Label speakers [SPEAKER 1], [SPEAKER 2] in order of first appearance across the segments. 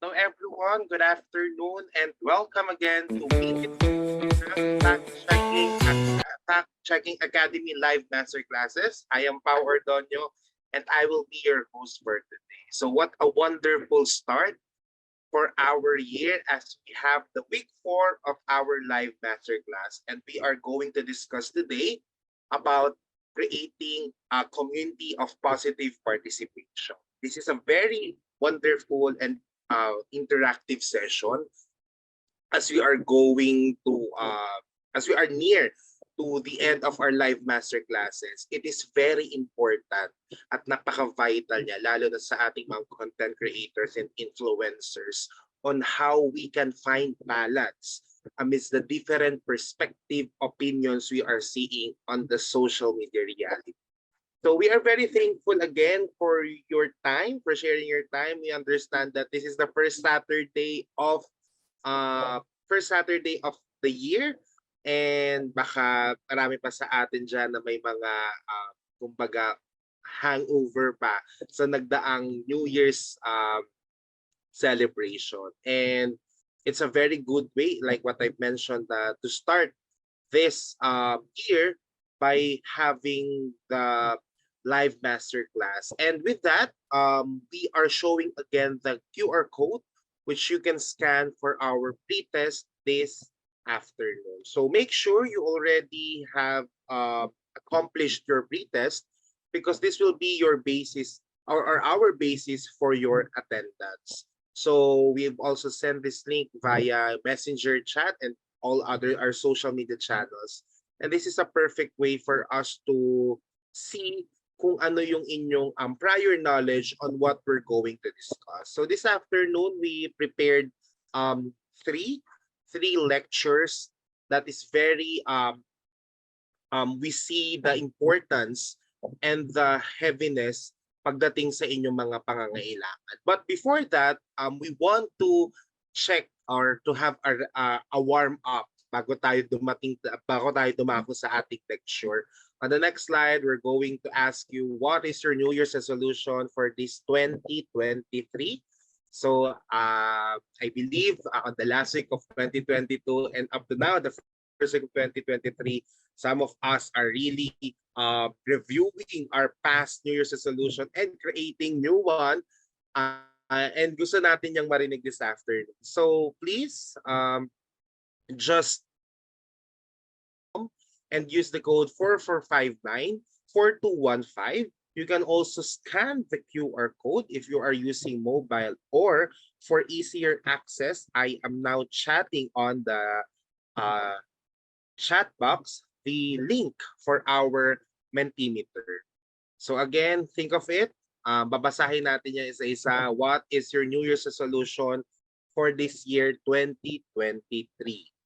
[SPEAKER 1] Hello everyone, good afternoon and welcome again to Meet Fact Checking Fact Checking Academy live masterclasses. I am Pao Ordonio and I will be your host for today. So what a wonderful start for our year as we have the week 4 of our live masterclass, and we are going to discuss today about creating a community of positive participation. This is a very wonderful and interactive session as we are going to as we are near to the end of our live master classes. It is very important at napaka-vital niya, lalo na sa ating mga content creators and influencers, on how we can find balance amidst the different perspective opinions we are seeing on the social media reality. So we are very thankful again for your time, for sharing your time. We understand that this is the first Saturday of the year, and baka marami pa sa atin diyan na may mga kumbaga hangover pa sa nagdaang New Year's celebration. And it's a very good way, like what I mentioned, to start this year by having the live masterclass. And with that, we are showing again the QR code which you can scan for our pre-test this afternoon. So make sure you already have accomplished your pre-test, because this will be your basis or our basis for your attendance. So we've also sent this link via messenger chat and all other our social media channels. And this is a perfect way for us to see kung ano yung inyong prior knowledge on what we're going to discuss. So this afternoon, we prepared three lectures that is very, we see the importance and the heaviness pagdating sa inyong mga pangangailangan. But before that, we want to check or to have a warm up bago tayo dumako sa ating lecture. On the next slide, we're going to ask you, what is your New Year's resolution for this 2023? So I believe on the last week of 2022 and up to now, the first week of 2023, some of us are really reviewing our past New Year's resolution and creating new one. And gusto natin yung marinig this afternoon. So please just and use the code 4459-4215. You can also scan the QR code if you are using mobile, or for easier access, I am now chatting on the chat box the link for our Mentimeter. So again, think of it. Babasahin natin yan isa-isa. What is your New Year's resolution for this year 2023?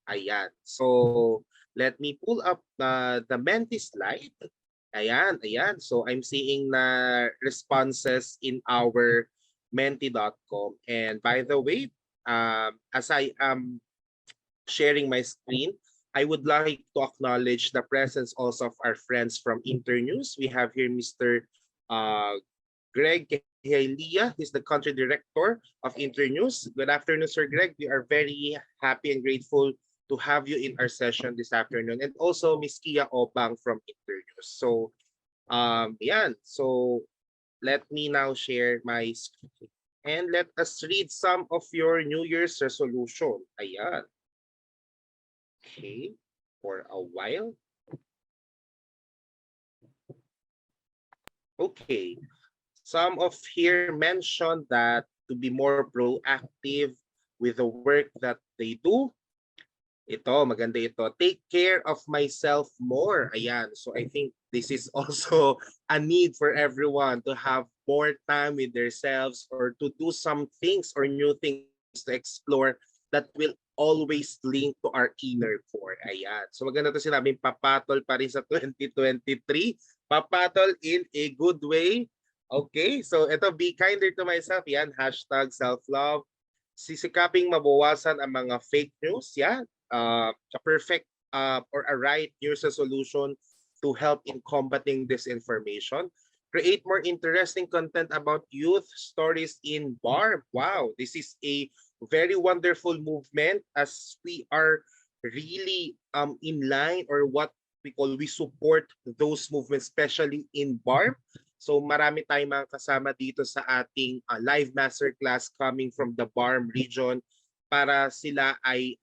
[SPEAKER 1] Ayan. So let me pull up the Menti slide. Ayan. So I'm seeing na responses in our menti.com. And by the way, as I am sharing my screen, I would like to acknowledge the presence also of our friends from Internews. We have here Mr. Greg Kehilia. He's the country director of Internews. Good afternoon, Sir Greg. We are very happy and grateful to have you in our session this afternoon, and also Ms. Kia Obang from Internews. So, So let me now share my screen and let us read some of your New Year's resolution. Ayan. Okay, for a while. Okay, some of here mentioned that to be more proactive with the work that they do. Ito, maganda ito. Take care of myself more. Ayan. So I think this is also a need for everyone to have more time with themselves, or to do some things or new things to explore that will always link to our inner core. Ayan. So maganda ito sinabing papatol pa rin sa 2023. Papatol in a good way. Okay. So ito, be kinder to myself. Yan. Hashtag self-love. Sisikaping mabawasan ang mga fake news. Yan. A perfect or a right New Year's resolution to help in combating disinformation. create more interesting content about youth stories in BARB. Wow, this is a very wonderful movement as we are really in line, or what we support those movements, especially in BARB. So marami tayong mga kasama dito sa ating live masterclass coming from the BARM region para sila ay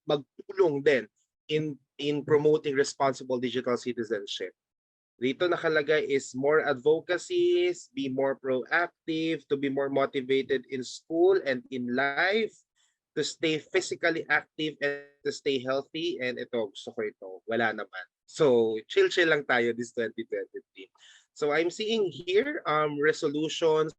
[SPEAKER 1] magtulong din in promoting responsible digital citizenship. Dito nakalagay is more advocacies, be more proactive, to be more motivated in school and in life, to stay physically active and to stay healthy. And ito, gusto ko ito. Wala naman. So, chill-chill lang tayo this 2023. So, I'm seeing here resolutions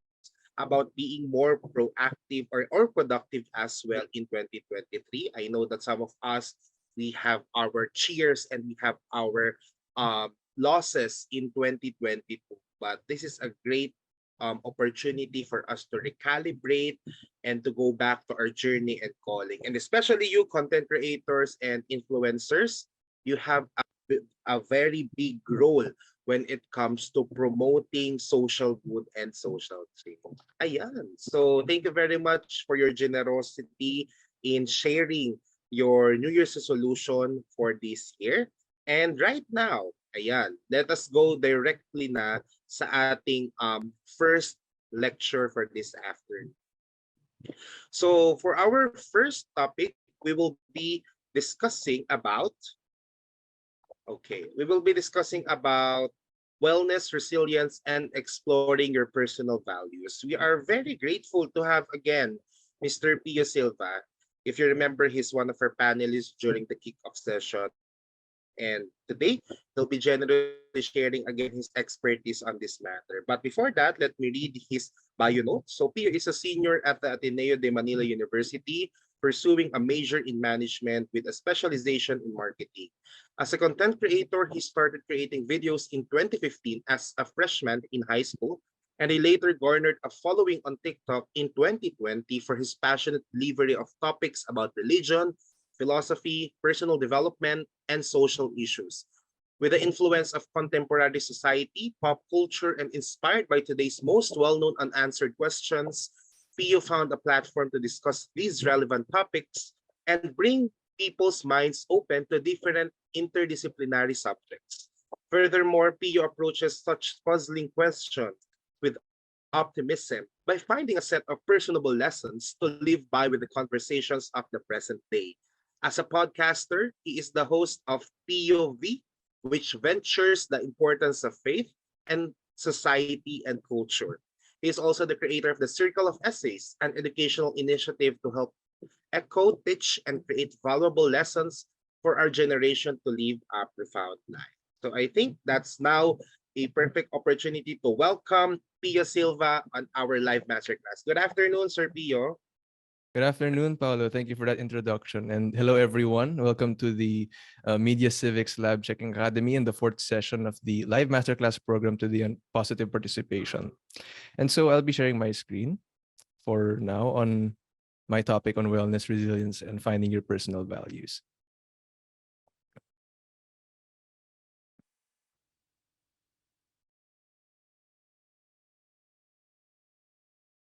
[SPEAKER 1] about being more proactive or productive as well in 2023. I know that some of us, we have our cheers and we have our losses in 2022. But this is a great opportunity for us to recalibrate and to go back to our journey and calling. And especially you content creators and influencers, you have a very big role when it comes to promoting social good and social change. Ayan. So thank you very much for your generosity in sharing your New Year's resolution for this year. And right now, ayan, let us go directly na sa ating first lecture for this afternoon. So for our first topic, we will be discussing about, we will be discussing about wellness, resilience, and exploring your personal values. We are very grateful to have again Mr. Pio Silva. If you remember, he's one of our panelists during the kickoff session. And today, he'll be generously sharing again his expertise on this matter. But before that, let me read his bio notes. So Pio is a senior at the Ateneo de Manila University, pursuing a major in management with a specialization in marketing. As a content creator, he started creating videos in 2015 as a freshman in high school, and he later garnered a following on TikTok in 2020 for his passionate delivery of topics about religion, philosophy, personal development, and social issues. With the influence of contemporary society, pop culture, and inspired by today's most well-known unanswered questions, Pio found a platform to discuss these relevant topics and bring people's minds open to different interdisciplinary subjects. Furthermore, Pio approaches such puzzling questions with optimism by finding a set of personable lessons to live by with the conversations of the present day. As a podcaster, he is the host of POV, which ventures the importance of faith and society and culture. He is also the creator of the Circle of Essays, an educational initiative to help echo, teach, and create valuable lessons for our generation to live a profound life. So I think that's now a perfect opportunity to welcome Pio Silva on our live masterclass. Good afternoon, Sir Pio.
[SPEAKER 2] Good afternoon, Paolo. Thank you for that introduction. And hello, everyone. Welcome to the Media Civics Lab Checking Academy and the fourth session of the live masterclass program to the positive participation. And so I'll be sharing my screen for now on my topic on wellness, resilience, and finding your personal values.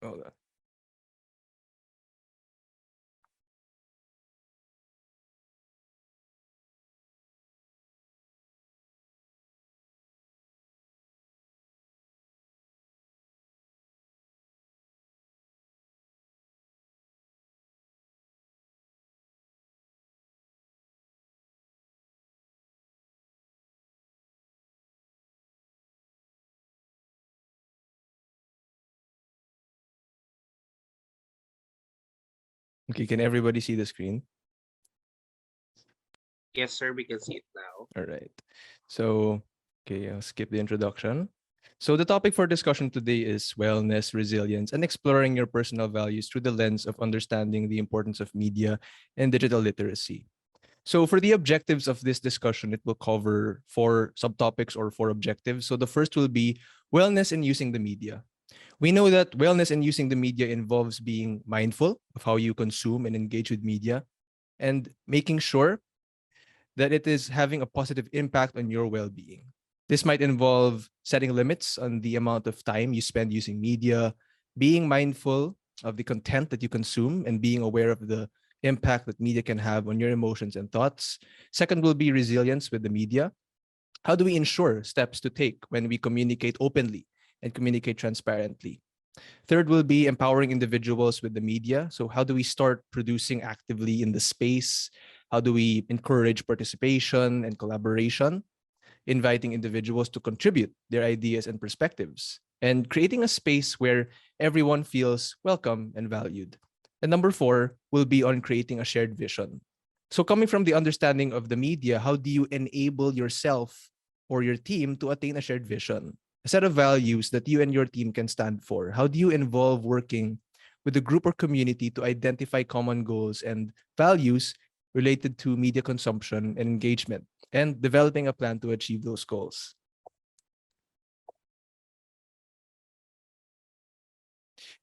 [SPEAKER 2] Hold on. Okay, can everybody see the screen?
[SPEAKER 1] Yes, sir, we can see it now.
[SPEAKER 2] All right. So, okay, I'll skip the introduction. So the topic for discussion today is wellness, resilience, and exploring your personal values through the lens of understanding the importance of media and digital literacy. So for the objectives of this discussion, it will cover four subtopics or four objectives. So the first will be wellness in using the media. We know that wellness in using the media involves being mindful of how you consume and engage with media and making sure that it is having a positive impact on your well-being. This might involve setting limits on the amount of time you spend using media, being mindful of the content that you consume, and being aware of the impact that media can have on your emotions and thoughts. Second will be resilience with the media. How do we ensure steps to take when we communicate openly and communicate transparently? Third will be empowering individuals with the media. So, how do we start producing actively in the space? How do we encourage participation and collaboration? Inviting individuals to contribute their ideas and perspectives, and creating a space where everyone feels welcome and valued. And number four will be on creating a shared vision. So, coming from the understanding of the media, how do you enable yourself or your team to attain a shared vision? A set of values that you and your team can stand for. How do you involve working with a group or community to identify common goals and values related to media consumption and engagement, and developing a plan to achieve those goals?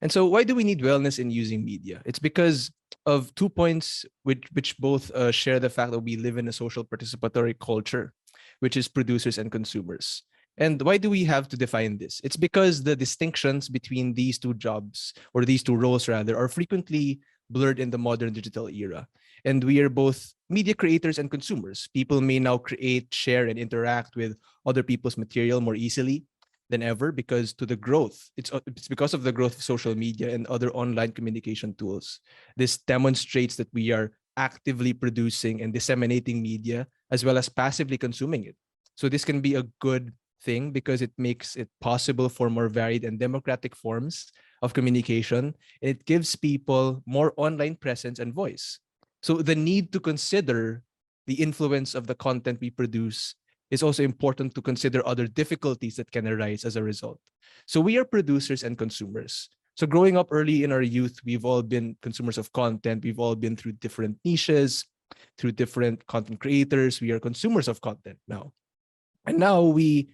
[SPEAKER 2] And so, why do we need wellness in using media? It's because of 2 points which both share the fact that we live in a social participatory culture, which is producers and consumers. And why do we have to define this? It's because the distinctions between these two jobs, or these two roles rather, are frequently blurred in the modern digital era. And we are both media creators and consumers. People may now create, share, and interact with other people's material more easily than ever because to the growth it's because of the growth of social media and other online communication tools. This demonstrates that we are actively producing and disseminating media as well as passively consuming it. So this can be a good thing because it makes it possible for more varied and democratic forms of communication, and it gives people more online presence and voice. So the need to consider the influence of the content we produce is also important to consider other difficulties that can arise as a result. So we are producers and consumers. So growing up early in our youth, we've all been consumers of content. We've all been through different niches, through different content creators. We are consumers of content now. And now we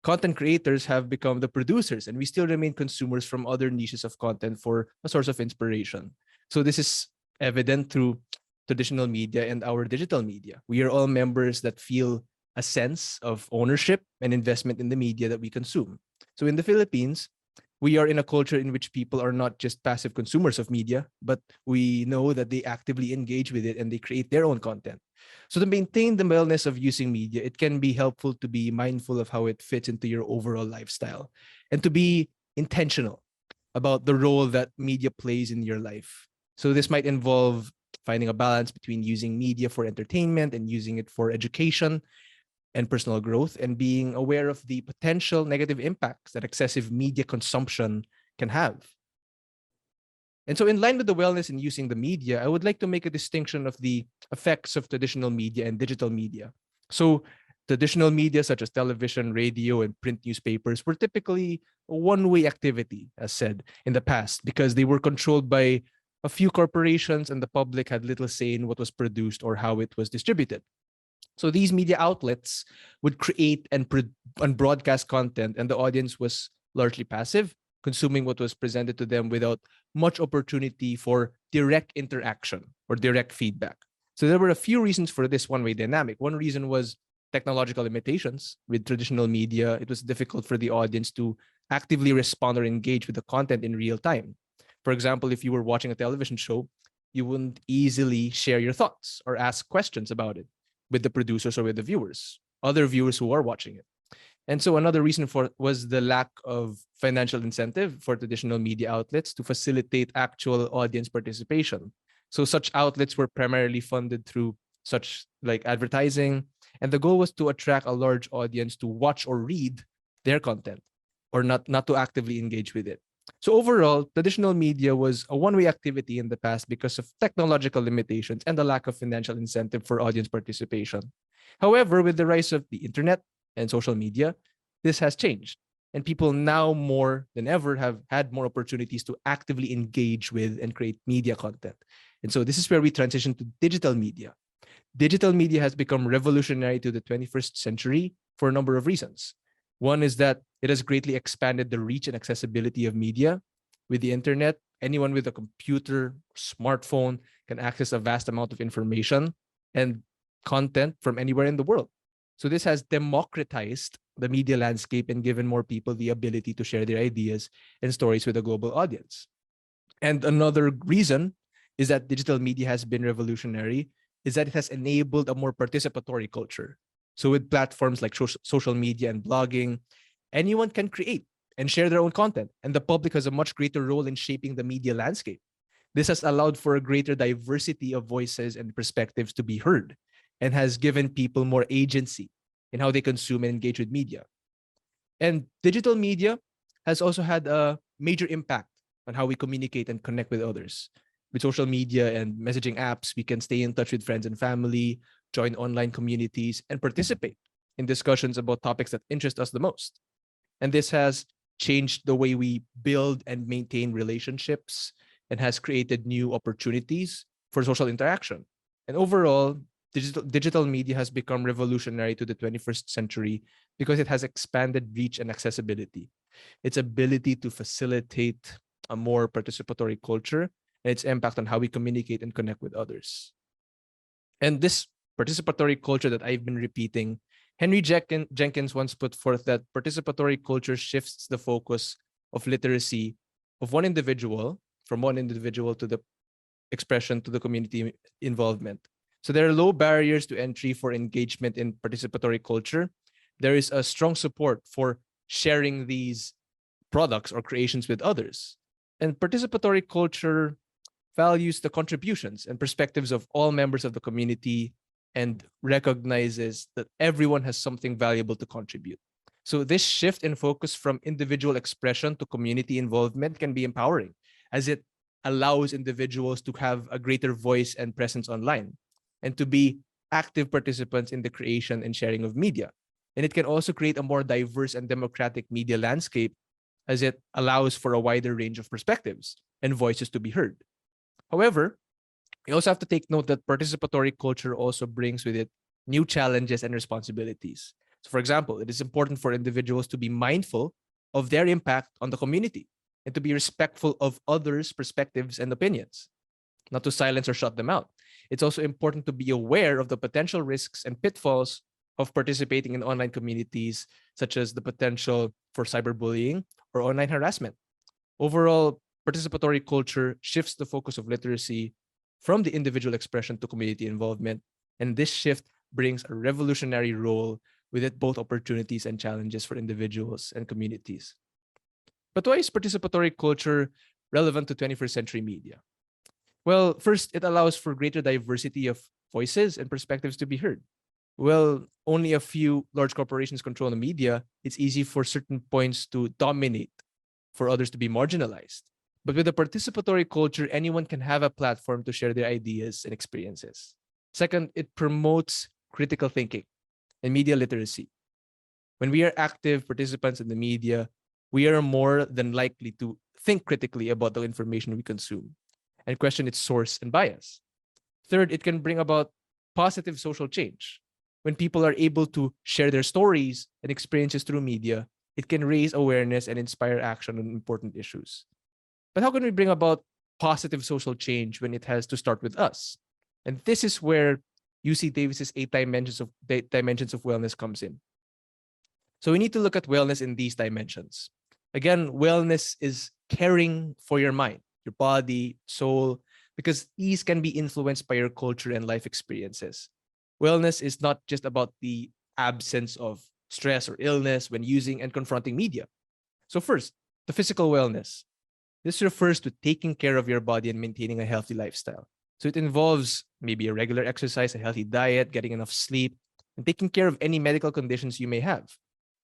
[SPEAKER 2] content creators have become the producers, and we still remain consumers from other niches of content for a source of inspiration. So this is evident through traditional media and our digital media. We are all members that feel a sense of ownership and investment in the media that we consume. So in the Philippines, we are in a culture in which people are not just passive consumers of media, but we know that they actively engage with it and they create their own content. So to maintain the wellness of using media, it can be helpful to be mindful of how it fits into your overall lifestyle and to be intentional about the role that media plays in your life. So this might involve finding a balance between using media for entertainment and using it for education and personal growth, and being aware of the potential negative impacts that excessive media consumption can have. And so, in line with the wellness in using the media, I would like to make a distinction of the effects of traditional media and digital media. So, traditional media, such as television, radio, and print newspapers, were typically a one way activity, as said in the past, because they were controlled by a few corporations and the public had little say in what was produced or how it was distributed. So these media outlets would create and broadcast content, and the audience was largely passive, consuming what was presented to them without much opportunity for direct interaction or direct feedback. So there were a few reasons for this one-way dynamic. One reason was technological limitations. With traditional media, it was difficult for the audience to actively respond or engage with the content in real time. For example, if you were watching a television show, you wouldn't easily share your thoughts or ask questions about it with the producers or with the viewers, other viewers who are watching it. And so another reason for was the lack of financial incentive for traditional media outlets to facilitate actual audience participation. So such outlets were primarily funded through such like advertising, and the goal was to attract a large audience to watch or read their content, or not to actively engage with it. So overall, traditional media was a one-way activity in the past because of technological limitations and the lack of financial incentive for audience participation. However, with the rise of the internet and social media, this has changed. And people now more than ever have had more opportunities to actively engage with and create media content. And so this is where we transition to digital media. Digital media has become revolutionary to the 21st century for a number of reasons. One is that it has greatly expanded the reach and accessibility of media. With the internet, anyone with a computer, smartphone can access a vast amount of information and content from anywhere in the world. So this has democratized the media landscape and given more people the ability to share their ideas and stories with a global audience. And another reason is that digital media has been revolutionary is that it has enabled a more participatory culture. So with platforms like social media and blogging, anyone can create and share their own content, and the public has a much greater role in shaping the media landscape. This has allowed for a greater diversity of voices and perspectives to be heard and has given people more agency in how they consume and engage with media. And digital media has also had a major impact on how we communicate and connect with others. With social media and messaging apps, we can stay in touch with friends and family, join online communities, and participate in discussions about topics that interest us the most. And this has changed the way we build and maintain relationships and has created new opportunities for social interaction. And overall, digital media has become revolutionary to the 21st century because it has expanded reach and accessibility. Its ability to facilitate a more participatory culture and its impact on how we communicate and connect with others. And this participatory culture that I've been repeating, Henry Jenkins once put forth that participatory culture shifts the focus of literacy of one individual from one individual to the expression to the community involvement. So there are low barriers to entry for engagement in participatory culture. There is a strong support for sharing these products or creations with others. And participatory culture values the contributions and perspectives of all members of the community and recognizes that everyone has something valuable to contribute. So this shift in focus from individual expression to community involvement can be empowering as it allows individuals to have a greater voice and presence online and to be active participants in the creation and sharing of media. And it can also create a more diverse and democratic media landscape as it allows for a wider range of perspectives and voices to be heard. However, you also have to take note that participatory culture also brings with it new challenges and responsibilities. So, for example, it is important for individuals to be mindful of their impact on the community and to be respectful of others' perspectives and opinions, not to silence or shut them out. It's also important to be aware of the potential risks and pitfalls of participating in online communities, such as the potential for cyberbullying or online harassment. Overall, participatory culture shifts the focus of literacy from the individual expression to community involvement, and this shift brings a revolutionary role with it both opportunities and challenges for individuals and communities. But why is participatory culture relevant to 21st century media? Well, first, it allows for greater diversity of voices and perspectives to be heard. Well, only a few large corporations control the media, it's easy for certain points to dominate, for others to be marginalized. But with a participatory culture, anyone can have a platform to share their ideas and experiences. Second, it promotes critical thinking and media literacy. When we are active participants in the media, we are more than likely to think critically about the information we consume and question its source and bias. Third, it can bring about positive social change. When people are able to share their stories and experiences through media, it can raise awareness and inspire action on important issues. But how can we bring about positive social change when it has to start with us? And this is where UC Davis's dimensions of wellness comes in. So we need to look at wellness in these dimensions. Again, wellness is caring for your mind, your body, soul, because these can be influenced by your culture and life experiences. Wellness is not just about the absence of stress or illness when using and confronting media. So first, the physical wellness. This refers to taking care of your body and maintaining a healthy lifestyle. So it involves maybe a regular exercise, a healthy diet, getting enough sleep, and taking care of any medical conditions you may have.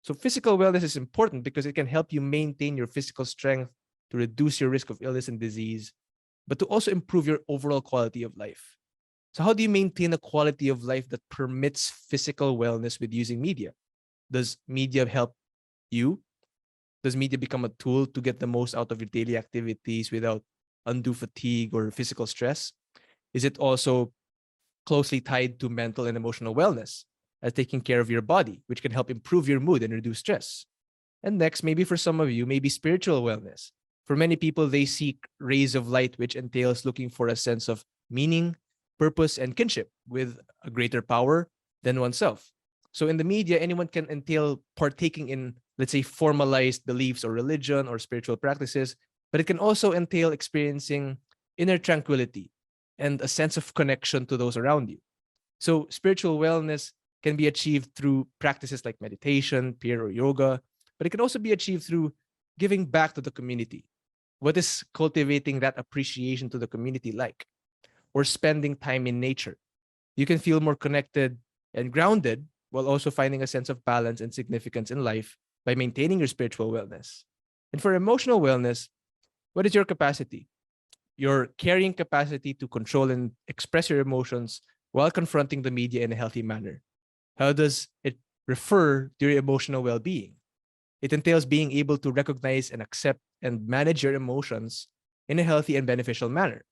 [SPEAKER 2] So physical wellness is important because it can help you maintain your physical strength to reduce your risk of illness and disease, but to also improve your overall quality of life. So how do you maintain a quality of life that permits physical wellness with using media? Does media help you? Does media become a tool to get the most out of your daily activities without undue fatigue or physical stress? Is it also closely tied to mental and emotional wellness, as taking care of your body, which can help improve your mood and reduce stress? And next, maybe for some of you, maybe spiritual wellness. For many people, they seek rays of light, which entails looking for a sense of meaning, purpose, and kinship with a greater power than oneself. So in the media, anyone can entail partaking in, let's say, formalized beliefs or religion or spiritual practices, but it can also entail experiencing inner tranquility and a sense of connection to those around you. So spiritual wellness can be achieved through practices like meditation, prayer, or yoga, but it can also be achieved through giving back to the community. What is cultivating that appreciation to the community like? Or spending time in nature. You can feel more connected and grounded while also finding a sense of balance and significance in life by maintaining your spiritual wellness. And for emotional wellness, what is your capacity? Your carrying capacity to control and express your emotions while confronting the media in a healthy manner. How does it refer to your emotional well being? It entails being able to recognize and accept and manage your emotions in a healthy and beneficial manner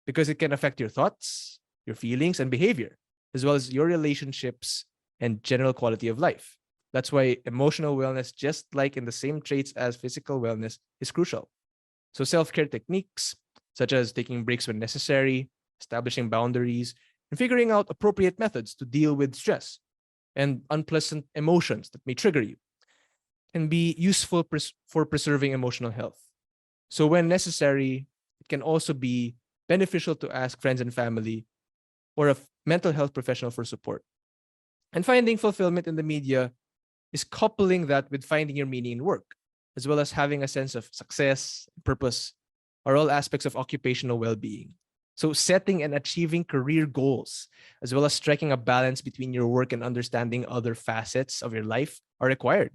[SPEAKER 2] because it can affect your thoughts, your feelings, and behavior, as well as your relationships and general quality of life. That's why emotional wellness, just like in the same traits as physical wellness, is crucial. So, self care techniques, such as taking breaks when necessary, establishing boundaries, and figuring out appropriate methods to deal with stress and unpleasant emotions that may trigger you, can be useful for preserving emotional health. So, when necessary, it can also be beneficial to ask friends and family or a mental health professional for support. And finding fulfillment in the media is coupling that with finding your meaning in work, as well as having a sense of success, purpose, are all aspects of occupational well being. So, setting and achieving career goals, as well as striking a balance between your work and understanding other facets of your life, are required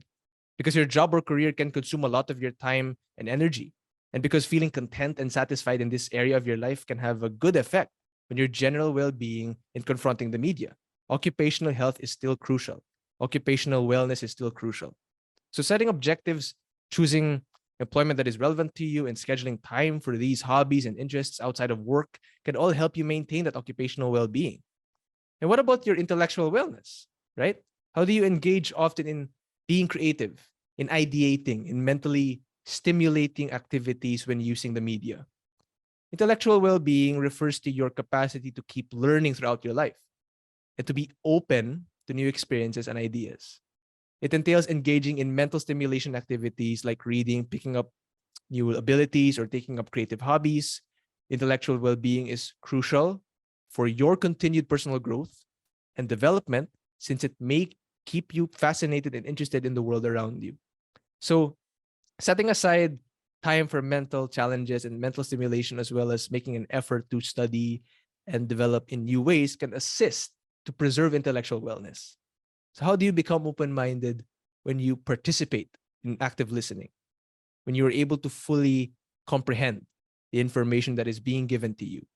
[SPEAKER 2] because your job or career can consume a lot of your time and energy. And because feeling content and satisfied in this area of your life can have a good effect on your general well being in confronting the media. Occupational health is still crucial. Occupational wellness is still crucial. So, setting objectives, choosing employment that is relevant to you, and scheduling time for these hobbies and interests outside of work can all help you maintain that occupational well being. And what about your intellectual wellness, right? How do you engage often in being creative, in ideating, in mentally stimulating activities when using the media? Intellectual well being refers to your capacity to keep learning throughout your life and to be open to new experiences and ideas. It entails engaging in mental stimulation activities like reading, picking up new abilities, or taking up creative hobbies. Intellectual well being is crucial for your continued personal growth and development since it may keep you fascinated and interested in the world around you. So, setting aside time for mental challenges and mental stimulation, as well as making an effort to study and develop in new ways, can assist to preserve intellectual wellness. So, how do you become open minded when you participate in active listening? When you are able to fully comprehend the information that is being given to you?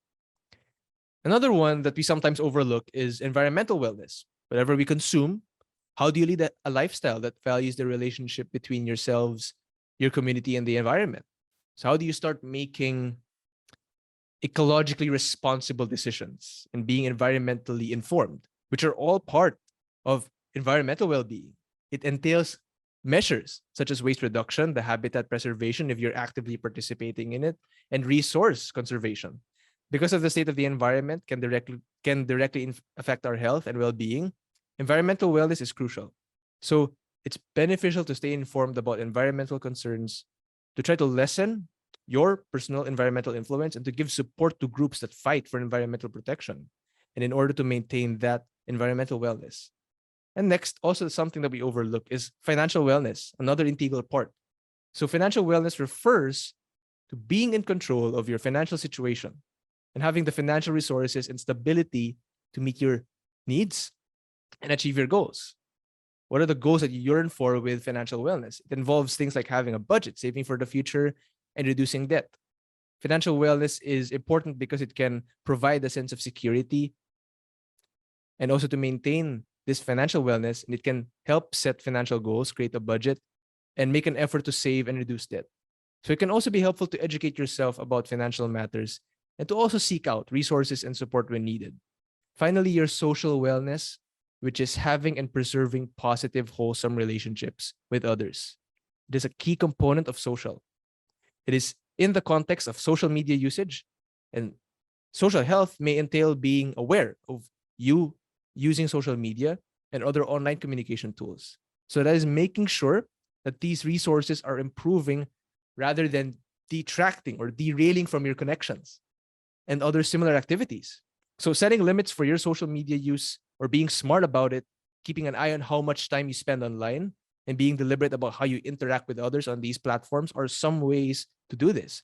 [SPEAKER 2] Another one that we sometimes overlook is environmental wellness. Whatever we consume, how do you lead a lifestyle that values the relationship between yourselves, your community, and the environment? So, how do you start making ecologically responsible decisions and being environmentally informed, which are all part of environmental well being? It entails measures such as waste reduction, the habitat preservation, if you're actively participating in it, and resource conservation. Because of the state of the environment can directly affect our health and well being, environmental wellness is crucial. So it's beneficial to stay informed about environmental concerns, to try to lessen your personal environmental influence, and to give support to groups that fight for environmental protection. And in order to maintain that environmental wellness. And next, also something that we overlook is financial wellness, another integral part. So financial wellness refers to being in control of your financial situation and having the financial resources and stability to meet your needs and achieve your goals. What are the goals that you yearn for with financial wellness? It involves things like having a budget, saving for the future, and reducing debt. Financial wellness is important because it can provide a sense of security and also to maintain this financial wellness, and it can help set financial goals, create a budget, and make an effort to save and reduce debt. So it can also be helpful to educate yourself about financial matters and to also seek out resources and support when needed. Finally, your social wellness, which is having and preserving positive, wholesome relationships with others. It is a key component of social. It is in the context of social media usage, and social health may entail being aware of you using social media and other online communication tools. So that is making sure that these resources are improving rather than detracting or derailing from your connections and other similar activities. So setting limits for your social media use or being smart about it, keeping an eye on how much time you spend online, and being deliberate about how you interact with others on these platforms are some ways to do this.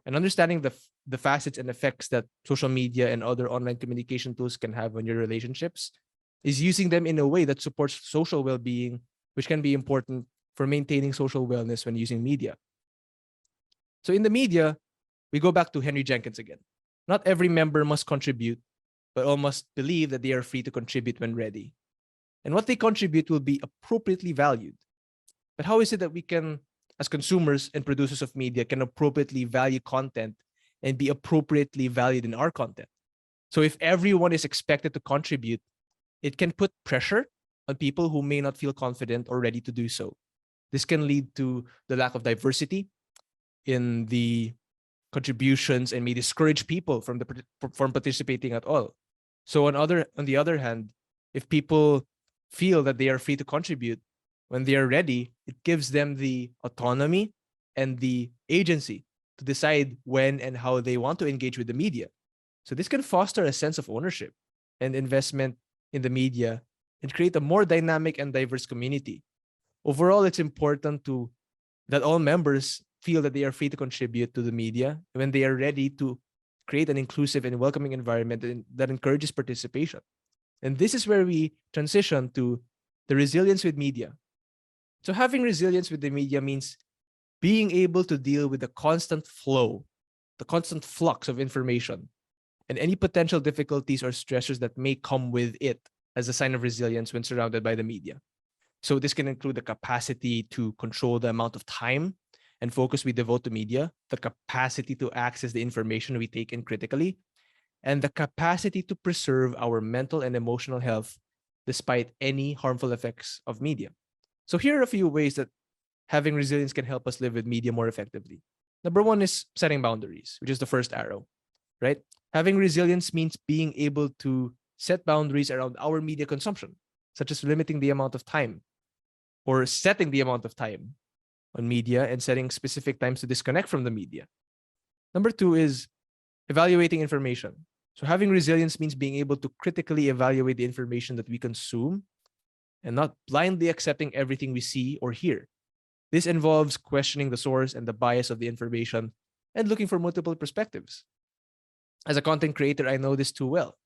[SPEAKER 2] And understanding the facets and effects that social media and other online communication tools can have on your relationships is using them in a way that supports social well-being, which can be important for maintaining social wellness when using media. So in the media, we go back to Henry Jenkins again. Not every member must contribute, but all must believe that they are free to contribute when ready. And what they contribute will be appropriately valued. But how is it that we can, as consumers and producers of media, can appropriately value content and be appropriately valued in our content? So if everyone is expected to contribute, it can put pressure on people who may not feel confident or ready to do so. This can lead to the lack of diversity in the contributions and may discourage people from participating at all. So on the other hand, if people feel that they are free to contribute when they are ready, it gives them the autonomy and the agency to decide when and how they want to engage with the media. So this can foster a sense of ownership and investment in the media and create a more dynamic and diverse community. Overall, it's important to that all members feel that they are free to contribute to the media when they are ready to create an inclusive and welcoming environment that encourages participation. And this is where we transition to the resilience with media. So having resilience with the media means being able to deal with the constant flow, the constant flux of information, and any potential difficulties or stressors that may come with it as a sign of resilience when surrounded by the media. So this can include the capacity to control the amount of time and focus we devote to media, the capacity to access the information we take in critically, and the capacity to preserve our mental and emotional health despite any harmful effects of media. So here are a few ways that having resilience can help us live with media more effectively. Number one is setting boundaries, which is the first arrow, right? Having resilience means being able to set boundaries around our media consumption, such as limiting the amount of time or setting the amount of time on media and setting specific times to disconnect from the media. Number two is evaluating information. So having resilience means being able to critically evaluate the information that we consume and not blindly accepting everything we see or hear. This involves questioning the source and the bias of the information and looking for multiple perspectives. As a content creator, I know this too well.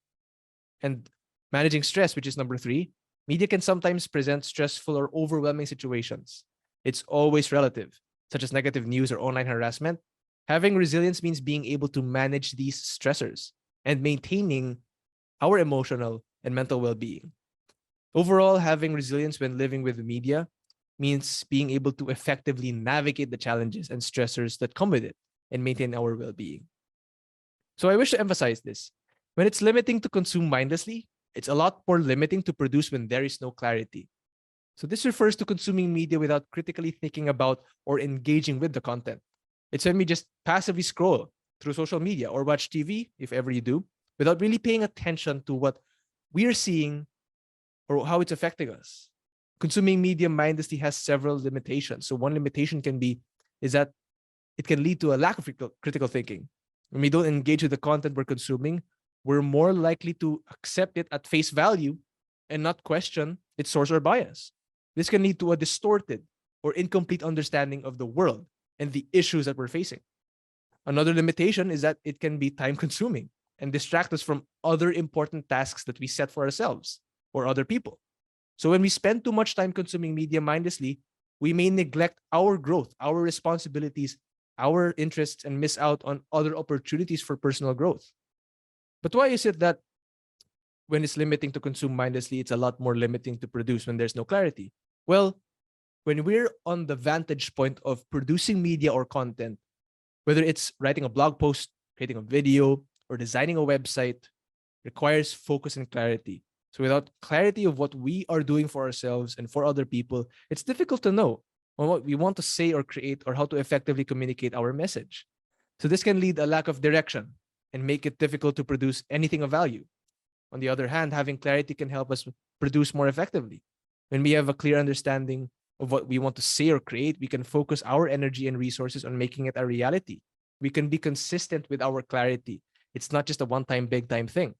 [SPEAKER 2] And managing stress, which is number three, media can sometimes present stressful or overwhelming situations. It's always relative, such as negative news or online harassment. Having resilience means being able to manage these stressors and maintaining our emotional and mental well-being. Overall, having resilience when living with the media means being able to effectively navigate the challenges and stressors that come with it and maintain our well-being. So I wish to emphasize this. When it's limiting to consume mindlessly, it's a lot more limiting to produce when there is no clarity. So this refers to consuming media without critically thinking about or engaging with the content. It's when we just passively scroll through social media or watch TV, if ever you do, without really paying attention to what we're seeing or how it's affecting us. Consuming media mindlessly has several limitations. So one limitation is that it can lead to a lack of critical thinking. When we don't engage with the content we're consuming, we're more likely to accept it at face value and not question its source or bias. This can lead to a distorted or incomplete understanding of the world and the issues that we're facing. Another limitation is that it can be time consuming and distract us from other important tasks that we set for ourselves or other people. So when we spend too much time consuming media mindlessly, we may neglect our growth, our responsibilities, our interests, and miss out on other opportunities for personal growth. But why is it that when it's limiting to consume mindlessly, it's a lot more limiting to produce when there's no clarity? Well, when we're on the vantage point of producing media or content, whether it's writing a blog post, creating a video, or designing a website, requires focus and clarity. So without clarity of what we are doing for ourselves and for other people, it's difficult to know what we want to say or create or how to effectively communicate our message. So this can lead a lack of direction and make it difficult to produce anything of value. On the other hand, having clarity can help us produce more effectively. When we have a clear understanding of what we want to say or create, we can focus our energy and resources on making it a reality. We can be consistent with our clarity. It's not just a one-time, big-time thing.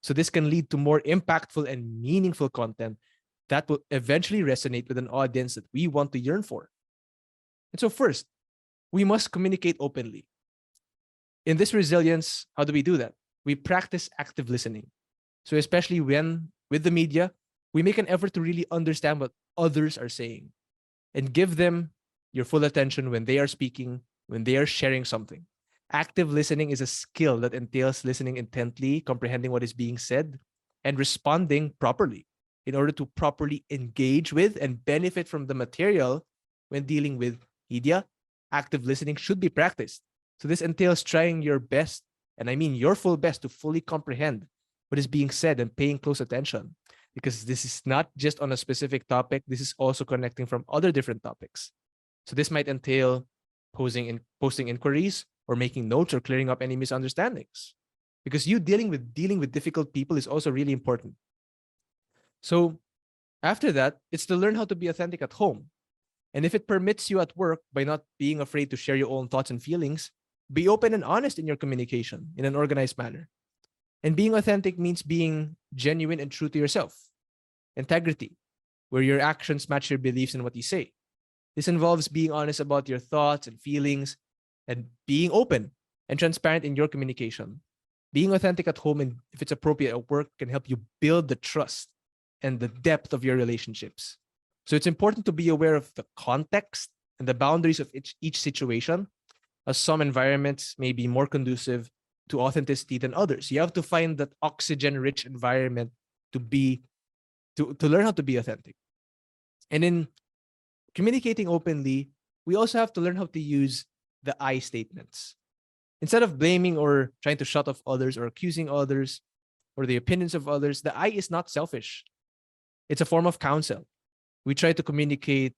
[SPEAKER 2] So this can lead to more impactful and meaningful content that will eventually resonate with an audience that we want to yearn for. And so first, we must communicate openly. In this resilience, how do we do that? We practice active listening. So especially when with the media, we make an effort to really understand what others are saying and give them your full attention when they are speaking, when they are sharing something. Active listening is a skill that entails listening intently, comprehending what is being said, and responding properly in order to properly engage with and benefit from the material when dealing with media. Active listening should be practiced. So this entails trying your best, and I mean your full best, to fully comprehend what is being said and paying close attention, because this is not just on a specific topic. This is also connecting from other different topics. So this might entail posting inquiries or making notes or clearing up any misunderstandings, because you dealing with difficult people is also really important. So after that, it's to learn how to be authentic at home. And if it permits you at work, by not being afraid to share your own thoughts and feelings, be open and honest in your communication in an organized manner. And being authentic means being genuine and true to yourself. Integrity, where your actions match your beliefs and what you say. This involves being honest about your thoughts and feelings and being open and transparent in your communication. Being authentic at home and, if it's appropriate at work, can help you build the trust and the depth of your relationships. So it's important to be aware of the context and the boundaries of each situation, as some environments may be more conducive to authenticity than others. You have to find that oxygen-rich environment to learn how to be authentic. And in communicating openly, we also have to learn how to use the I statements. Instead of blaming or trying to shut off others or accusing others or the opinions of others, the I is not selfish. It's a form of counsel. We try to communicate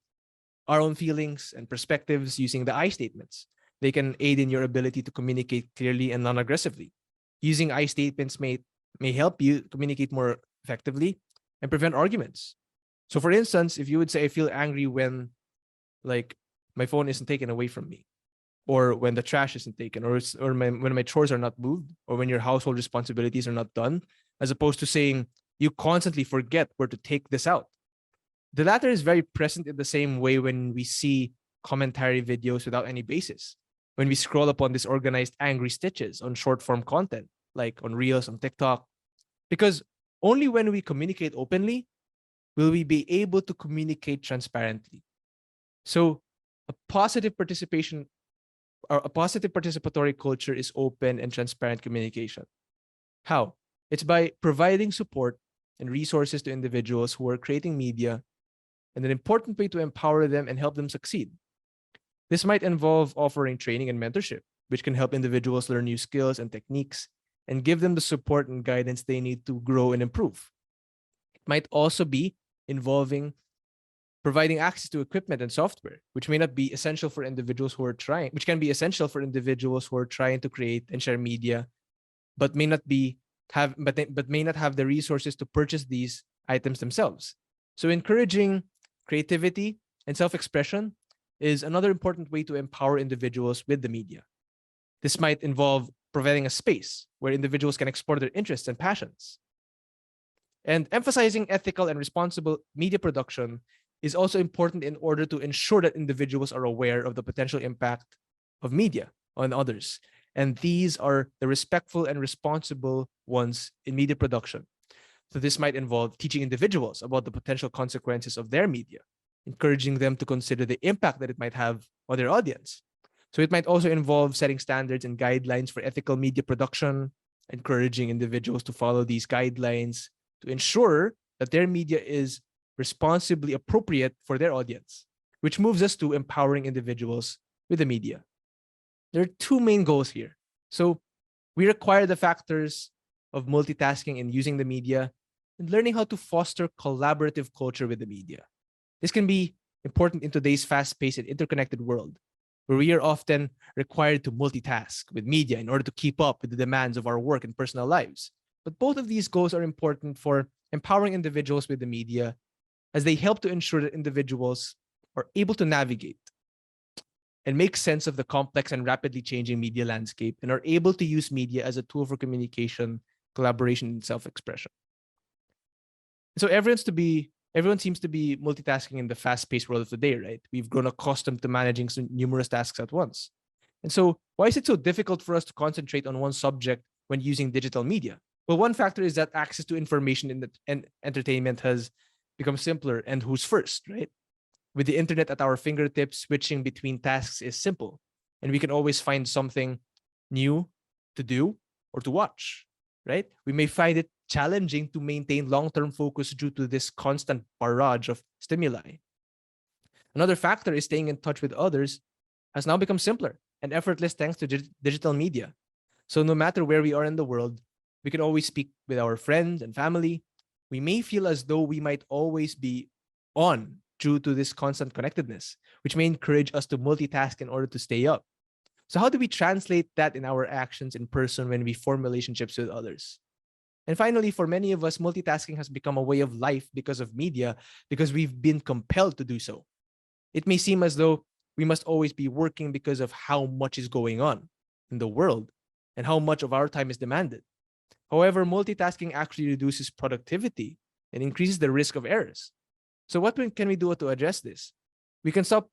[SPEAKER 2] our own feelings and perspectives using the I statements. They can aid in your ability to communicate clearly and non-aggressively. Using I statements may help you communicate more effectively and prevent arguments. So for instance, if you would say, I feel angry when like my phone isn't taken away from me, or when the trash isn't taken, when my chores are not moved, or when your household responsibilities are not done, as opposed to saying you constantly forget where to take this out. The latter is very present in the same way when we see commentary videos without any basis. When we scroll upon disorganized angry stitches on short form content, like on Reels, on TikTok, because only when we communicate openly will we be able to communicate transparently. So a positive participation or a positive participatory culture is open and transparent communication. How? It's by providing support and resources to individuals who are creating media, and an important way to empower them and help them succeed. This might involve offering training and mentorship, which can help individuals learn new skills and techniques and give them the support and guidance they need to grow and improve. It might also be involving providing access to equipment and software, which may not be essential for individuals who are trying, which can be essential for individuals who are trying to create and share media, but may not have the resources to purchase these items themselves. So encouraging creativity and self-expression is another important way to empower individuals with the media. This might involve providing a space where individuals can explore their interests and passions. And emphasizing ethical and responsible media production is also important in order to ensure that individuals are aware of the potential impact of media on others. And these are the respectful and responsible ones in media production. So this might involve teaching individuals about the potential consequences of their media, encouraging them to consider the impact that it might have on their audience. So it might also involve setting standards and guidelines for ethical media production, encouraging individuals to follow these guidelines to ensure that their media is responsibly appropriate for their audience, which moves us to empowering individuals with the media. There are two main goals here. So we require the factors of multitasking and using the media and learning how to foster collaborative culture with the media. This can be important in today's fast-paced and interconnected world, where we are often required to multitask with media in order to keep up with the demands of our work and personal lives. But both of these goals are important for empowering individuals with the media as they help to ensure that individuals are able to navigate and make sense of the complex and rapidly changing media landscape and are able to use media as a tool for communication, collaboration, and self-expression. So everyone seems to be multitasking in the fast-paced world of today, right? We've grown accustomed to managing numerous tasks at once. And so why is it so difficult for us to concentrate on one subject when using digital media? Well, one factor is that access to information and entertainment has become simpler, and who's first, right? With the internet at our fingertips, switching between tasks is simple, and we can always find something new to do or to watch, right? We may find it challenging to maintain long-term focus due to this constant barrage of stimuli. Another factor is staying in touch with others has now become simpler and effortless thanks to digital media. So no matter where we are in the world, we can always speak with our friends and family. We may feel as though we might always be on due to this constant connectedness, which may encourage us to multitask in order to stay up. So how do we translate that in our actions in person when we form relationships with others? And finally, for many of us, multitasking has become a way of life because of media, because we've been compelled to do so. It may seem as though we must always be working because of how much is going on in the world and how much of our time is demanded. However, multitasking actually reduces productivity and increases the risk of errors. So what can we do to address this? We can stop.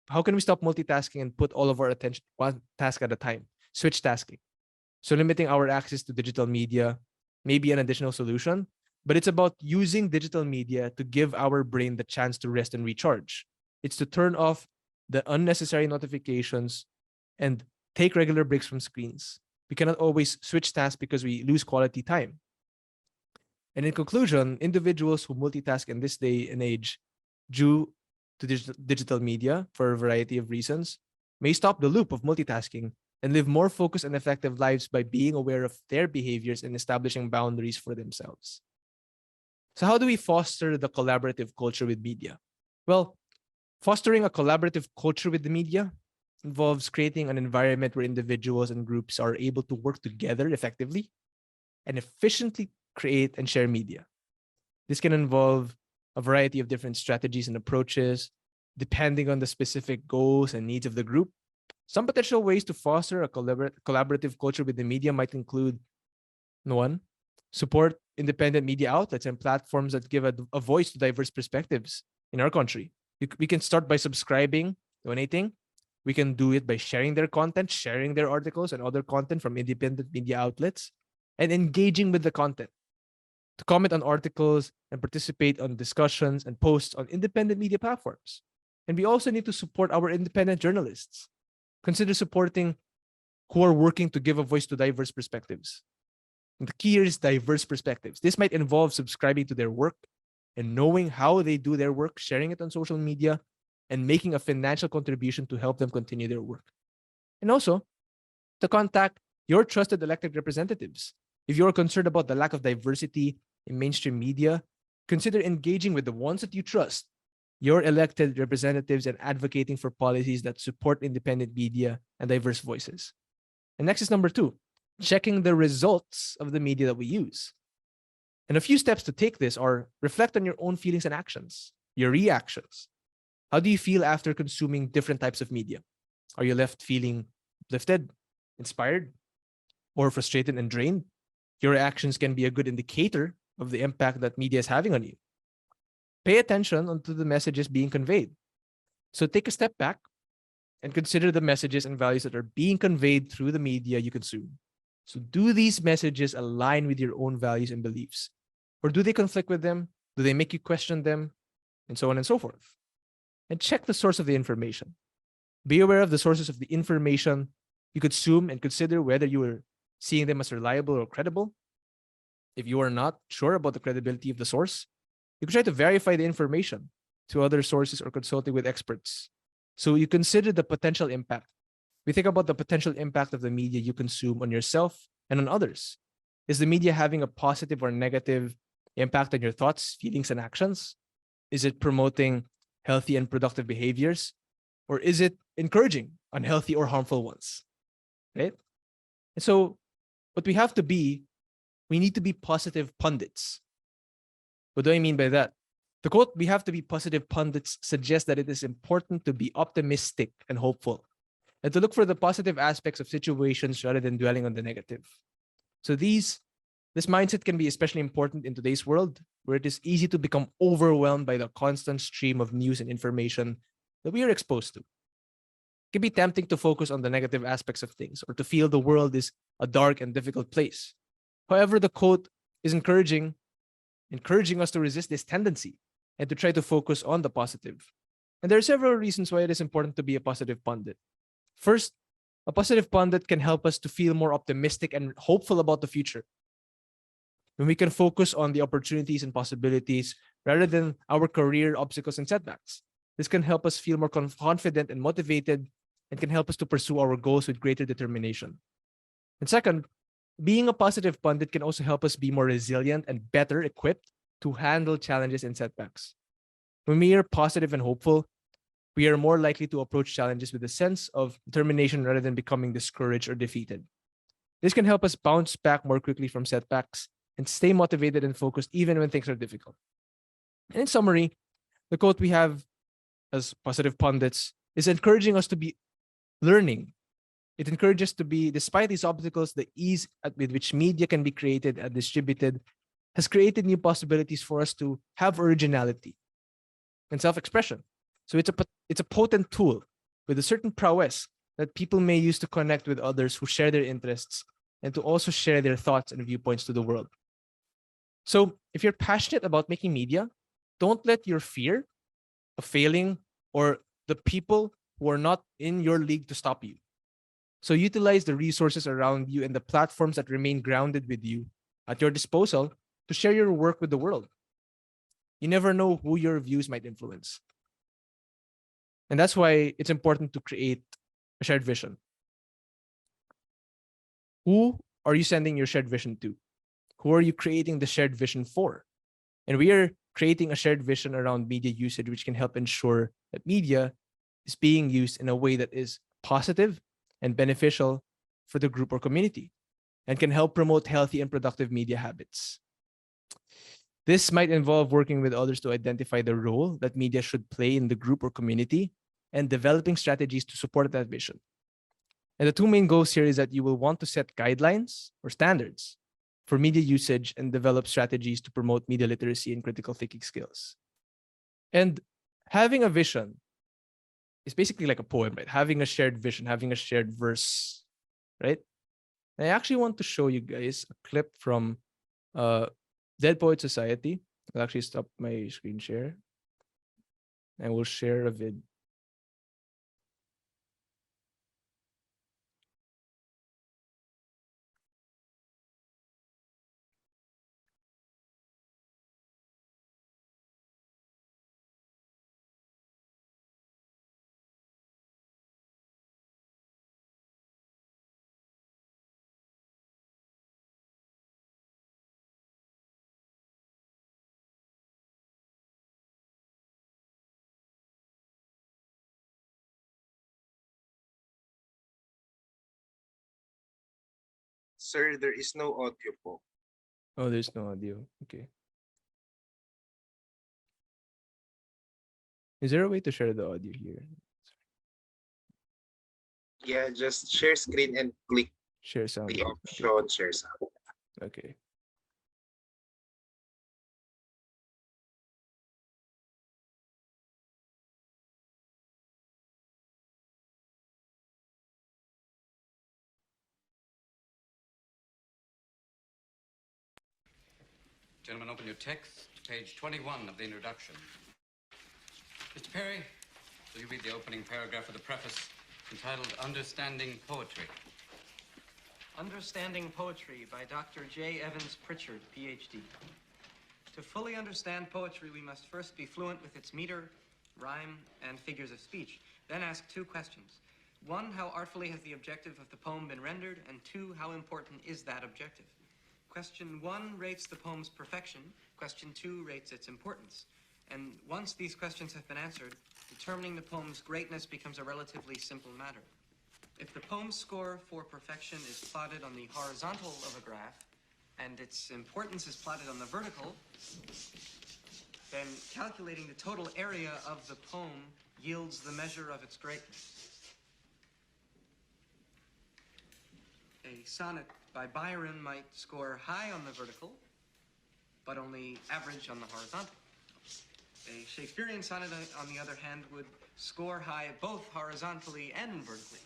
[SPEAKER 2] How can we stop multitasking and put all of our attention one task at a time? Switch tasking. So limiting our access to digital media may be an additional solution, but it's about using digital media to give our brain the chance to rest and recharge. It's to turn off the unnecessary notifications and take regular breaks from screens. We cannot always switch tasks because we lose quality time. And in conclusion, individuals who multitask in this day and age due to digital media for a variety of reasons may stop the loop of multitasking and live more focused and effective lives by being aware of their behaviors and establishing boundaries for themselves. So how do we foster the collaborative culture with media? Well, fostering a collaborative culture with the media involves creating an environment where individuals and groups are able to work together effectively and efficiently create and share media. This can involve a variety of different strategies and approaches, depending on the specific goals and needs of the group. Some potential ways to foster a collaborative culture with the media might include: one, support independent media outlets and platforms that give a voice to diverse perspectives in our country. We can start by subscribing, donating. We can do it by sharing their content, sharing their articles and other content from independent media outlets, and engaging with the content. To comment on articles and participate on discussions and posts on independent media platforms. And we also need to support our independent journalists. Consider supporting who are working to give a voice to diverse perspectives. And the key here is diverse perspectives. This might involve subscribing to their work and knowing how they do their work, sharing it on social media, and making a financial contribution to help them continue their work. And also, to contact your trusted elected representatives. If you're concerned about the lack of diversity in mainstream media, consider engaging with the ones that you trust, your elected representatives, and advocating for policies that support independent media and diverse voices. And next is number 2, checking the results of the media that we use. And a few steps to take this are: reflect on your own feelings and actions, your reactions. How do you feel after consuming different types of media? Are you left feeling uplifted, inspired, or frustrated and drained? Your actions can be a good indicator of the impact that media is having on you. Pay attention to the messages being conveyed. So take a step back and consider the messages and values that are being conveyed through the media you consume. So do these messages align with your own values and beliefs? Or do they conflict with them? Do they make you question them? And so on and so forth. And check the source of the information. Be aware of the sources of the information you consume and consider whether you are seeing them as reliable or credible. If you are not sure about the credibility of the source, you can try to verify the information to other sources or consulting with experts. So you consider the potential impact. We think about the potential impact of the media you consume on yourself and on others. Is the media having a positive or negative impact on your thoughts, feelings, and actions? Is it promoting healthy and productive behaviors? Or is it encouraging unhealthy or harmful ones? Right? And so what we need to be positive pundits. What do I mean by that? The quote, "We have to be positive pundits," suggests that it is important to be optimistic and hopeful, and to look for the positive aspects of situations rather than dwelling on the negative. So this mindset can be especially important in today's world, where it is easy to become overwhelmed by the constant stream of news and information that we are exposed to. It can be tempting to focus on the negative aspects of things or to feel the world is a dark and difficult place. However, the quote is encouraging us to resist this tendency and to try to focus on the positive. And there are several reasons why it is important to be a positive pundit. First, a positive pundit can help us to feel more optimistic and hopeful about the future. When we can focus on the opportunities and possibilities rather than our career obstacles and setbacks, this can help us feel more confident and motivated and can help us to pursue our goals with greater determination. And second, being a positive pundit can also help us be more resilient and better equipped to handle challenges and setbacks. When we are positive and hopeful, we are more likely to approach challenges with a sense of determination rather than becoming discouraged or defeated. This can help us bounce back more quickly from setbacks and stay motivated and focused even when things are difficult. And in summary, the quote we have as positive pundits is encouraging us to be learning. It encourages us to be, despite these obstacles, the ease with which media can be created and distributed has created new possibilities for us to have originality and self-expression. So it's a potent tool with a certain prowess that people may use to connect with others who share their interests and to also share their thoughts and viewpoints to the world. So if you're passionate about making media, don't let your fear of failing or the people who are not in your league to stop you. So utilize the resources around you and the platforms that remain grounded with you at your disposal to share your work with the world. You never know who your views might influence. And that's why it's important to create a shared vision. Who are you sending your shared vision to? Who are you creating the shared vision for? And we are creating a shared vision around media usage, which can help ensure that media is being used in a way that is positive and beneficial for the group or community and can help promote healthy and productive media habits. This might involve working with others to identify the role that media should play in the group or community and developing strategies to support that vision. And the two main goals here is that you will want to set guidelines or standards for media usage and develop strategies to promote media literacy and critical thinking skills. And having a vision is basically like a poem, right? Having a shared vision, having a shared verse, right? And I actually want to show you guys a clip from Dead Poet Society. I'll actually stop my screen share and we'll share a vid.
[SPEAKER 1] Sir, there is no audio po.
[SPEAKER 2] Oh, there's no audio. Okay. Is there a way to share the audio here?
[SPEAKER 1] Yeah, just share screen and click
[SPEAKER 2] Share sound.
[SPEAKER 1] the
[SPEAKER 2] Okay.
[SPEAKER 1] option share sound.
[SPEAKER 2] Okay.
[SPEAKER 3] Gentlemen, open your text, page 21 of the introduction. Mr. Perry, will you read the opening paragraph of the preface entitled Understanding Poetry?
[SPEAKER 4] Understanding Poetry by Dr. J. Evans Pritchard, Ph.D. To fully understand poetry, we must first be fluent with its meter, rhyme, and figures of speech. Then ask two questions. One, how artfully has the objective of the poem been rendered? And two, how important is that objective? Question one rates the poem's perfection. Question two rates its importance. And once these questions have been answered, determining the poem's greatness becomes a relatively simple matter. If the poem's score for perfection is plotted on the horizontal of a graph, and its importance is plotted on the vertical, Then calculating the total area of the poem yields the measure of its greatness. A sonnet by Byron might score high on the vertical, but only average on the horizontal. A Shakespearean sonnet, on the other hand, would score high both horizontally and vertically,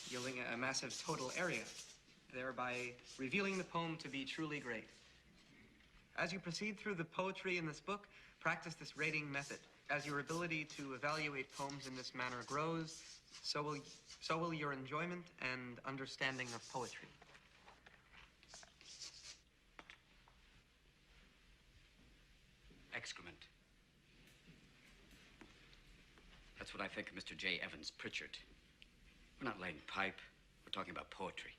[SPEAKER 4] yielding a massive total area, thereby revealing the poem to be truly great. As you proceed through the poetry in this book, practice this rating method. As your ability to evaluate poems in this manner grows, so will your enjoyment and understanding of poetry.
[SPEAKER 3] Excrement. That's what I think of Mr. J. Evans Pritchard. We're not laying pipe. We're talking about poetry.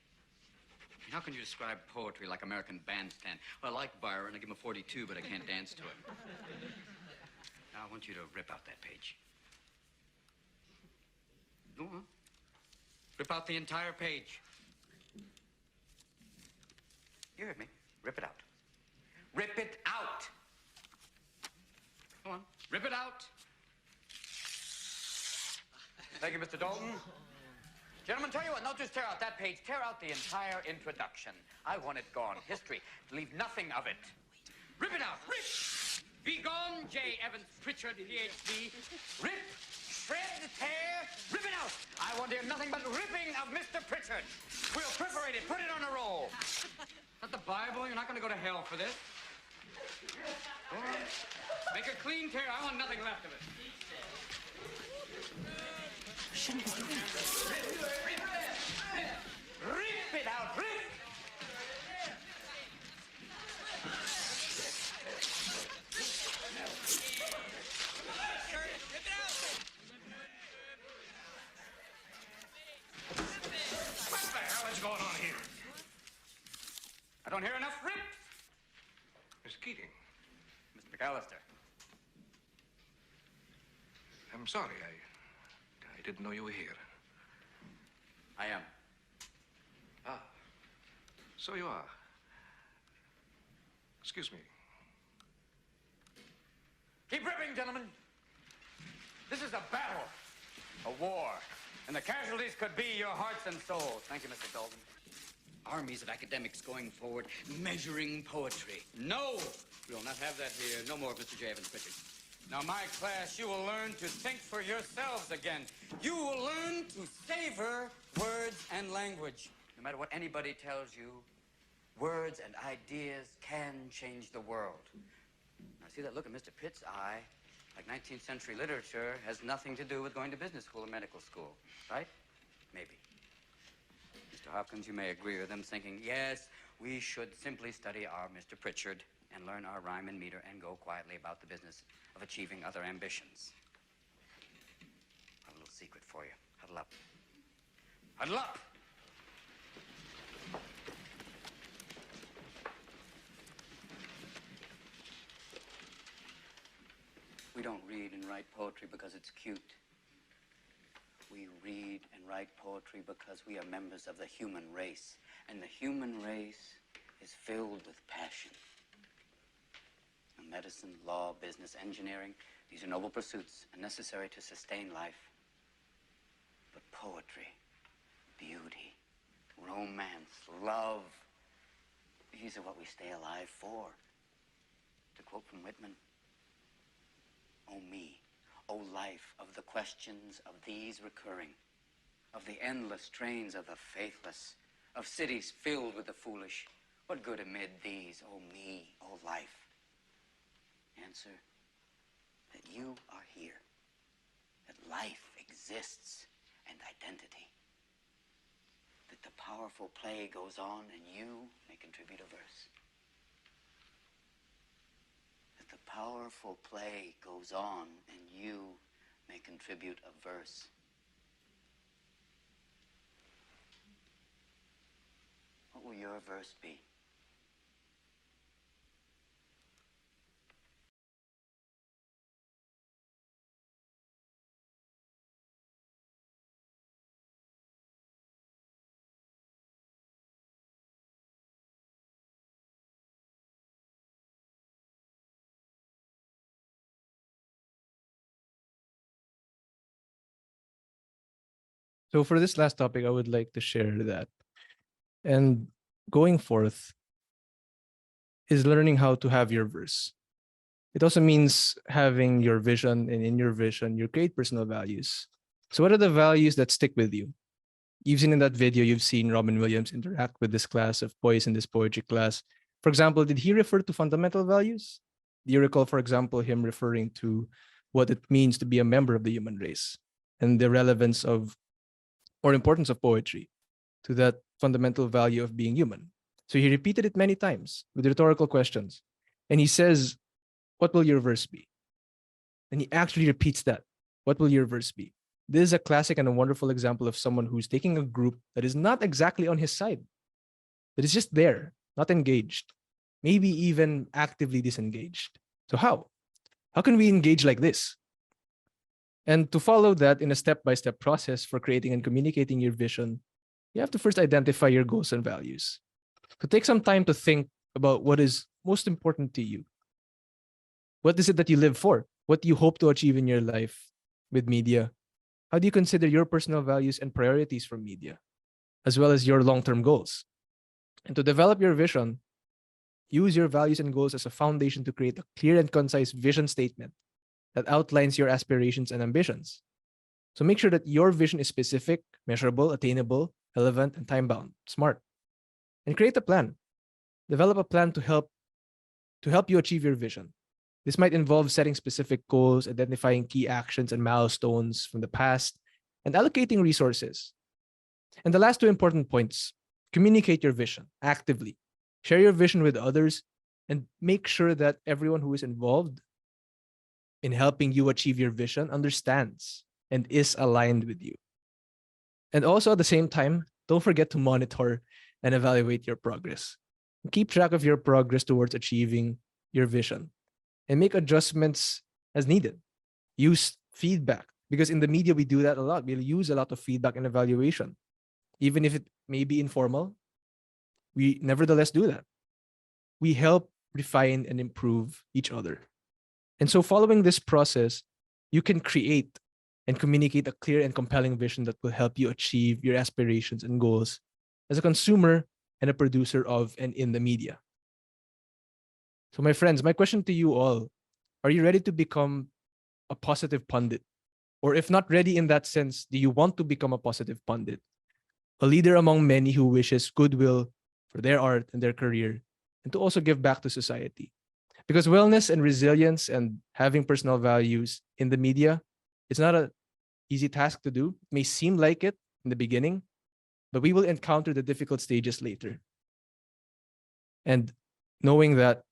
[SPEAKER 3] I mean, how can you describe poetry like American Bandstand? Well, I like Byron. I give him a 42, but I can't dance to it. Now, I want you to rip out that page. Go on. Rip out the entire page. You heard me. Rip it out. Rip it out! Go on. Rip it out! Thank you, Mr. Dalton. Gentlemen, tell you what, don't just tear out that page. Tear out the entire introduction. I want it gone. History. Leave nothing of it. Rip it out. Rip! Be gone, J. Evans Pritchard, Ph.D. Rip! Shred, tear, rip it out! I want to hear nothing but ripping of Mr. Pritchard. We'll perforate it, put it on a roll. Is that the Bible? You're not going to go to hell for this. Go on. Make a clean tear. I want nothing left of it.
[SPEAKER 5] Shouldn't be doing this.
[SPEAKER 3] Rip it out, rip! What the hell is going on here? I don't hear enough rips.
[SPEAKER 6] Miss Keating,
[SPEAKER 3] Mr. McAllister.
[SPEAKER 6] I'm sorry. I didn't know you were here.
[SPEAKER 3] I am.
[SPEAKER 6] Ah, so you are. Excuse me.
[SPEAKER 3] Keep ripping, gentlemen. This is a battle, a war, and the casualties could be your hearts and souls. Thank you, Mr. Dalton. Armies of academics going forward, measuring poetry. No, we will not have that here. No more, Mr. J. Evans Pritchard. Now, my class, you will learn to think for yourselves again. You will learn to savor words and language. No matter what anybody tells you, words and ideas can change the world. Now, see that look in Mr. Pitt's eye? Like 19th century literature has nothing to do with going to business school or medical school, right? Maybe. Mr. Hopkins, you may agree with them, thinking, yes, we should simply study our Mr. Pritchard and learn our rhyme and meter and go quietly about the business of achieving other ambitions. I have a little secret for you. Huddle up. Huddle up! We don't read and write poetry because it's cute. We read and write poetry because we are members of the human race. And the human race is filled with passion. Medicine, law, business, engineering, these are noble pursuits and necessary to sustain life. But poetry, beauty, romance, love, these are what we stay alive for. To quote from Whitman, "O me, O life of the questions of these recurring, of the endless trains of the faithless, of cities filled with the foolish, what good amid these, O me, O life?" Answer, that you are here, that life exists and identity, that the powerful play goes on and you may contribute a verse. That the powerful play goes on and you may contribute a verse. What will your verse be?
[SPEAKER 2] So for this last topic, I would like to share that. And going forth is learning how to have your verse. It also means having your vision, and in your vision, you create personal values. So what are the values that stick with you? You've seen in that video, you've seen Robin Williams interact with this class of boys in this poetry class. For example, did he refer to fundamental values? Do you recall, for example, him referring to what it means to be a member of the human race and the relevance of or importance of poetry to that fundamental value of being human? So he repeated it many times with rhetorical questions. And he says, what will your verse be? And he actually repeats that. What will your verse be? This is a classic and a wonderful example of someone who's taking a group that is not exactly on his side, that is just there, not engaged, maybe even actively disengaged. So how? How can we engage like this? And to follow that in a step-by-step process for creating and communicating your vision, you have to first identify your goals and values. So take some time to think about what is most important to you. What is it that you live for? What do you hope to achieve in your life with media? How do you consider your personal values and priorities from media, as well as your long-term goals? And to develop your vision, use your values and goals as a foundation to create a clear and concise vision statement that outlines your aspirations and ambitions. So make sure that your vision is specific, measurable, attainable, relevant, and time-bound, smart. And create a plan. Develop a plan to help you achieve your vision. This might involve setting specific goals, identifying key actions and milestones from the past, and allocating resources. And the last two important points, communicate your vision actively. Share your vision with others and make sure that everyone who is involved in helping you achieve your vision understands and is aligned with you. And also at the same time, don't forget to monitor and evaluate your progress. Keep track of your progress towards achieving your vision and make adjustments as needed. Use feedback because in the media, we do that a lot. We'll use a lot of feedback and evaluation. Even if it may be informal, we nevertheless do that. We help refine and improve each other. And so following this process, you can create and communicate a clear and compelling vision that will help you achieve your aspirations and goals as a consumer and a producer of and in the media. So my friends, my question to you all, are you ready to become a positive pundit? Or if not ready in that sense, do you want to become a positive pundit? A leader among many who wishes goodwill for their art and their career, and to also give back to society. Because wellness and resilience and having personal values in the media, it's not an easy task to do. It may seem like it in the beginning, but we will encounter the difficult stages later. And knowing that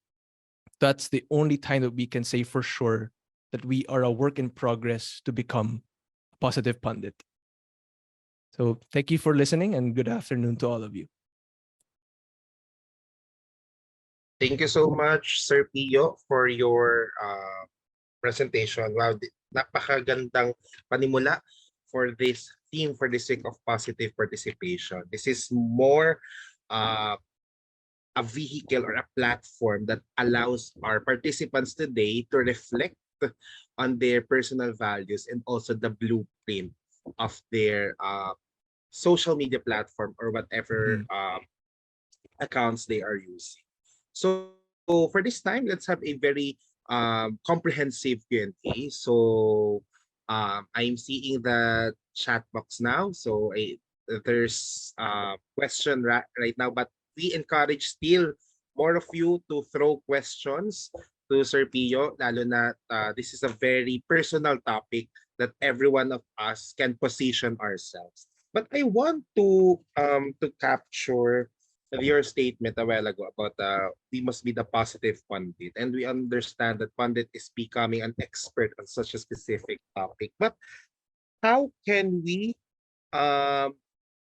[SPEAKER 2] that's the only time that we can say for sure that we are a work in progress to become a positive pundit. So thank you for listening and good afternoon to all of you.
[SPEAKER 1] Thank you so much, Sir Pio, for your presentation. Wow, napakagandang panimula for this theme for the sake of positive participation. This is more a vehicle or a platform that allows our participants today to reflect on their personal values and also the blueprint of their social media platform or whatever accounts they are using. So for this time, let's have a very comprehensive Q&A. So I'm seeing the chat box now. So there's a question right now, but we encourage still more of you to throw questions to Sir Pio, lalo na this is a very personal topic that every one of us can position ourselves. But I want to capture your statement a while ago about we must be the positive pundit, and we understand that pundit is becoming an expert on such a specific topic. But how can we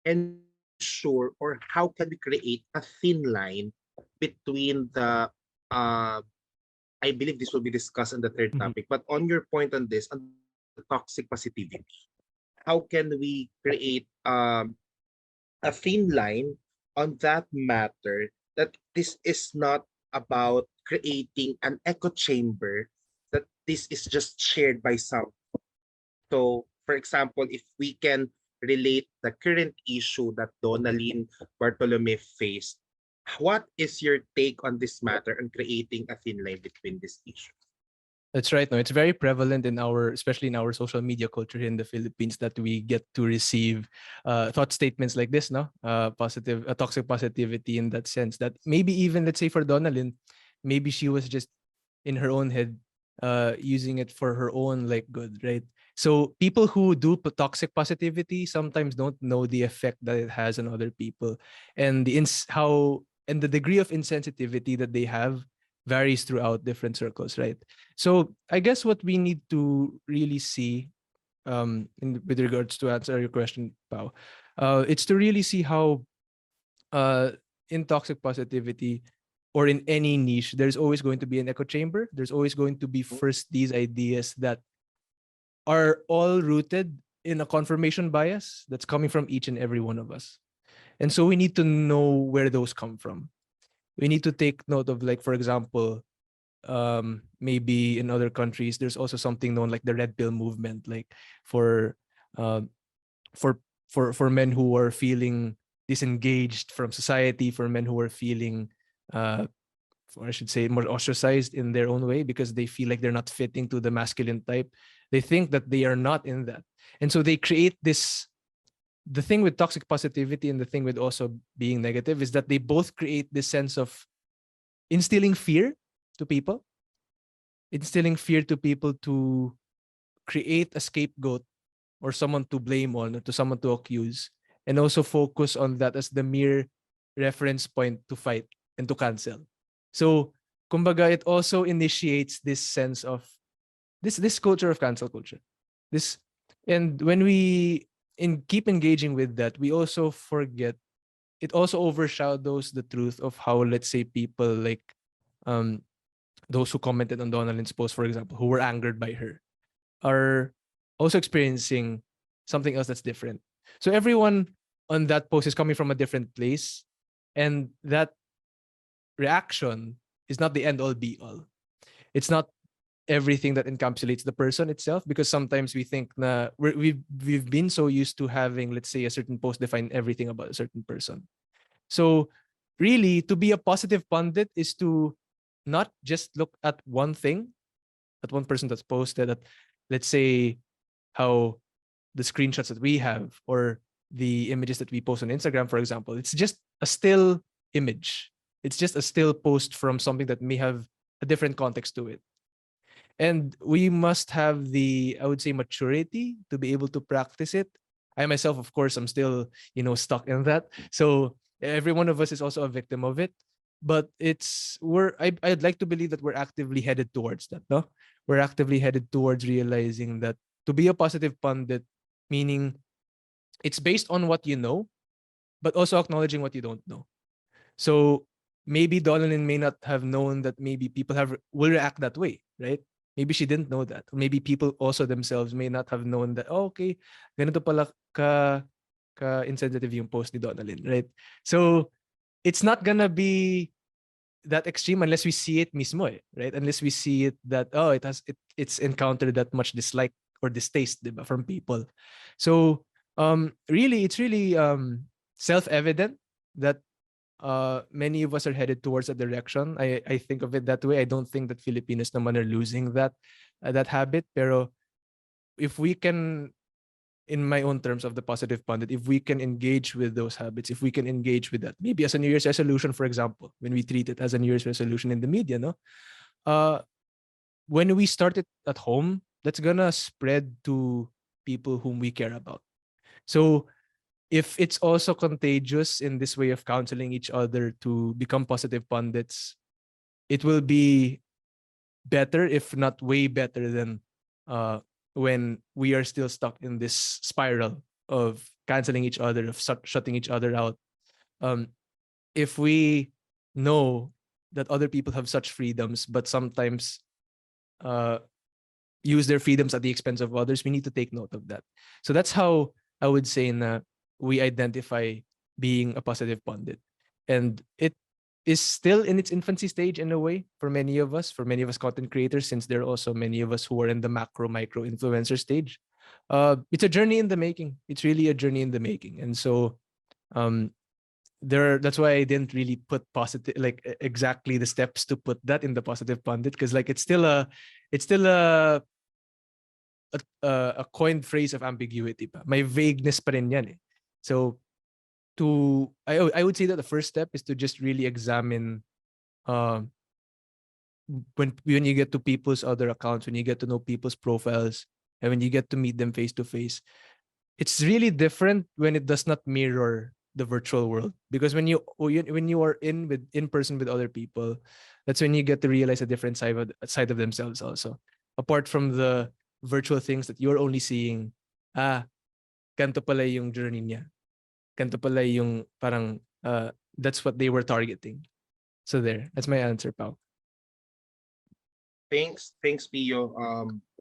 [SPEAKER 1] ensure, or how can we create a thin line between the I believe this will be discussed in the third topic, but on your point on this, on the toxic positivity, how can we create a thin line on that matter, that this is not about creating an echo chamber, that this is just shared by some. So for example, if we can relate the current issue that Donalyn Bartolome faced. What is your take on this matter and creating a thin line between these issues?
[SPEAKER 2] That's right. No, it's very prevalent in our, especially in our social media culture here in the Philippines, that we get to receive thought statements like this, no, positive, toxic positivity in that sense. That maybe even, let's say, for Donalyn, maybe she was just in her own head, using it for her own like good, right? So people who do toxic positivity sometimes don't know the effect that it has on other people, and how and the degree of insensitivity that they have varies throughout different circles, right? So I guess what we need to really see, with regards to answer your question, Pao, it's to really see how, uh, in toxic positivity or in any niche, there's always going to be an echo chamber. There's always going to be first these ideas that are all rooted in a confirmation bias that's coming from each and every one of us. And so we need to know where those come from. We need to take note of, like, for example, maybe in other countries there's also something known like the red pill movement, like for uh, for men who are feeling disengaged from society, for men who are feeling, uh or I should say, more ostracized in their own way because they feel like they're not fitting to the masculine type. They think that they are not in that, and so they create this. The thing with toxic positivity and the thing with also being negative is that they both create this sense of instilling fear to people, instilling fear to people to create a scapegoat or someone to blame on or to someone to accuse, and also focus on that as the mere reference point to fight and to cancel. So, kumbaga, it also initiates this sense of this culture of cancel culture. This, and when we keep engaging with that, we also forget, it also overshadows the truth of how, let's say, people like, um those who commented on Donalyn's post, for example, who were angered by her, are also experiencing something else that's different. So everyone on that post is coming from a different place, and that reaction is not the end all be all. It's not everything that encapsulates the person itself, because sometimes we think na we've been so used to having, let's say, a certain post define everything about a certain person. So really, to be a positive pundit is to not just look at one thing, at one person that's posted, that, let's say, how the screenshots that we have or the images that we post on Instagram, for example, it's just a still image. It's just a still post from something that may have a different context to it. And we must have the, I would say, maturity to be able to practice it. I myself, of course, I'm still, stuck in that. So every one of us is also a victim of it. But I'd like to believe that we're actively headed towards that, no? We're actively headed towards realizing that to be a positive pundit, meaning it's based on what you know, but also acknowledging what you don't know. So maybe Donalyn may not have known that maybe people will react that way, right? Maybe she didn't know that. Maybe people also themselves may not have known that, oh, okay, ganito pala ka insensitive yung post ni Donalyn, right? So it's not gonna be that extreme unless we see it mismo, right? Unless we see it that, oh, it's encountered that much dislike or distaste, diba, from people. So really, it's really self-evident that many of us are headed towards a direction. I think of it that way. I don't think that Filipinos naman are losing that habit. Pero if we can, in my own terms of the positive pundit, if we can engage with those habits, if we can engage with that, maybe as a New Year's resolution, for example, when we treat it as a New Year's resolution in the media, no, when we start it at home, that's gonna spread to people whom we care about. So if it's also contagious in this way of counseling each other to become positive pundits, it will be better, if not way better than when we are still stuck in this spiral of canceling each other, of shutting each other out. If we know that other people have such freedoms, but sometimes use their freedoms at the expense of others, we need to take note of that. So that's how I would say na we identify being a positive pundit. And it is still in its infancy stage in a way for many of us content creators, since there are also many of us who are in the macro micro influencer stage. it's a journey in the making. It's really a journey in the making. And so um that's why I didn't really put positive like exactly the steps to put that in the positive pundit, because like it's still a coined phrase of ambiguity pa. May vagueness pa rin yan eh. So I would say that the first step is to just really examine um when you get to people's other accounts, when you get to know people's profiles, and when you get to meet them face to face, it's really different when it does not mirror the virtual world. Because when you are in person with other people, that's when you get to realize a different side of themselves also. Apart from the virtual things that you're only seeing, ah, ganito pala yung journey niya. Ganito pala yung parang that's what they were targeting. So there, that's my answer, Pao.
[SPEAKER 1] Thanks, Pio.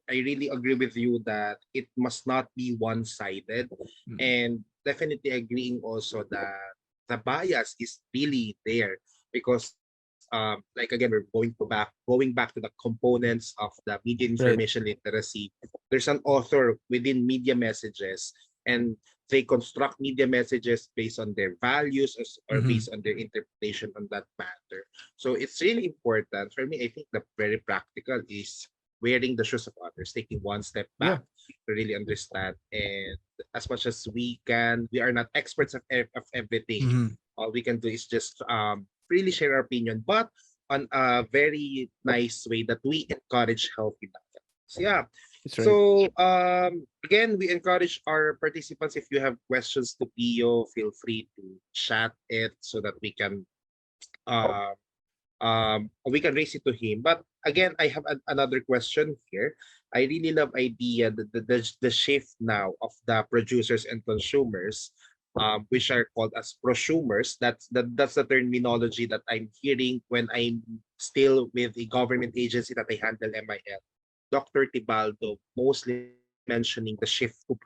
[SPEAKER 1] I really agree with you that it must not be one-sided, and definitely agreeing also that the bias is really there because, like again, we're going back to the components of the media
[SPEAKER 2] Right.
[SPEAKER 1] information literacy. There's an author within media messages, and they construct media messages based on their values or
[SPEAKER 2] Mm-hmm.
[SPEAKER 1] based on their interpretation on that matter. So it's really important for me. I think the very practical is wearing the shoes of others, taking one step
[SPEAKER 2] Yeah.
[SPEAKER 1] back to really understand. And as much as we can, we are not experts of everything.
[SPEAKER 2] Mm-hmm.
[SPEAKER 1] All we can do is just freely share our opinion, but on a very nice way that we encourage healthy dialogues. Yeah.
[SPEAKER 2] That's right.
[SPEAKER 1] So again, we encourage our participants, if you have questions to Pio, feel free to chat it so that uh, we can raise it to him. But again, I have another question here. I really love idea the shift now of the producers and consumers, which are called as prosumers. That's the terminology that I'm hearing when I'm still with a government agency that I handle, MIL. Dr. Tibaldo mostly mentioning the shift to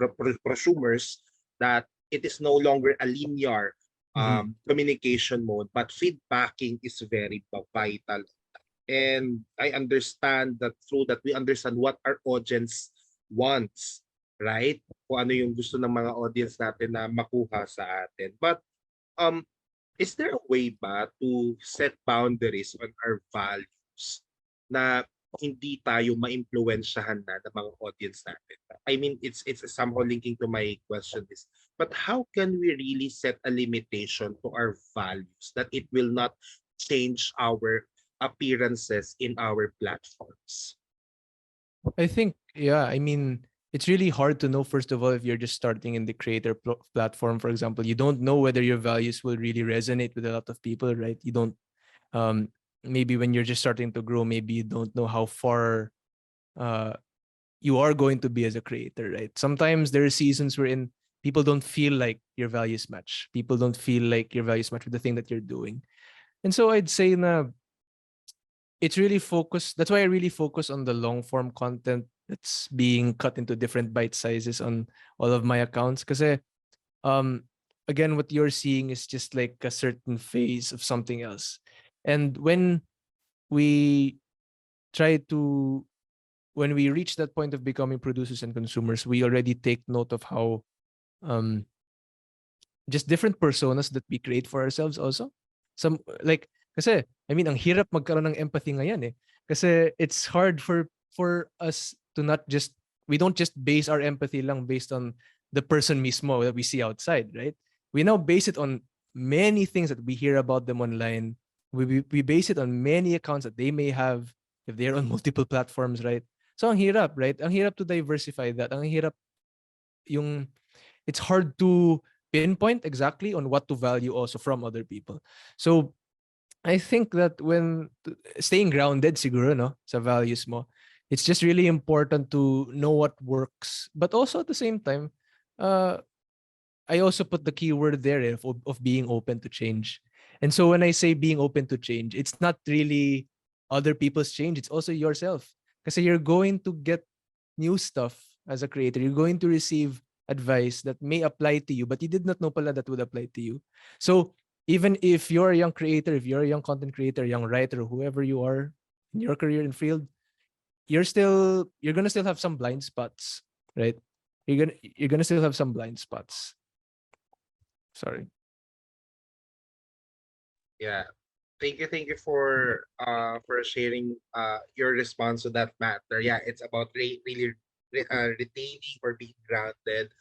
[SPEAKER 1] prosumers, that it is no longer a linear
[SPEAKER 2] Mm-hmm.
[SPEAKER 1] communication mode, but feedbacking is very vital. And I understand that through that we understand what our audience wants, right? Kung ano yung gusto ng mga audience natin na makuha sa atin. But um, is there a way ba to set boundaries on our values na hindi tayo maimpluwensyahan na ng mga audience natin? I mean, it's somehow linking to my question is, but how can we really set a limitation to our values that it will not change our appearances in our platforms?
[SPEAKER 2] I think, yeah, I mean, it's really hard to know, first of all, if you're just starting in the creator platform, for example. You don't know whether your values will really resonate with a lot of people, right? You don't, um, maybe when you're just starting to grow, maybe you don't know how far uh, you are going to be as a creator, right? Sometimes there are seasons wherein people don't feel like your values match. People don't feel like your values match with the thing that you're doing. And so I'd say na it's really focused. That's why I really focus on the long form content that's being cut into different bite sizes on all of my accounts. Because um, again, what you're seeing is just like a certain phase of something else. And we try to when we reach that point of becoming producers and consumers, we already take note of how um just different personas that we create for ourselves also. Some like kasi I mean ang hirap magkaroon ng empathy ngayon eh. Kasi it's hard for us to not just we don't just base our empathy lang based on the person mismo that we see outside, right? We now base it on many things that we hear about them online. We base it on many accounts that they may have if they're on multiple platforms, right? So ang hirap, right? Ang hirap to diversify that. Ang hirap yung it's hard to pinpoint exactly on what to value also from other people. So I think that when staying grounded siguro no sa values mo, it's just really important to know what works, but also at the same time, uh, I also put the keyword there of being open to change. And so when I say being open to change, it's not really other people's change, it's also yourself. Because you're going to get new stuff as a creator. You're going to receive advice that may apply to you, but you did not know pala that would apply to you. So even if you're a young creator, if you're a young content creator, young writer, whoever you are in your career and field, you're gonna still have some blind spots, right? you're gonna still have some blind spots. Sorry.
[SPEAKER 1] Yeah. Thank you for sharing your response to that matter. Yeah, it's about really retaining or being grounded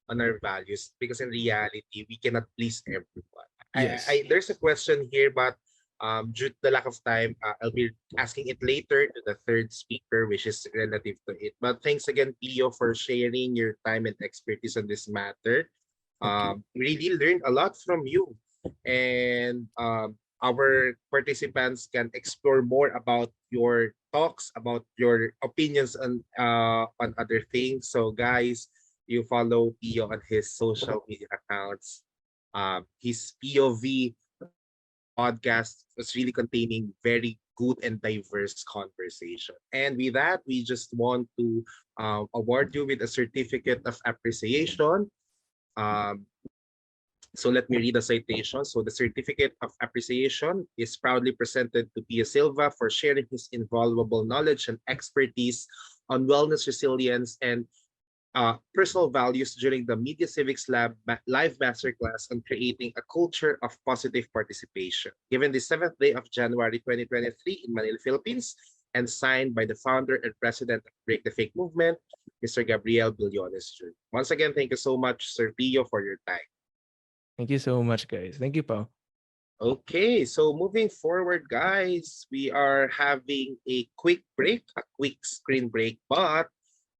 [SPEAKER 1] on our values because in reality we cannot please everyone.
[SPEAKER 2] Yes.
[SPEAKER 1] There's a question here, but due to the lack of time, I'll be asking it later to the third speaker, which is relative to it. But thanks again, Pio, for sharing your time and expertise on this matter.
[SPEAKER 2] Thank you.
[SPEAKER 1] Really learned a lot from you, and our participants can explore more about your talks, about your opinions on other things. So, guys, you follow Pio on his social media accounts. His POV podcast was really containing very good and diverse conversation. And with that, we just want to award you with a certificate of appreciation. Um, so let me read the citation. So the certificate of appreciation is proudly presented to Pia Silva for sharing his invaluable knowledge and expertise on wellness, resilience, and personal values during the Media Civics Lab live masterclass on creating a culture of positive participation, given the 7th day of January 2023 in Manila, Philippines, and signed by the founder and president of Break the Fake Movement, Mr. Gabriel Billones Jr. Once again, thank you so much, Sir Pio, for your time.
[SPEAKER 2] Thank you so much, guys. Thank you, Pao.
[SPEAKER 1] Okay, so moving forward, guys, we are having a quick break, a quick screen break, but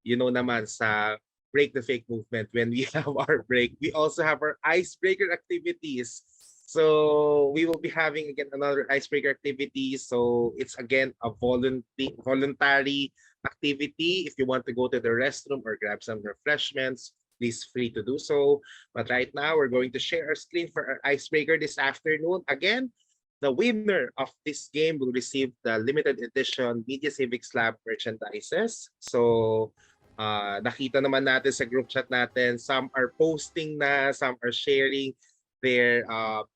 [SPEAKER 1] you know naman sa Break the Fake Movement, when we have our break, we also have our icebreaker activities. So we will be having again another icebreaker activity. So it's again a voluntary activity. If you want to go to the restroom or grab some refreshments, please free to do so. But right now, we're going to share our screen for our icebreaker this afternoon. Again, the winner of this game will receive the limited edition Media Civics Lab merchandises. So, nakita naman natin sa group chat natin, some are posting na, some are sharing their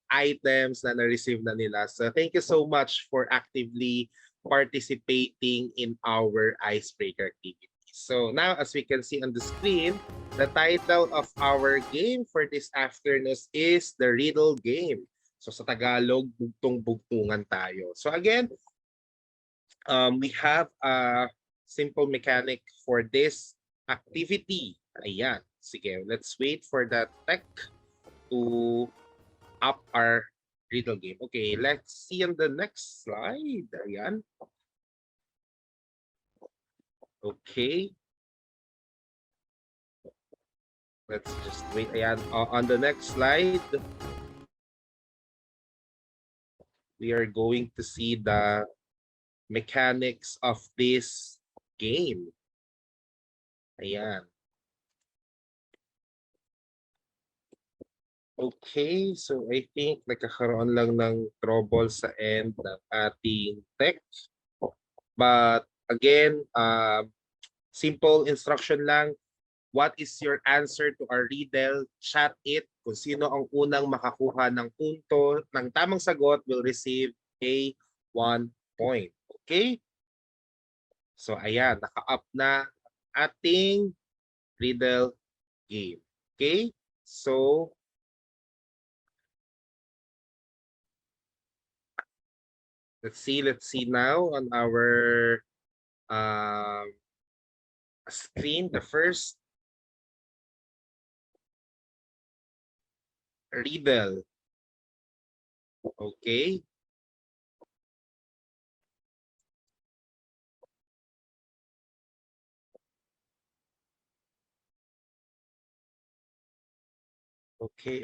[SPEAKER 1] items na na-receive na nila. So, thank you so much for actively participating in our icebreaker activity. So now, as we can see on the screen, the title of our game for this afternoon is the Riddle Game. So sa Tagalog, bugtong-bugtungan tayo. So again, we have a simple mechanic for this activity. Ayan. Sige, let's wait for the tech to up our riddle game. Okay, let's see on the next slide. Ayan. Okay. Let's just wait. Ayan. On the next slide, we are going to see the mechanics of this game. Ayan. Okay, so I think nagkakaroon lang ng trouble sa end ng ating text. But again, simple instruction lang. What is your answer to our riddle? Chat it. Kung sino ang unang makakuha ng punto ng tamang sagot will receive a 1 point. Okay? So ayan, naka-up na ating riddle game. Okay? So let's see now on our screen the first riddle. Okay.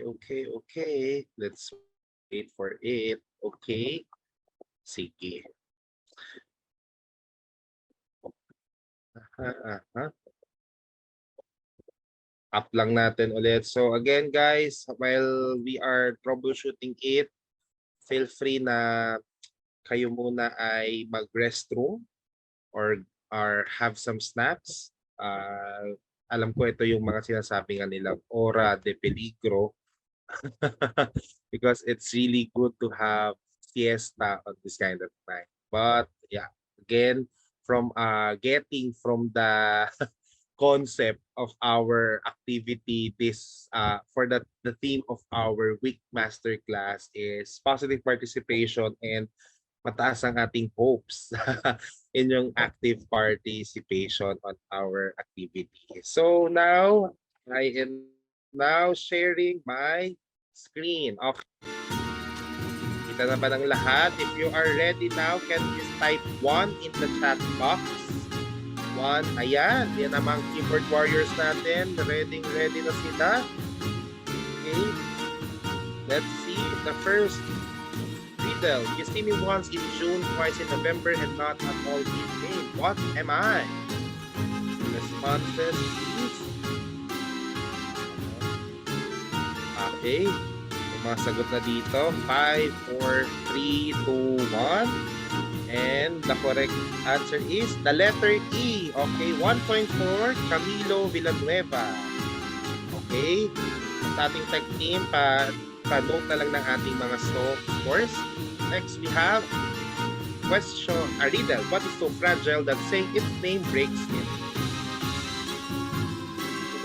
[SPEAKER 1] Okay. Let's wait for it. Okay. Sige. Up lang natin ulit. So again guys, while we are troubleshooting it, feel free na kayo muna ay mag-restroom or have some snacks. Alam ko ito yung mga sinasabi nga nilang ora de peligro because it's really good to have siesta on this kind of time. But yeah, again, from getting from the concept of our activity this for the theme of our week masterclass is positive participation and mataas ang ating hopes in yung active participation on our activity. So now I am now sharing my screen. Okay. Kita na ba ng lahat? If you are ready now, can you type 1 in the chat box? 1. Ayan. Yan namang keyboard warriors natin. Ready na sila. Okay. Let's see the first riddle. You see me once in June, twice in November, and not at all in May. What am I? Responses, please. Okay. Mga sagot na dito. 5, 4, 3, 2, 1. And the correct answer is the letter E. Okay, 1 point for Camilo Villanueva. Okay, sa ating tech team, pa-note na lang ng ating mga scores. Next, we have question, a riddle. What is so fragile that saying its name breaks it?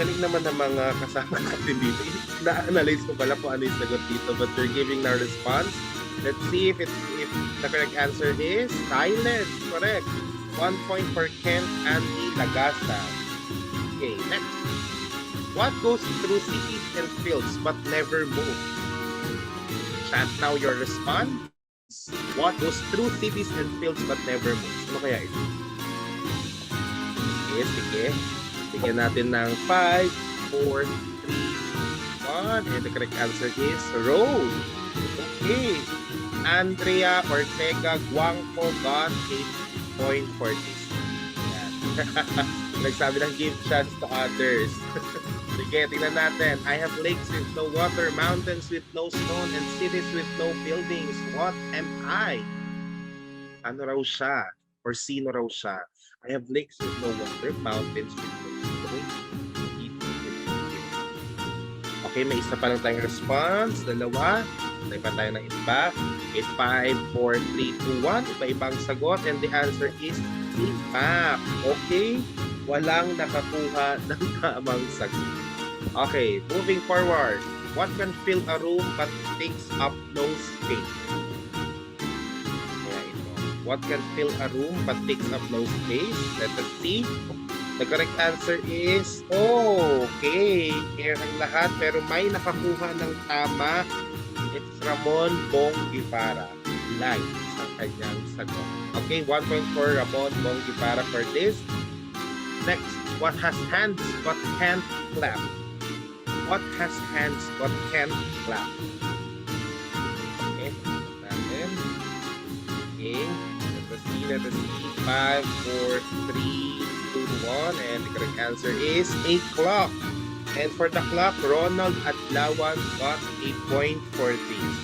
[SPEAKER 1] Galing naman ng mga kasama natin dito. Na-analyze ko pala kung ano yung sagot dito, but you're giving our response. Let's see if the correct answer is silence. Correct. 1 point for Kent Andy Lagasa. Okay, next. What goes through cities and fields but never moves? Chat now your response. What goes through cities and fields but never moves? Ano kaya ito? Okay, sige. Bigyan natin ng 5, 4, 3, 1. And the correct answer is road. Okay. Andrea Ortega Guangco got 8 point for this. Yan. Nagsabi ng give chance to others. Sige, tingnan natin. I have lakes with no water, mountains with no stone, and cities with no buildings. What am I? Ano raw siya? Or sino raw siya? I have lakes with no water, mountains with no stone. Okay, may isa pa lang tayong response. Dalawa. May pa tayo ng iba. 5, 4, 3, 2, 1. Iba-ibang sagot. And the answer is map. Okay? Walang nakakuha ng tamang sagot. Okay, moving forward. What can fill a room but takes up no space? Kaya ito. What can fill a room but takes up no space? Let us see. The correct answer is, okay. Kaya ang lahat, pero may nakakuha ng tama. It's Ramon Bong Guevara. Light sa kanyang sagot. Okay, 1 point for Ramon Bong Guevara for this. Next, what has hands but can't clap? What has hands but can't clap? Okay, natin. Okay, let us see. 5, 4, 3, 2, 1. And the correct answer is a clock. And for the clock, Ronald Adlawan got a point for this.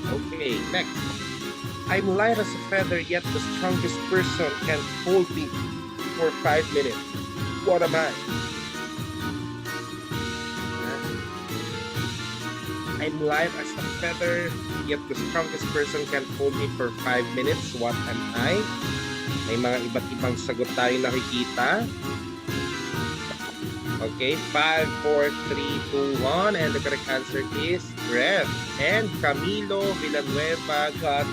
[SPEAKER 1] Okay, next. I'm light as a feather, yet the strongest person can hold me for 5 minutes. What am I? I'm light as a feather, yet the strongest person can hold me for 5 minutes. What am I? May mga iba't ibang sagot tayo nakikita. Okay, 5, 4, 3, 2, 1. And the correct answer is breath. And Camilo Villanueva got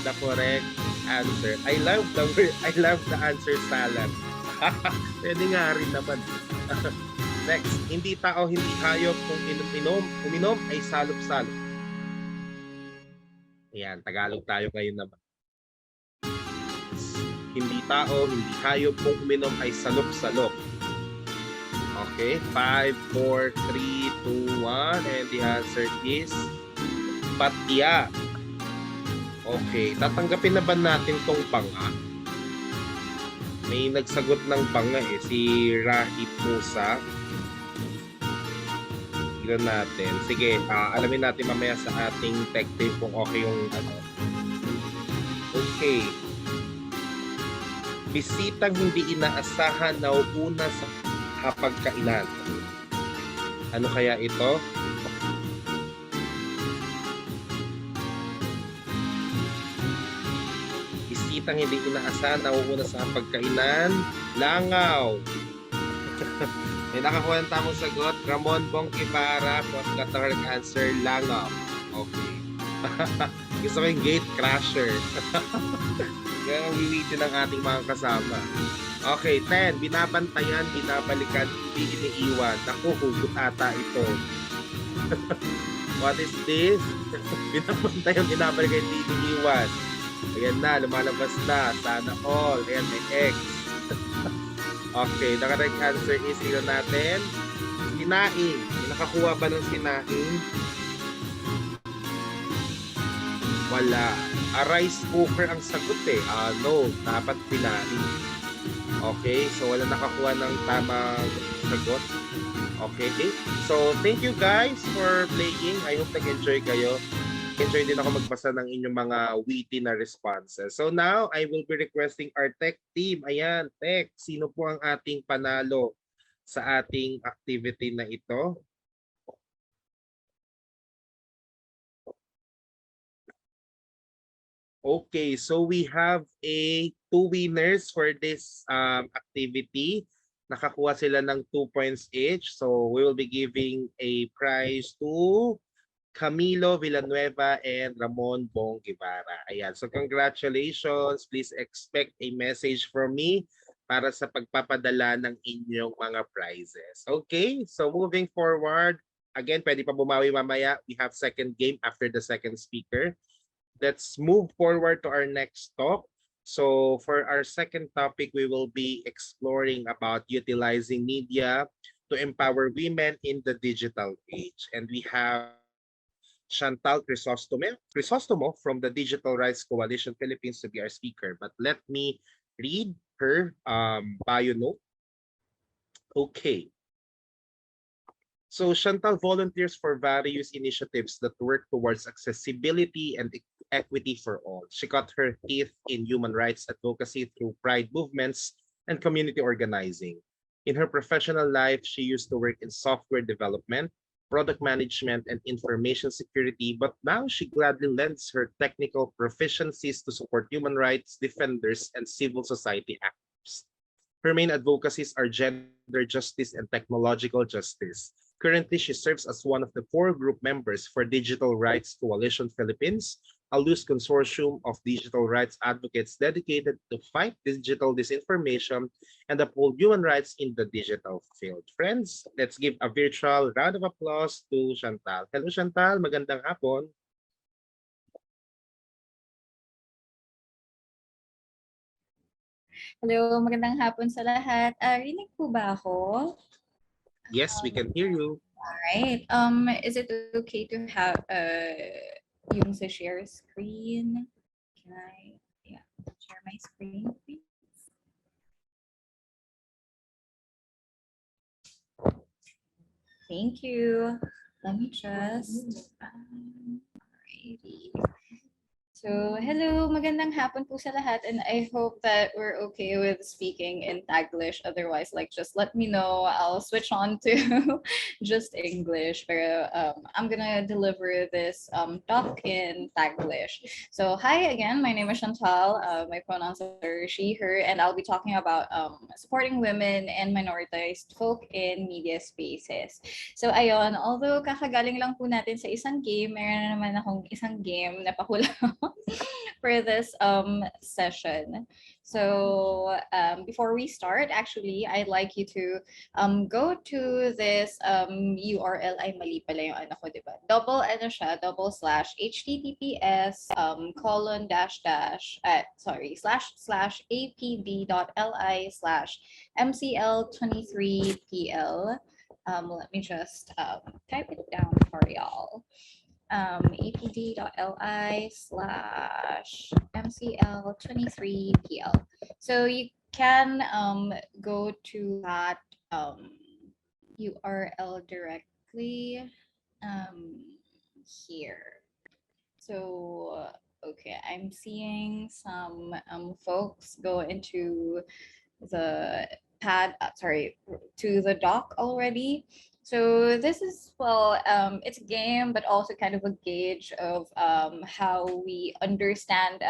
[SPEAKER 1] the correct answer. I love the answer salad. Pwede nga rin naman. Next, hindi tao, hindi hayop, kung uminom ay salop-salop. Ayan, Tagalog tayo ngayon naman. Hindi tao, hindi hayop, kung uminom ay salop-salop. Okay, 5, 4, 3, 2, 1. And the answer is patya. Okay, tatanggapin na ba natin tong banga? May nagsagot ng banga si Rahip Musa. Tignan natin. Sige, alamin natin mamaya sa ating tech team kung okay yung ano. Okay. Bisitang hindi inaasahan na uuna sa hapagkainan. Ano kaya ito? Bisitang hindi inaasahan na uuna sa hapagkainan. Langaw. May nakakuha ng tamang sagot. Ramon Bong Ibarra was the correct answer. Langap. Okay. Gusto ko yung gate crasher. Yan ang wiwitin ng ating mga kasama. Okay, 10. Binabantayan, binabalikan, hindi iniiwan. Naku, hugot ata ito. What is this? Binabantayan, binabalikan, hindi iniiwan. Ayan na, lumalabas na. Sana all. Ayan, may X. Okay, the correct answer is, tignan natin. Sinaing. May nakakuha ba ng sinaing? Wala. A rice cooker ang sagot eh. No, dapat sinaing. Okay, so wala nakakuha ng tamang sagot. Okay, so thank you guys for playing. I hope nag-enjoy kayo. Enjoy din ako magbasa ng inyong mga witty na responses. So now, I will be requesting our tech team. Ayan, tech, sino po ang ating panalo sa ating activity na ito? Okay, so we have two winners for this activity. Nakakuha sila ng 2 points each. So we will be giving a prize to Camilo Villanueva and Ramon Bong Guevara. Ayan. So congratulations. Please expect a message from me para sa pagpapadala ng inyong mga prizes. Okay? So moving forward, again, pwede pa bumawi mamaya. We have second game after the second speaker. Let's move forward to our next talk. So for our second topic, we will be exploring about utilizing media to empower women in the digital age. And we have Chantal Crisostomo from the Digital Rights Coalition Philippines to be our speaker. But let me read her bio note. Okay. So Chantal volunteers for various initiatives that work towards accessibility and equity for all. She cut her teeth in human rights advocacy through pride movements and community organizing. In her professional life, she used to work in software development, product management, and information security, but now she gladly lends her technical proficiencies to support human rights defenders and civil society actors. Her main advocacies are gender justice and technological justice. Currently, she serves as one of the 4 group members for Digital Rights Coalition Philippines, a loose consortium of digital rights advocates dedicated to fight digital disinformation and uphold human rights in the digital field. Friends, let's give a virtual round of applause to Chantal. Hello Chantal, magandang hapon.
[SPEAKER 5] Hello, magandang hapon sa lahat. Rinig po ba ako?
[SPEAKER 1] Yes, we can hear you.
[SPEAKER 5] Alright. Is it okay to have yung sa share screen? Can I share my screen, please? Thank you. Let me just alrighty. So, hello, magandang hapon po sa lahat, and I hope that we're okay with speaking in Taglish. Otherwise, just let me know. I'll switch on to just English. But I'm gonna deliver this talk in Taglish. So, hi again. My name is Chantal. My pronouns are she, her, and I'll be talking about supporting women and minoritized folk in media spaces. So, ayun, although kakagaling lang po natin sa isang game, meron na naman akong isang game na pahula for this session. So before we start, actually, I'd like you to go to this URL. Ay, mali pala yung ano ko, diba? Double slash https colon dash dash slash apb.li slash mcl23pl. Let me just type it down for y'all. apd.li slash mcl23pl. So you can go to that URL directly here. So, okay, I'm seeing some folks go into the to the doc already. So this is, well, it's a game, but also kind of a gauge of how we understand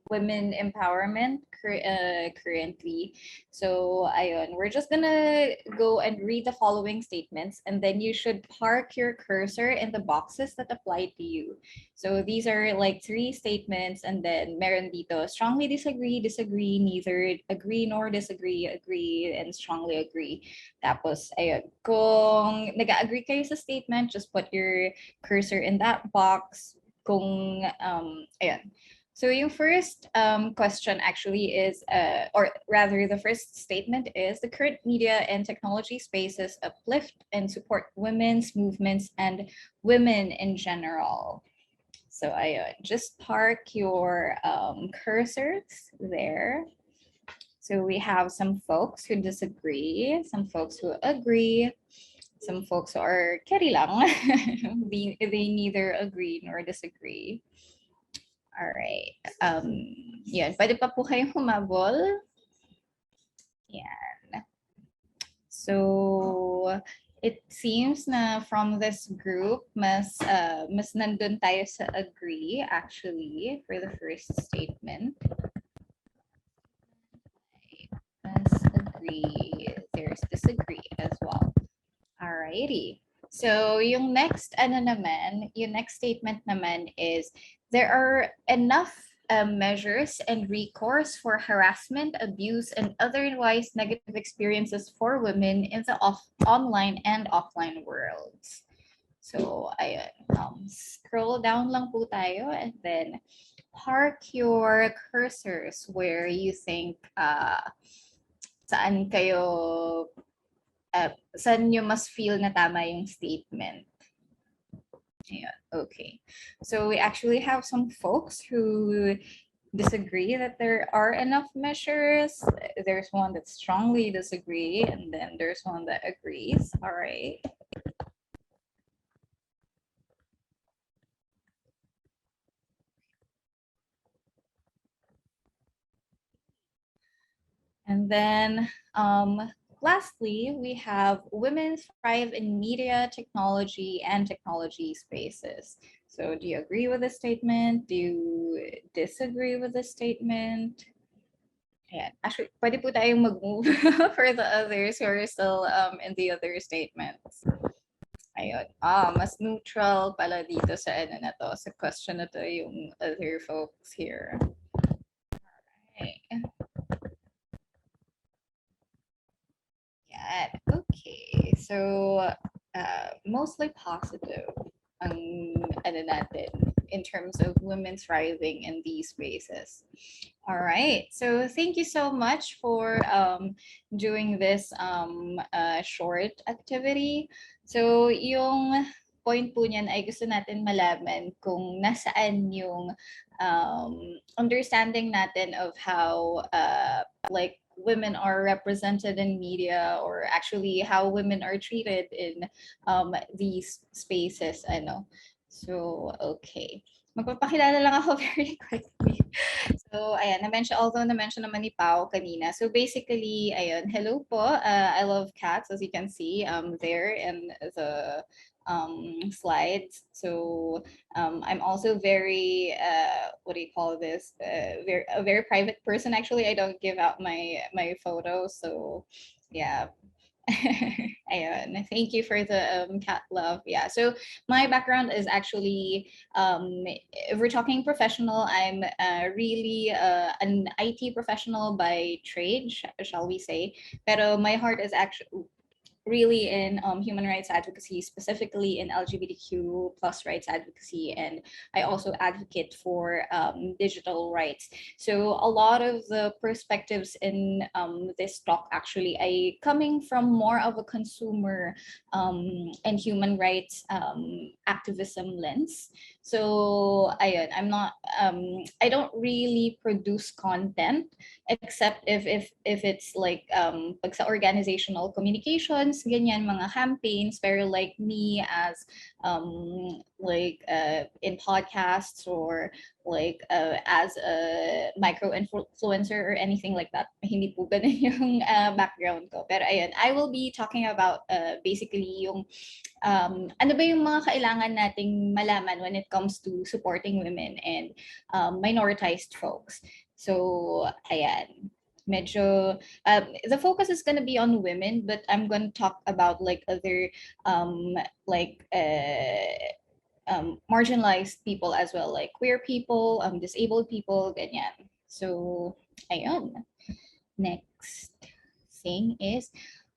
[SPEAKER 5] women empowerment currently. So ayun, we're just gonna go and read the following statements, and then you should park your cursor in the boxes that apply to you. So these are like three statements, and then meron dito, strongly disagree, disagree, neither agree nor disagree, agree, and strongly agree. Tapos, ayun, kung nag-agree kayo sa statement, just put your cursor in that box. Kung, ayun. So yung first question actually is, or rather the first statement is, the current media and technology spaces uplift and support women's movements and women in general. So ayun, just park your cursors there. So we have some folks who disagree, some folks who agree, some folks who are carry lang. They neither agree nor disagree. All right. Yan. Pwede pa po kayong humabol. Yan. So it seems na from this group, mas nandun tayo sa agree actually for the first statement. Let's agree. There's disagree as well. Alrighty. So yung next yung next statement naman is, there are enough measures and recourse for harassment, abuse, and otherwise negative experiences for women in the online and offline worlds. So ayun, scroll down lang po tayo, and then park your cursors where you think saan kayo saan nyo mas feel na tama yung statement. Yeah, okay. So we actually have some folks who disagree that there are enough measures. There's one that strongly disagree, and then there's one that agrees. All right. And then lastly, we have women thrive in media, technology, and technology spaces. So do you agree with this statement? Do you disagree with this statement? Yeah, actually, pwede po tayong mag-move for the others who are still in the other statements. Ayun. Mas neutral pala dito sa na to, sa question na to yung other folks here. Okay. Yeah, okay. So, mostly positive ang natin in terms of women thriving in these spaces. All right. So thank you so much for doing this short activity. So yung point po niyan ay gusto natin malaman kung nasaan yung understanding natin of how like women are represented in media, or actually how women are treated in these spaces. So, okay. Magpapakilala lang ako very quickly. So, ayan, although na-mention naman ni Pao kanina. So, basically, ayun, hello po. I love cats, as you can see there in the slides. So, I'm also very, what do you call this? A very private person. Actually, I don't give out my photos. So, yeah. Ayun. Thank you for the cat love. Yeah. So my background is actually, if we're talking professional, I'm really an IT professional by trade, shall we say. Pero my heart is actually really in human rights advocacy, specifically in LGBTQ plus rights advocacy, and I also advocate for digital rights. So a lot of the perspectives in this talk actually I coming from more of a consumer and human rights activism lens. So ayun, I don't really produce content except if it's like pag sa organizational communications, campaigns, ganyan, mga campaigns, pero like me as in podcasts or like as a micro influencer or anything like that. Hindi po ganun yung background ko. Pero ayun, I will be talking about basically yung ano ba yung mga kailangan nating malaman when it comes to supporting women and minoritized folks. So, ayan. Medyo, the focus is gonna be on women, but I'm gonna talk about like other um, like marginalized people as well, like queer people, disabled people, ganyan. So, ayun. Next thing is,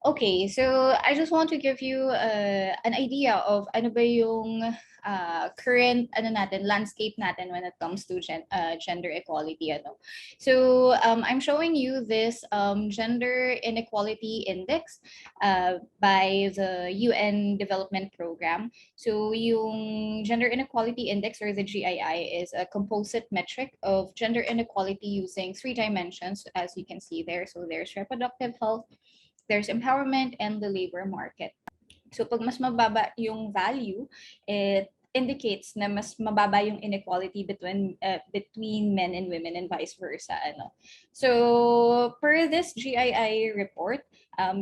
[SPEAKER 5] okay, so I just want to give you an idea of ano ba yung current landscape natin when it comes to gender equality. So I'm showing you this gender inequality index by the UN Development Program. So yung gender inequality index, or the GII, is a composite metric of gender inequality using 3 dimensions, as you can see there. So there's reproductive health, there's empowerment, and the labor market. So pag mas mababa yung value, it indicates na mas mababa yung inequality between men and women and vice versa. So per this GII report,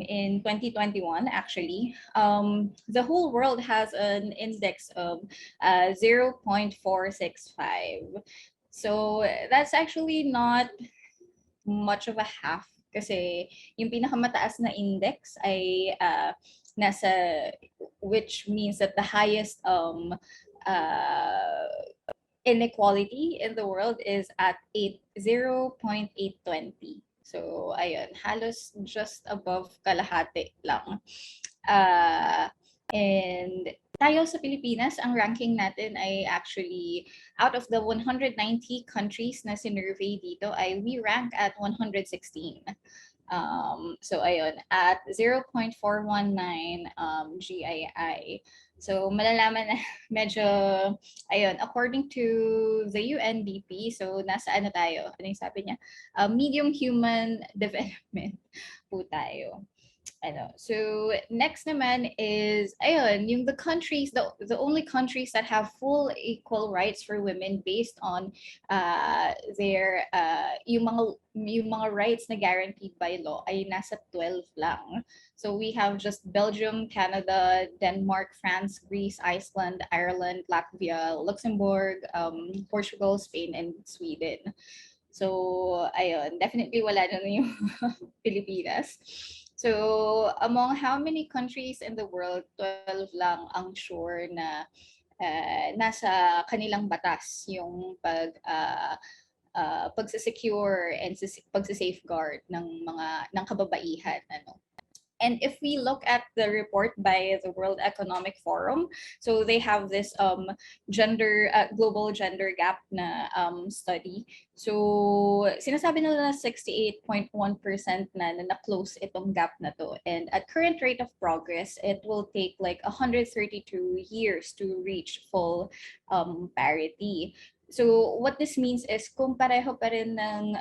[SPEAKER 5] in 2021, actually, the whole world has an index of 0.465. So that's actually not much of a half, kasi yung pinakamataas na index ay nasa, which means that the highest inequality in the world is at 0.820. So ayun, halos just above kalahati lang. And tayo sa Pilipinas, ang ranking natin ay actually, out of the 190 countries na sinurvey dito, ay we rank at 116. So ayun, at 0.419 GII. So malalaman na medyo, ayun, according to the UNDP, so nasa ano tayo? Ano yung sabi niya? Medium human development po tayo. So next naman is, ayun, yung the countries, the only countries that have full equal rights for women based on their yung mga rights na guaranteed by law ay nasa 12 lang. So we have just Belgium, Canada, Denmark, France, Greece, Iceland, Ireland, Latvia, Luxembourg, Portugal, Spain, and Sweden. So ayun, definitely wala na yung Pilipinas. So among how many countries in the world, 12 lang ang sure na nasa kanilang batas yung pagsisecure and pagsisafeguard ng kababaihan. And if we look at the report by the World Economic Forum, so they have this global gender gap na study. So sinasabi nila na 68.1% na close itong gap na to. And at current rate of progress, it will take like 132 years to reach full parity. So what this means is kung pareho pa rin ng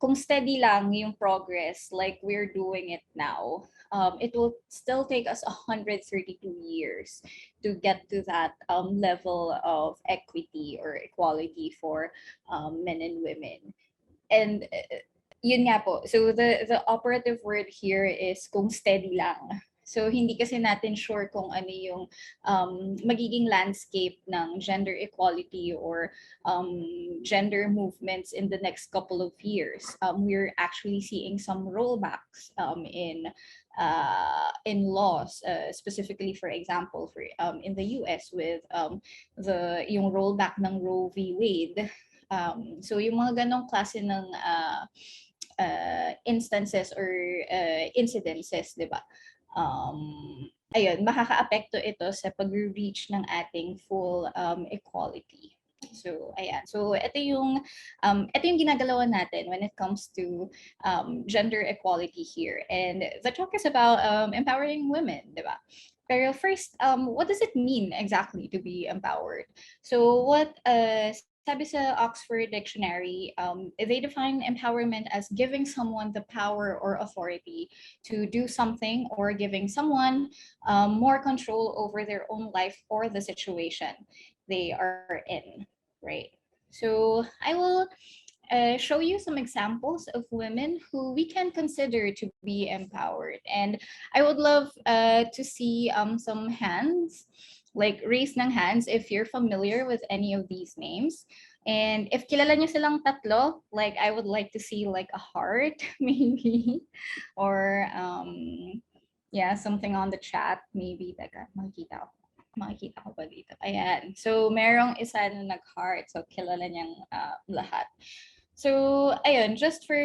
[SPEAKER 5] kung steady lang yung progress like we're doing it now, it will still take us 132 years to get to that level of equity or equality for men and women. And yun nga po, so the operative word here is kung steady lang. So hindi kasi natin sure kung ano yung magiging landscape ng gender equality or gender movements in the next couple of years. We're actually seeing some rollbacks in laws, specifically, for example, in the US with yung rollback ng Roe v. Wade. So yung mga ganong klase ng instances or incidences, di ba? Ayun, makaka-apekto ito sa pag-reach ng ating full equality. So, ayan. So, ito yung ginagalawan natin when it comes to gender equality here. And the talk is about empowering women, di ba? Pero first, what does it mean exactly to be empowered? So, what sabi sa Oxford Dictionary, they define empowerment as giving someone the power or authority to do something or giving someone more control over their own life or the situation they are in, right? So I will show you some examples of women who we can consider to be empowered. And I would love to see some hands, like raise ng hands if you're familiar with any of these names. And if kilala nyo silang tatlo, like I would like to see like a heart maybe, or yeah, something on the chat maybe. Teka, makikita ko ba dito? Ayan. So, merong isa na nag-heart. So, kilala niyang lahat. So, ayun, just for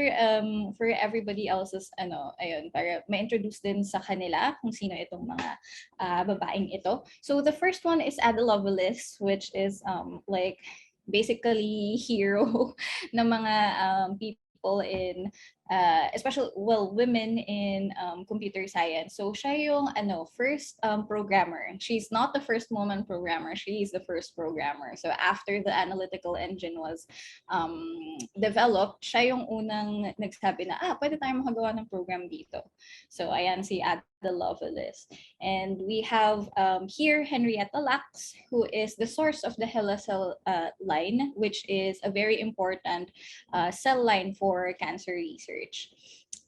[SPEAKER 5] everybody else's ayun, para ma-introduce din sa kanila kung sino itong mga babaeng ito. So, the first one is Ada Lovelace, which is like basically hero ng mga people in especially women in computer science. So siya yung first programmer. She's not the first woman programmer, she is the first programmer. So after the analytical engine was developed, siya yung unang nagsabi na pwede tayo makagawa ng program dito. So ayan si Ada Lovelace. And we have here Henrietta Lacks, who is the source of the HeLa cell line, which is a very important cell line for cancer research.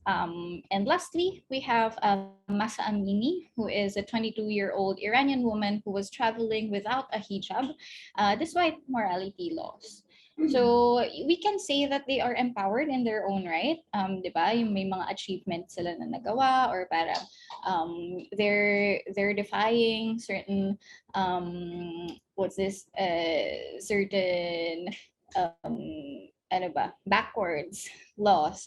[SPEAKER 5] And lastly, we have Masa Amini, who is a 22-year-old Iranian woman who was traveling without a hijab, despite morality laws. So we can say that they are empowered in their own right, di ba? Yung may mga achievements sila na nagawa, or parang they're defying certain certain backwards laws,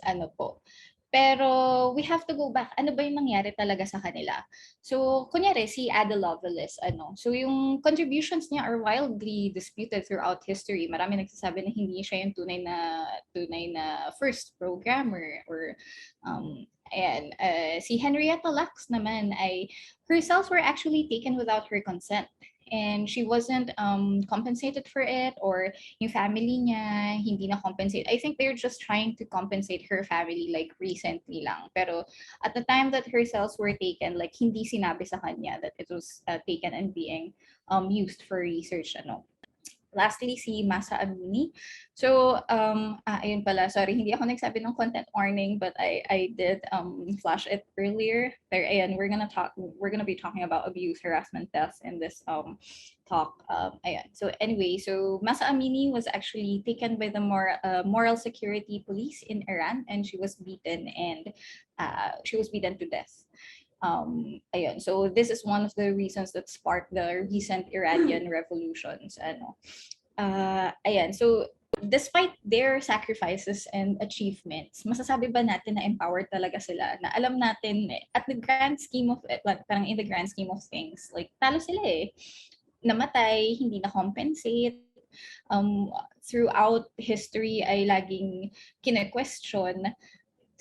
[SPEAKER 5] Pero we have to go back. Ano ba yung nangyari talaga sa kanila? So, kunyari, si Ada Lovelace, So, yung contributions niya are wildly disputed throughout history. Marami nagsasabi na hindi siya yung tunay na first programmer. Or, si Henrietta Lacks naman her cells were actually taken without her consent. And she wasn't compensated for it, or yung family niya hindi na compensate. I think they're just trying to compensate her family like recently lang. Pero at the time that her cells were taken, like hindi sinabi sa kanya that it was taken and being used for research. Lastly, si Masa Amini. So, ayun pala, sorry, hindi ako nagsabi ng content warning, but I did flash it earlier. Pero ayun, we're gonna be talking about abuse, harassment, deaths in this talk. Ayun. So anyway, so Masa Amini was actually taken by the moral security police in Iran, and she was beaten to death. Ayun. So this is one of the reasons that sparked the recent Iranian revolutions. Ayan. So despite their sacrifices and achievements, masasabi ba natin na empowered talaga sila? Na alam natin at the grand scheme of it, parang in the grand scheme of things, like talo sila namatay, hindi na compensate. Throughout history ay laging kine-question.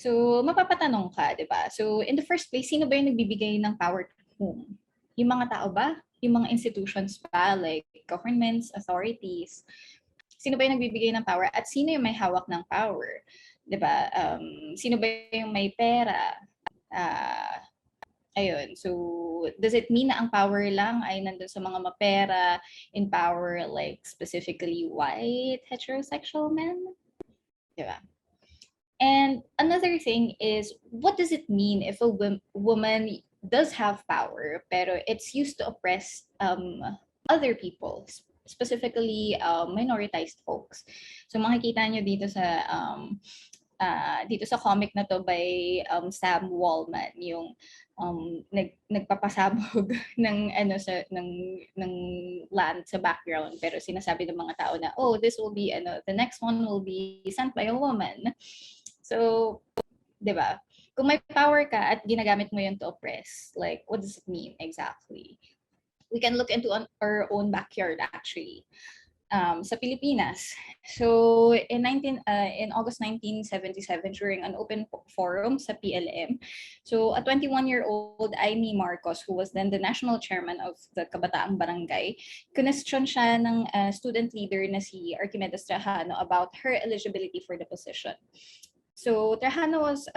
[SPEAKER 5] So, mapapatanong ka, di ba? So, in the first place, sino ba yung nagbibigay ng power to whom? Yung mga tao ba? Yung mga institutions ba? Like governments, authorities? Sino ba yung nagbibigay ng power? At sino yung may hawak ng power? Di ba? Sino ba yung may pera? Ayun. So, does it mean na ang power lang ay nandun sa mga mapera, in power, like specifically white, heterosexual men? Di ba? And another thing is, what does it mean if a woman does have power, pero it's used to oppress other people, specifically minoritized folks? So makikita nyo dito sa comic na to by Sam Wallman, yung nagpapasabog ng land sa background, pero sinasabi ng mga tao na this will be the next one will be sent by a woman. So, 'di ba? Kung may power ka at ginagamit mo 'yun to oppress, like what does it mean exactly? We can look into our own backyard actually. sa Pilipinas. So in August 1977, during an open forum sa PLM, so a 21-year-old Amy Marcos, who was then the national chairman of the Kabataang Barangay, question siya ng student leader na si Archimedes Trajano about her eligibility for the position. So Trajano was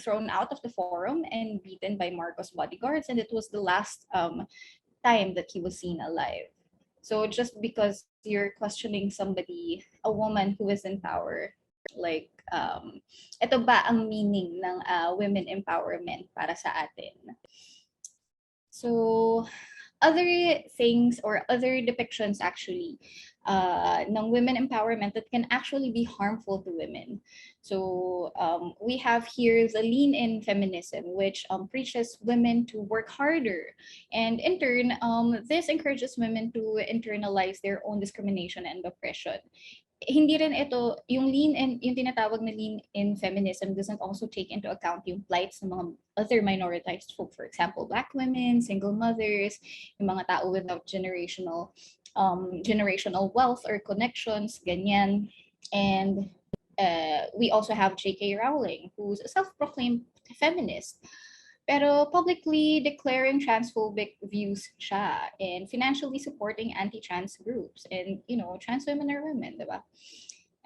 [SPEAKER 5] thrown out of the forum and beaten by Marcos bodyguards, and it was the last time that he was seen alive. So just because you're questioning somebody, a woman who is in power, like, ito ba ang meaning ng women empowerment para sa atin? So other things or other depictions actually ng women empowerment that can actually be harmful to women. So we have here the lean-in feminism, which preaches women to work harder. And in turn, this encourages women to internalize their own discrimination and oppression. Hindi rin ito, yung tinatawag na lean-in feminism doesn't also take into account yung plights ng mga other minoritized folk. For example, Black women, single mothers, yung mga tao without generational wealth or connections, ganyan. And we also have J.K. Rowling, who's a self-proclaimed feminist, pero publicly declaring transphobic views siya and financially supporting anti-trans groups. And, trans women are women, diba?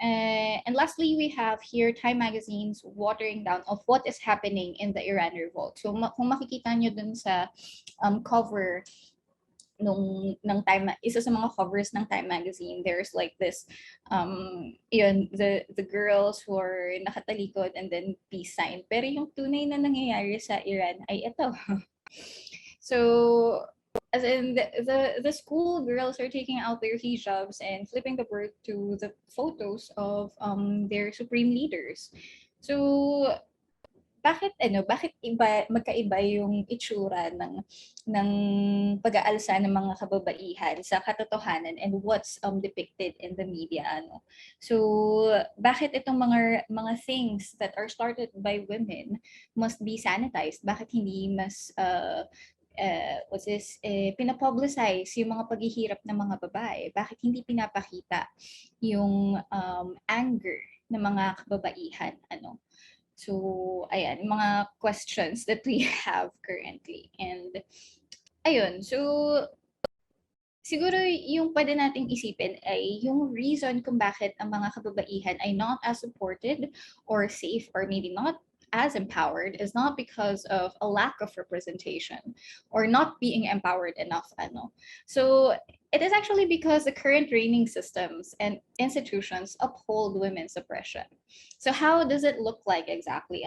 [SPEAKER 5] And lastly, we have here Time Magazine's watering down of what is happening in the Iran revolt. So kung makikita nyo dun sa cover ng Time, isa sa mga covers ng Time Magazine, there's like this the girls who are nakatalikod and then peace sign, pero yung tunay na nangyayari sa Iran ay ito. So as in the school girls are taking out their hijabs and flipping the bird to the photos of their supreme leaders. So bakit magkaiba yung itsura ng pag-aalsa ng mga kababaihan sa katotohanan and what's depicted in the media, So bakit itong mga things that are started by women must be sanitized? Bakit hindi mas pinapublicize yung mga paghihirap ng mga babae? Bakit hindi pinapakita yung anger ng mga kababaihan, So, ayan, mga questions that we have currently. And, ayun, so, siguro yung pwede nating isipin ay yung reason kung bakit ang mga kababaihan ay not as supported or safe or maybe not as empowered is not because of a lack of representation or not being empowered enough. So it is actually because the current training systems and institutions uphold women's oppression. So how does it look like exactly?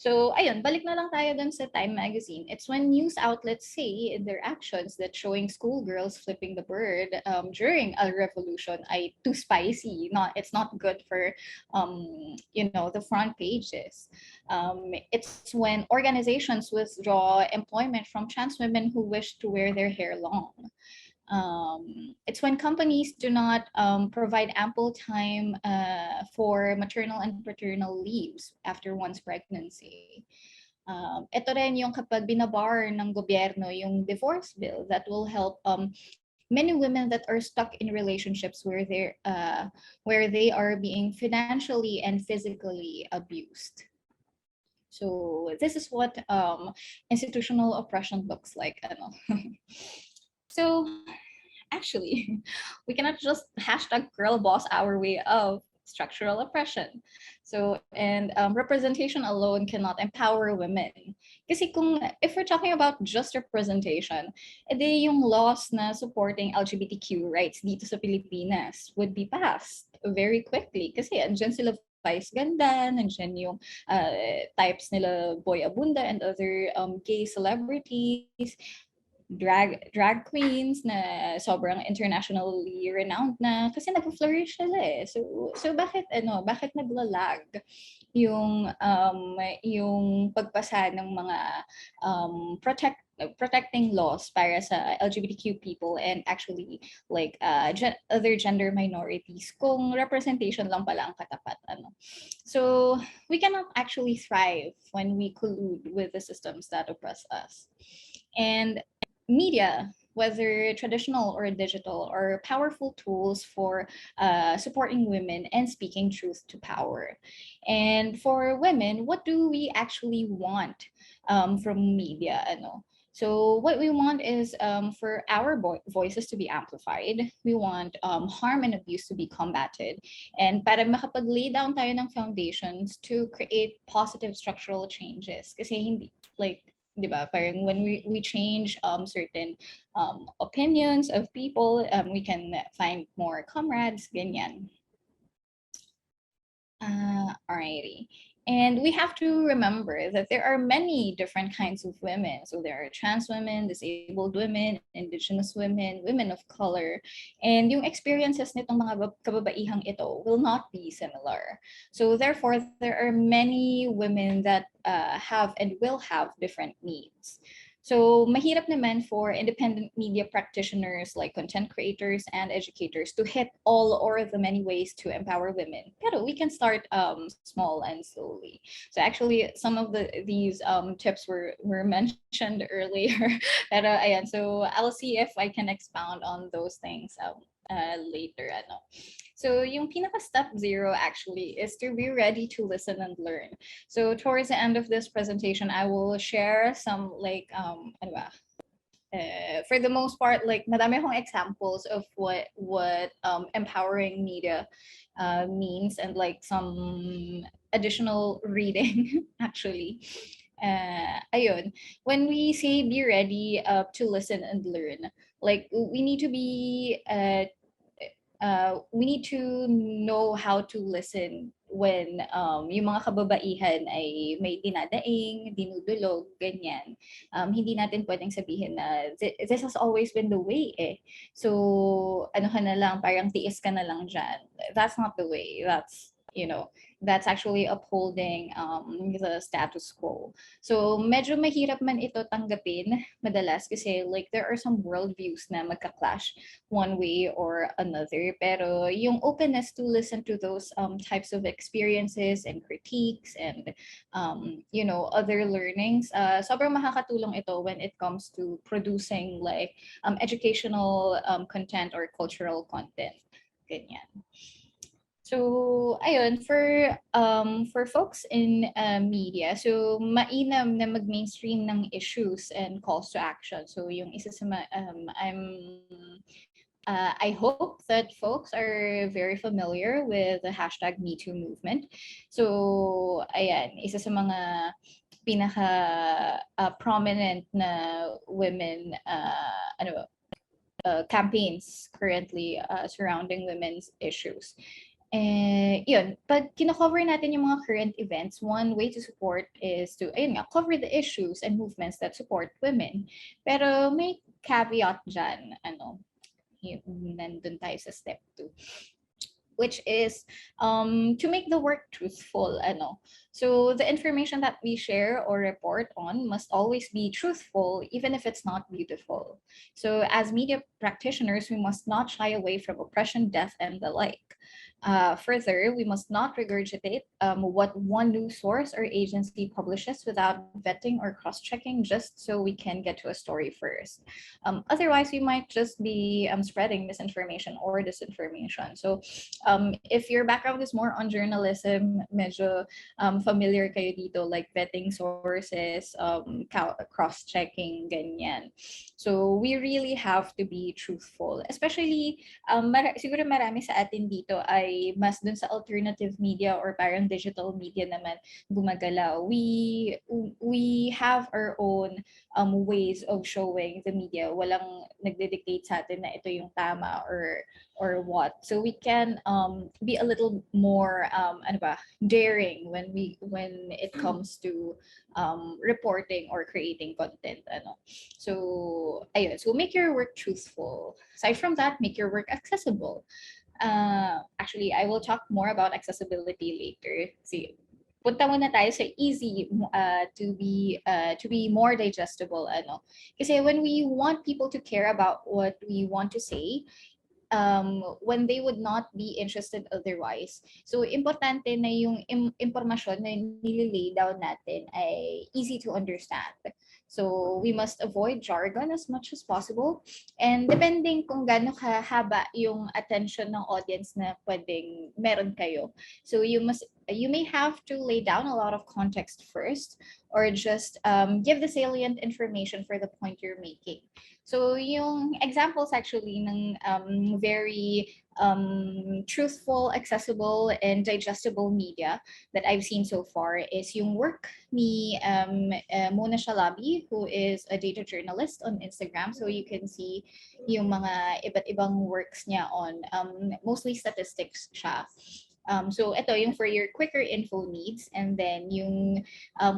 [SPEAKER 5] So ayun, balik na lang tayo dun sa Time Magazine. It's when news outlets say in their actions that showing schoolgirls flipping the bird during a revolution ay too spicy. It's not good for the front pages. It's when organizations withdraw employment from trans women who wish to wear their hair long. It's when companies do not provide ample time for maternal and paternal leaves after one's pregnancy. Ito rin yung kapag binabar ng gobyerno yung divorce bill that will help many women that are stuck in relationships where they are being financially and physically abused. So this is what institutional oppression looks like. So actually, we cannot just #girlboss our way of structural oppression. So, and representation alone cannot empower women. Kasi if we're talking about just representation, edi yung laws na supporting LGBTQ rights dito sa Pilipinas would be passed very quickly. Kasi andyan sila Vice Ganda, nandiyan yung types nila Boy Abunda and other gay celebrities, drag queens na sobrang internationally renowned na kasi nag-flourish sila eh. So bakit naglalag yung pagpasa ng mga protecting laws para sa LGBTQ people and actually like other gender minorities kung representation lang pala ang katapat. So we cannot actually thrive when we collude with the systems that oppress us. And media whether traditional or digital, are powerful tools for supporting women and speaking truth to power. And for women, what do we actually want from media? Ano? So what we want is for our voices to be amplified. We want harm and abuse to be combated. And para makapag-lay down tayo ng foundations to create positive structural changes. Kasi hindi, like, di ba, parang when we change certain opinions of people, we can find more comrades, ganyan. Alrighty. And we have to remember that there are many different kinds of women. So there are trans women, disabled women, indigenous women, women of color. And yung experiences nitong mga kababaihang ito will not be similar. So therefore, there are many women that have and will have different needs. So mahirap naman for independent media practitioners like content creators and educators to hit all or the many ways to empower women. Pero we can start small and slowly. So actually, some of these tips were mentioned earlier. Pero ayan, so I'll see if I can expound on those things later. Ano. So yung pinaka step 0 actually is to be ready to listen and learn. So towards the end of this presentation, I will share some like ano ba? For the most part, like madami akong examples of what empowering media means, and like some additional reading actually. Ayun, when we say be ready to listen and learn, like we need to know how to listen when yung mga kababaihan ay may dinadaing, dinudulog, ganyan. Hindi natin pwedeng sabihin na this has always been the way eh. So ano ka na lang, parang tiis ka na lang dyan. That's not the way. That's actually upholding the status quo. So medyo mahirap man ito tanggapin madalas kasi like there are some worldviews na magka-clash one way or another. Pero yung openness to listen to those types of experiences and critiques and other learnings, sobrang makakatulong ito when it comes to producing like educational content or cultural content. Ganyan. So, ayun, for folks in media, so mainam na mag-mainstream ng issues and calls to action. So, yung isa sa I hope that folks are very familiar with the hashtag #MeToo movement. So, ayan, isa sa mga pinaka prominent na women campaigns currently surrounding women's issues. Yun, pag kino-cover natin yung mga current events, one way to support is to, ayun nga, cover the issues and movements that support women. Pero may caveat dyan, nandun tayo sa step 2. Which is to make the work truthful. So the information that we share or report on must always be truthful, even if it's not beautiful. So as media practitioners, we must not shy away from oppression, death, and the like. Further, we must not regurgitate what one news source or agency publishes without vetting or cross-checking just so we can get to a story first. Otherwise, we might just be spreading misinformation or disinformation. So if your background is more on journalism, medyo familiar kayo dito, like vetting sources, cross-checking, ganyan. So we really have to be truthful. Especially, siguro marami sa atin dito ay mas dun sa alternative media or parang digital media naman gumagalaw. We have our own ways of showing the media. Walang nagde-dictate sa atin na ito yung tama or what. So we can be a little more daring when it comes to reporting or creating content. So ayun, so make your work truthful. Aside from that, make your work accessible. Actually, I will talk more about accessibility later. See, punta muna tayo sa easy to be more digestible. Kasi when we want people to care about what we want to say, when they would not be interested otherwise. So, importante na yung impormasyon na nililay down natin ay easy to understand. So we must avoid jargon as much as possible. And depending kung gaano kahaba yung attention ng audience na pwedeng meron kayo. So you may have to lay down a lot of context first, or just give the salient information for the point you're making. So yung examples actually ng very truthful, accessible, and digestible media that I've seen so far is yung work ni Mona Shalabi, who is a data journalist on Instagram. So you can see yung mga iba't ibang works niya on mostly statistics siya. So ito yung for your quicker info needs, and then yung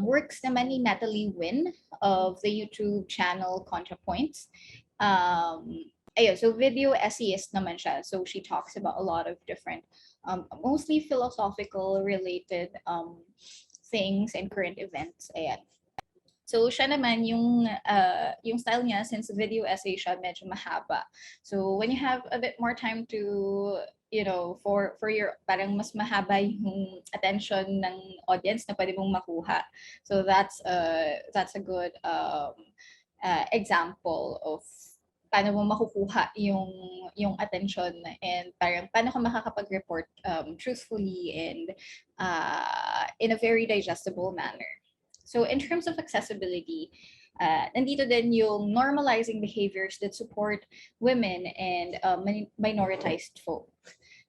[SPEAKER 5] works naman ni Natalie Wynn of the YouTube channel ContraPoints. Ayun, so video essayist naman siya. So she talks about a lot of different, mostly philosophical related things and current events. Ayan. So siya naman yung style niya, since video essay siya, medyo mahaba. So when you have a bit more time to, for your parang mas mahaba yung attention ng audience na pwede mong makuha. So that's a good example of paano mo makukuha yung attention, and parang paano ka makakapag-report truthfully and in a very digestible manner. So in terms of accessibility, nandito din yung normalizing behaviors that support women and minoritized folk.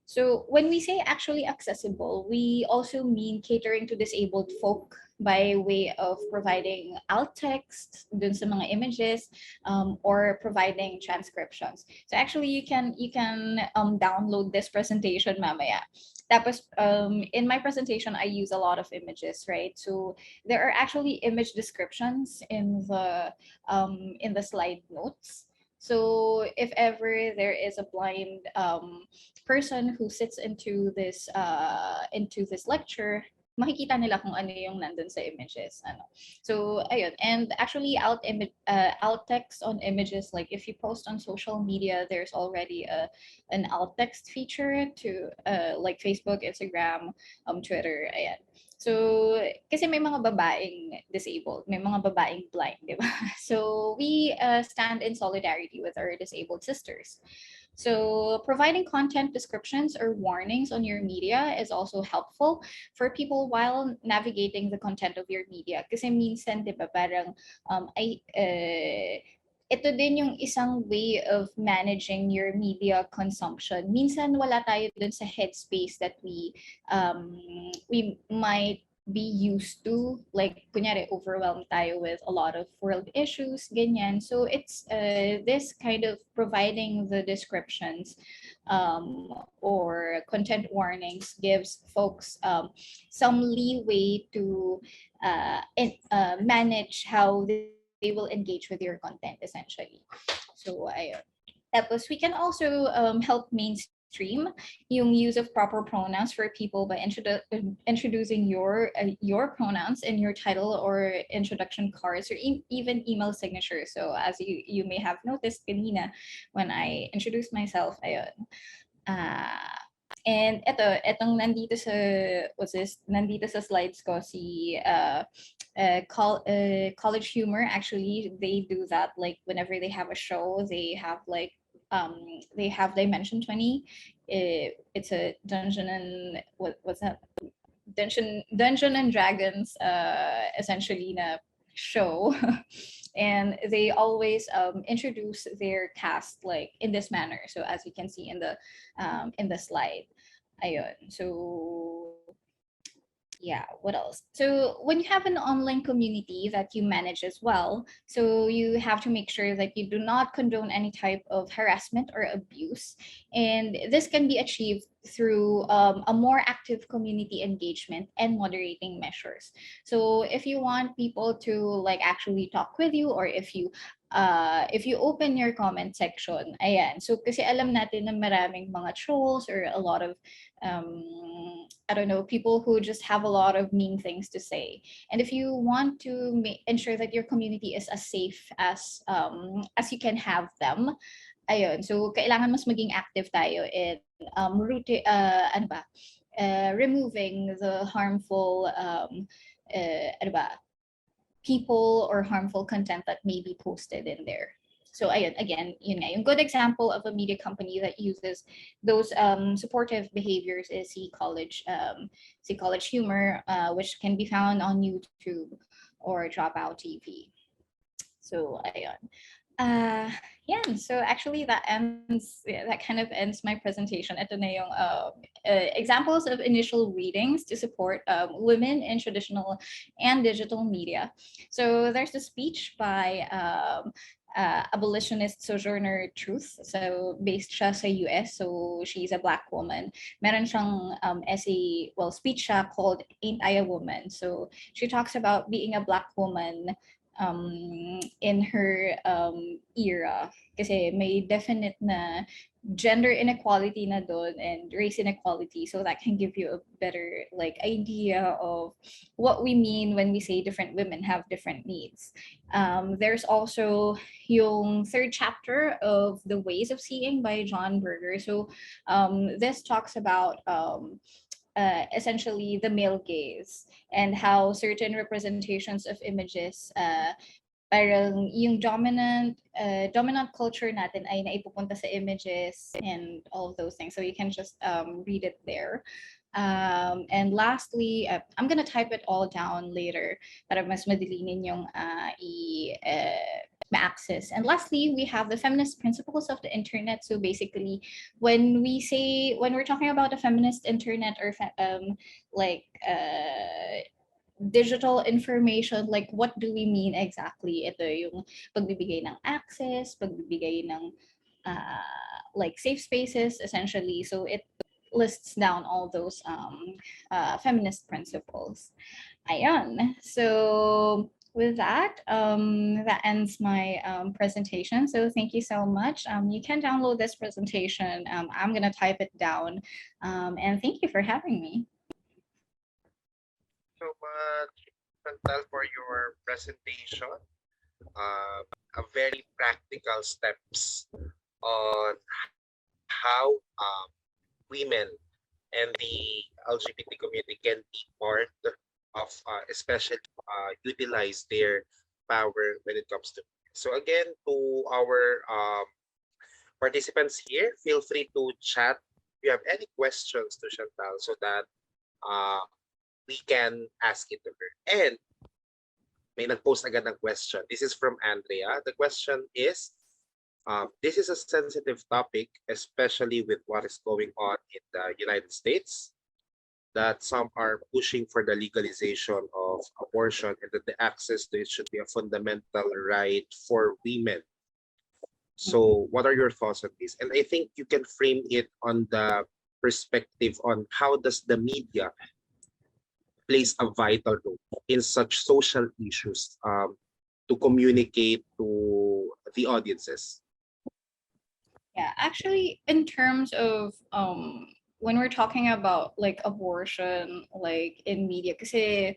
[SPEAKER 5] So when we say actually accessible, we also mean catering to disabled folk by way of providing alt text dun sa mga images, or providing transcriptions. So actually you can download this presentation mamaya. Tapos in my presentation I use a lot of images, right? So there are actually image descriptions in the slide notes. So if ever there is a blind person who sits into this lecture, makikita nila kung ano yung nandun sa images. So ayun, and actually alt text on images, like if you post on social media, there's already an alt text feature to like Facebook, Instagram, Twitter, ayan. So kasi may mga babaeng disabled, may mga babaeng blind, di ba? So we stand in solidarity with our disabled sisters. So providing content descriptions or warnings on your media is also helpful for people while navigating the content of your media. Kasi minsan, di ba, parang ito din yung isang way of managing your media consumption. Minsan wala tayo dun sa headspace that we might be used to, like kunyari overwhelmed tayo with a lot of world issues, ganyan. So it's this kind of providing the descriptions or content warnings gives folks some leeway to manage how they will engage with your content, essentially. So ayun. Tapos we can also help mainstream yung use of proper pronouns for people by introducing your pronouns in your title or introduction cards, or even email signatures. So as you may have noticed kanina when I introduced myself, ayun. And etong nandito sa slides ko, si College Humor, actually they do that, like whenever they have a show, they have like they have Dimension 20. It's a dungeon and what's that? Dungeon and Dragons essentially na show. And they always introduce their cast like in this manner. So as you can see in the slide. Ayun. So yeah, what else? So when you have an online community that you manage as well, so you have to make sure that you do not condone any type of harassment or abuse. And this can be achieved through a more active community engagement and moderating measures. So if you want people to like actually talk with you, or if you open your comment section, ayan. So kasi alam natin na maraming mga trolls or a lot of I don't know, people who just have a lot of mean things to say. And if you want to ensure that your community is as safe as you can have them, ayun, so kailangan mas maging active tayo in removing the harmful people or harmful content that may be posted in there. So ayun, again, yun nga, yung good example of a media company that uses those supportive behaviors is See College Humor, which can be found on YouTube or Dropout TV. So ayun. Uh, yeah, so actually that kind of ends my presentation. Ito na yung examples of initial readings to support women in traditional and digital media. So there's a speech by abolitionist Sojourner Truth. So based siya sa US, so she's a Black woman. Meron siyang essay, speech siya called Ain't I a Woman? So she talks about being a Black woman in her era, kasi may definite na gender inequality na doon and race inequality, so that can give you a better idea of what we mean when we say different women have different needs. There's also yung third chapter of The Ways of Seeing by John Berger. So this talks about essentially the male gaze and how certain representations of images parang yung dominant culture natin ay naipupunta sa images and all of those things. So you can just read it there. And lastly, I'm gonna type it all down later para mas madali ninyong access. And lastly, we have the feminist principles of the internet. So basically, when we're talking about a feminist internet or digital information, like what do we mean exactly? Ito yung pagbibigay ng access, pagbibigay ng safe spaces, essentially. So it lists down all those feminist principles. Ayan. So with that, that ends my presentation. So thank you so much. You can download this presentation. I'm gonna type it down. And thank you for having me.
[SPEAKER 1] So much, Chantal, for your presentation. A very practical steps on how women and the LGBT community can be part of, especially utilize their power when it comes to. So again, to our participants here, feel free to chat if you have any questions to Chantal so that we can ask it to her. And may nag-post agad ng question. This is from Andrea. The question is, this is a sensitive topic, especially with what is going on in the United States, that some are pushing for the legalization of abortion and that the access to it should be a fundamental right for women. So what are your thoughts on this? And I think you can frame it on the perspective on how does the media plays a vital role in such social issues to communicate to the audiences.
[SPEAKER 5] Yeah, actually, in terms of when we're talking about abortion, in media, kasi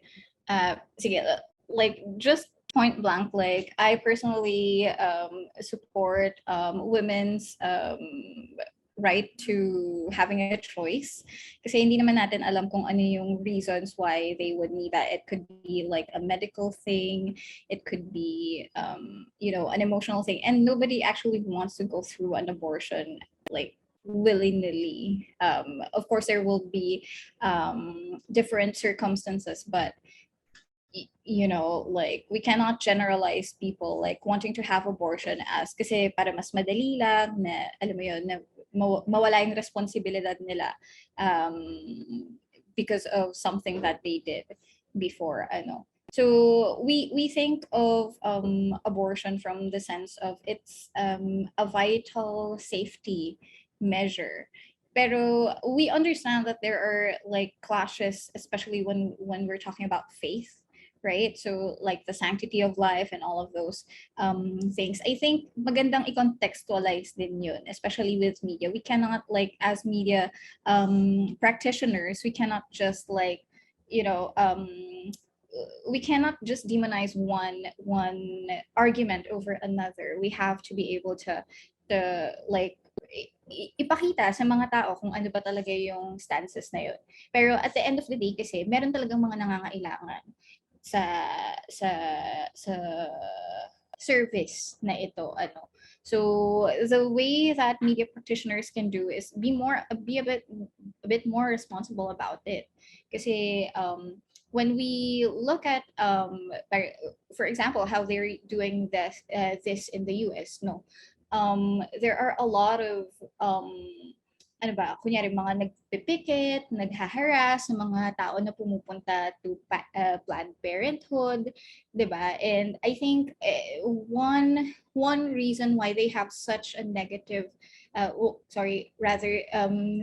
[SPEAKER 5] sige, just point blank, I personally support women's right to having a choice, kasi hindi naman natin alam kung ano yung reasons why they would need that. It could be a medical thing, it could be an emotional thing, and nobody actually wants to go through an abortion willy-nilly. Of course there will be different circumstances, but we cannot generalize people wanting to have abortion as kasi para mas madali lang na alam mo yun, na mawala yung responsibilidad nila because of something that they did before. So we think of abortion from the sense of it's a vital safety measure. Pero we understand that there are clashes, especially when we're talking about faith, right? So the sanctity of life and all of those things. I think magandang i-contextualize din yun, especially with media. We cannot as media practitioners, we cannot just we cannot just demonize one argument over another. We have to be able to ipakita sa mga tao kung ano ba talaga yung stances na yun. Pero at the end of the day kasi, meron talagang mga nangangailangan. sa sa service na ito so the way that media practitioners can do is be a bit more responsible about it kasi when we look at for example how they're doing this in the US there are a lot of ano ba, kunyari mga nagpipikit, naghaharas ng mga tao na pumupunta to Planned Parenthood, 'di ba? And I think one reason why they have such a negative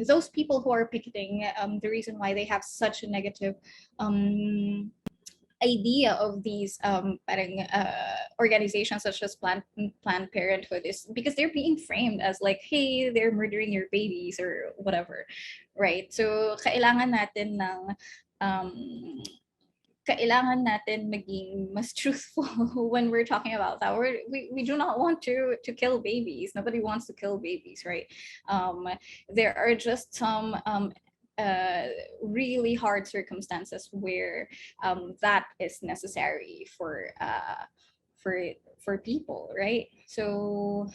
[SPEAKER 5] those people who are picketing, the reason why they have such a negative idea of these organizations such as Planned Parenthood is because they're being framed as like, hey, they're murdering your babies or whatever, right? So kailangan natin maging mas truthful when we're talking about that. We do not want to kill babies. Nobody wants to kill babies, right? There are just some really hard circumstances where that is necessary for people, right? So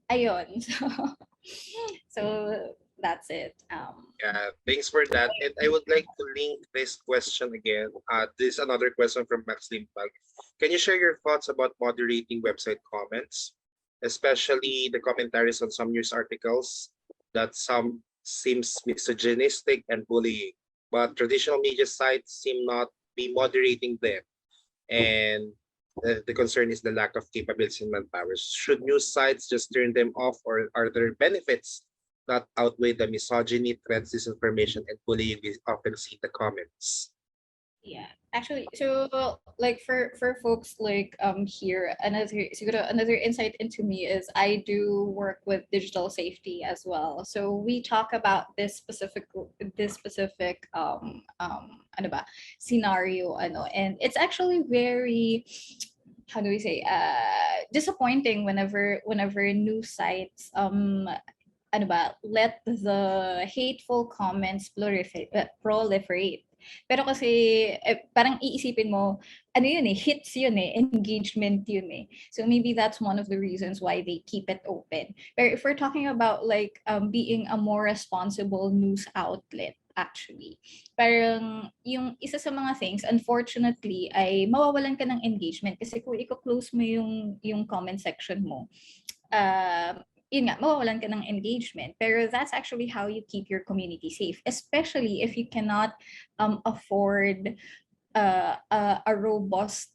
[SPEAKER 5] ayun. So that's it.
[SPEAKER 1] Yeah, thanks for that. And I would like to link this question again. This is another question from Max Limpag. Can you share your thoughts about moderating website comments, especially the commentaries on some news articles that some seems misogynistic and bullying, but traditional media sites seem not be moderating them. And the concern is the lack of capabilities and manpower. Should news sites just turn them off, or are there benefits that outweigh the misogyny, threats, disinformation, and bullying we often see in the comments?
[SPEAKER 5] Yeah, actually, so like for folks like here, another insight into me is I do work with digital safety as well. So we talk about this specific ano ba scenario and it's actually very, how do we say, disappointing whenever news sites ano ba, let the hateful comments proliferate. Pero kasi parang iisipin mo, ano yun hits yun engagement yun So maybe that's one of the reasons why they keep it open. But if we're talking about like being a more responsible news outlet, actually, parang yung isa sa mga things, unfortunately, ay mawawalan ka ng engagement kasi kung i-close mo yung comment section mo, yun nga, mawawalan ka ng engagement. Pero that's actually how you keep your community safe, especially if you cannot afford a robust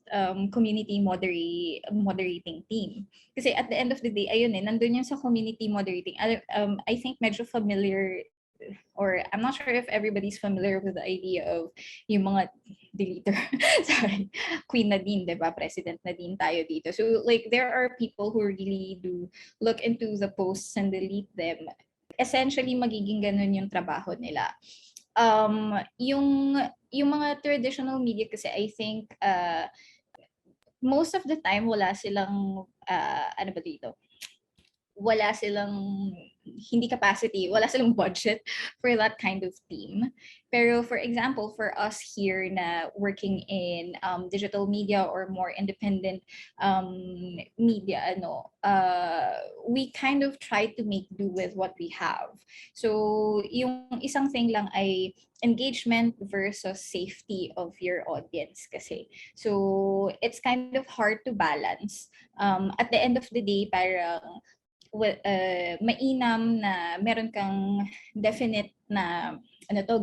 [SPEAKER 5] community moderating team. Kasi at the end of the day, ayun nandun yun sa community moderating. I think medyo familiar, or I'm not sure if everybody's familiar with the idea of yung mga deleter. Sorry, Queen Nadine, diba? President Nadine tayo dito. So like there are people who really do look into the posts and delete them. Essentially, magiging ganun yung trabaho nila. Yung mga traditional media kasi, I think most of the time wala silang ano ba dito? Wala silang hindi capacity, wala silang budget for that kind of team. Pero for example, for us here na working in digital media or more independent media, we kind of try to make do with what we have. So yung isang thing lang ay engagement versus safety of your audience kasi. So it's kind of hard to balance. At the end of the day, parang mainam na meron kang definite na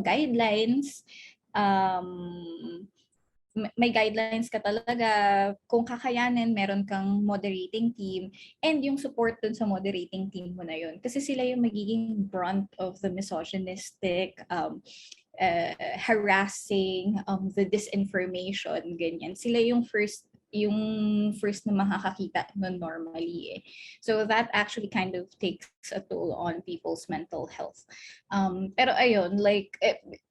[SPEAKER 5] guidelines, may guidelines ka talaga, kung kakayanin meron kang moderating team and yung support dun sa moderating team mo na yun kasi sila yung magiging brunt of the misogynistic harassing, the disinformation, ganyan. Sila yung first na makakakita nun normally So that actually kind of takes a toll on people's mental health. Pero ayun, like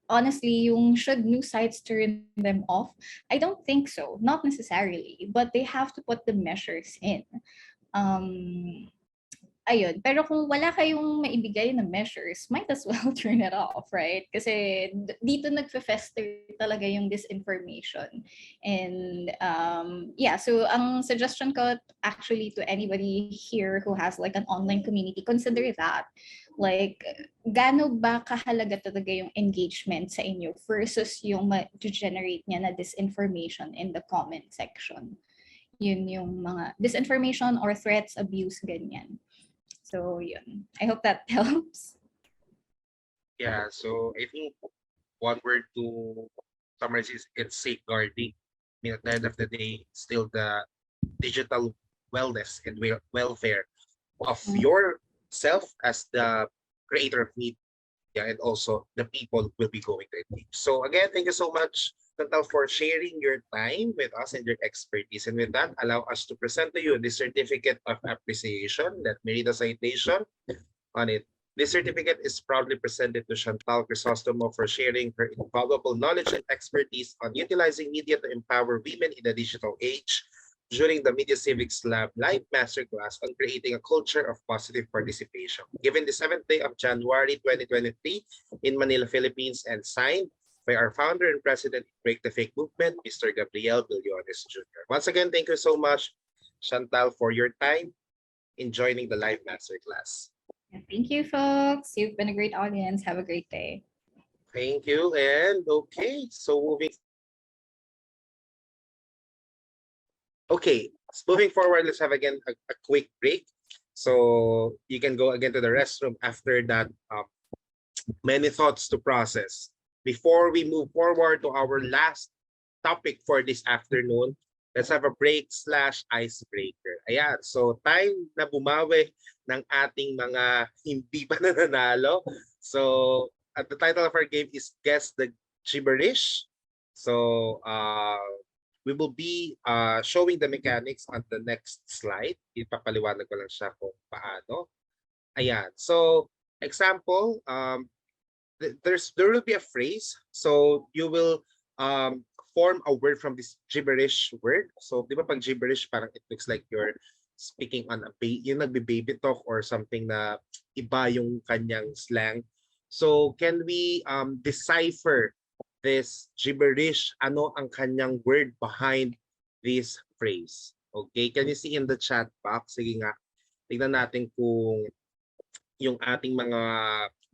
[SPEAKER 5] honestly, should news sites turn them off? I don't think so. Not necessarily, but they have to put the measures in. ayun. Pero kung wala kayong maibigay na measures, might as well turn it off, right? Kasi dito nagfe-fester talaga yung disinformation. And yeah, so ang suggestion ko actually to anybody here who has like an online community, consider that. Like, gaano ba kahalaga talaga yung engagement sa inyo versus yung ma-generate niya na disinformation in the comment section. Yun yung mga disinformation or threats, abuse, ganyan. So, yun. I hope that helps.
[SPEAKER 1] Yeah, so I think one word to summarize is it's safeguarding. I mean, at the end of the day, still the digital wellness and welfare of yourself as the creator of media, and also the people will be going to engage. So again, thank you so much, Chantal, for sharing your time with us and your expertise. And with that, allow us to present to you the certificate of appreciation that may read a citation on it. This certificate is proudly presented to Chantal Crisostomo for sharing her invaluable knowledge and expertise on utilizing media to empower women in the digital age during the Media Civics Lab live masterclass on creating a culture of positive participation, given the 7th day of January 2023 in Manila, Philippines, and signed by our founder and president of Break the Fake Movement, Mr. Gabriel Billones Jr. Once again, thank you so much, Chantal, for your time in joining the live masterclass.
[SPEAKER 5] Thank you, folks. You've been a great audience. Have a great day.
[SPEAKER 1] Thank you. And okay, so moving forward, let's have again a quick break. So you can go again to the restroom after that. Many thoughts to process. Before we move forward to our last topic for this afternoon, let's have a break/icebreaker. Ayan, so time na bumawi ng ating mga hindi pa nananalo. So at the title of our game is Guess the Gibberish. So we will be showing the mechanics on the next slide. Ipapaliwanag ko lang siya kung paano. Ayan, so example, there will be a phrase. So you will form a word from this gibberish word. So di ba pag gibberish, parang it looks like you're speaking on a yung nagbe-baby talk or something na iba yung kanyang slang. So can we decipher this gibberish? Ano ang kanyang word behind this phrase? Okay, can you see in the chat box? Sige nga, tignan natin kung yung ating mga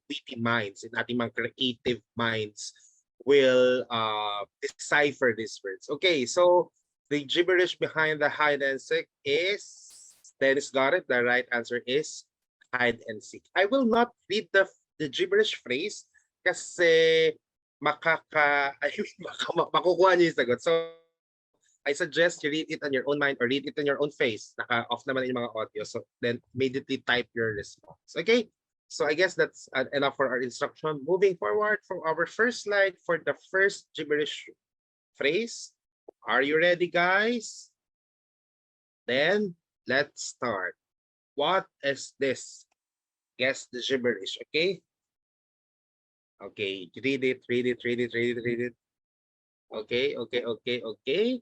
[SPEAKER 1] witty minds and ating mga creative minds will decipher these words. Okay, so the gibberish behind the hide and seek is, Dennis got it, the right answer is hide and seek. I will not read the gibberish phrase kasi makukuha niyo yung sagot. So I suggest you read it on your own mind or read it on your own face. Naka-off naman yung mga audio. So then immediately type your response. Okay? So I guess that's enough for our instruction. Moving forward from our first slide for the first gibberish phrase. Are you ready, guys? Then let's start. What is this? Guess the gibberish, okay? Okay, read it, read it, read it, read it, read it. Okay, okay, okay, okay.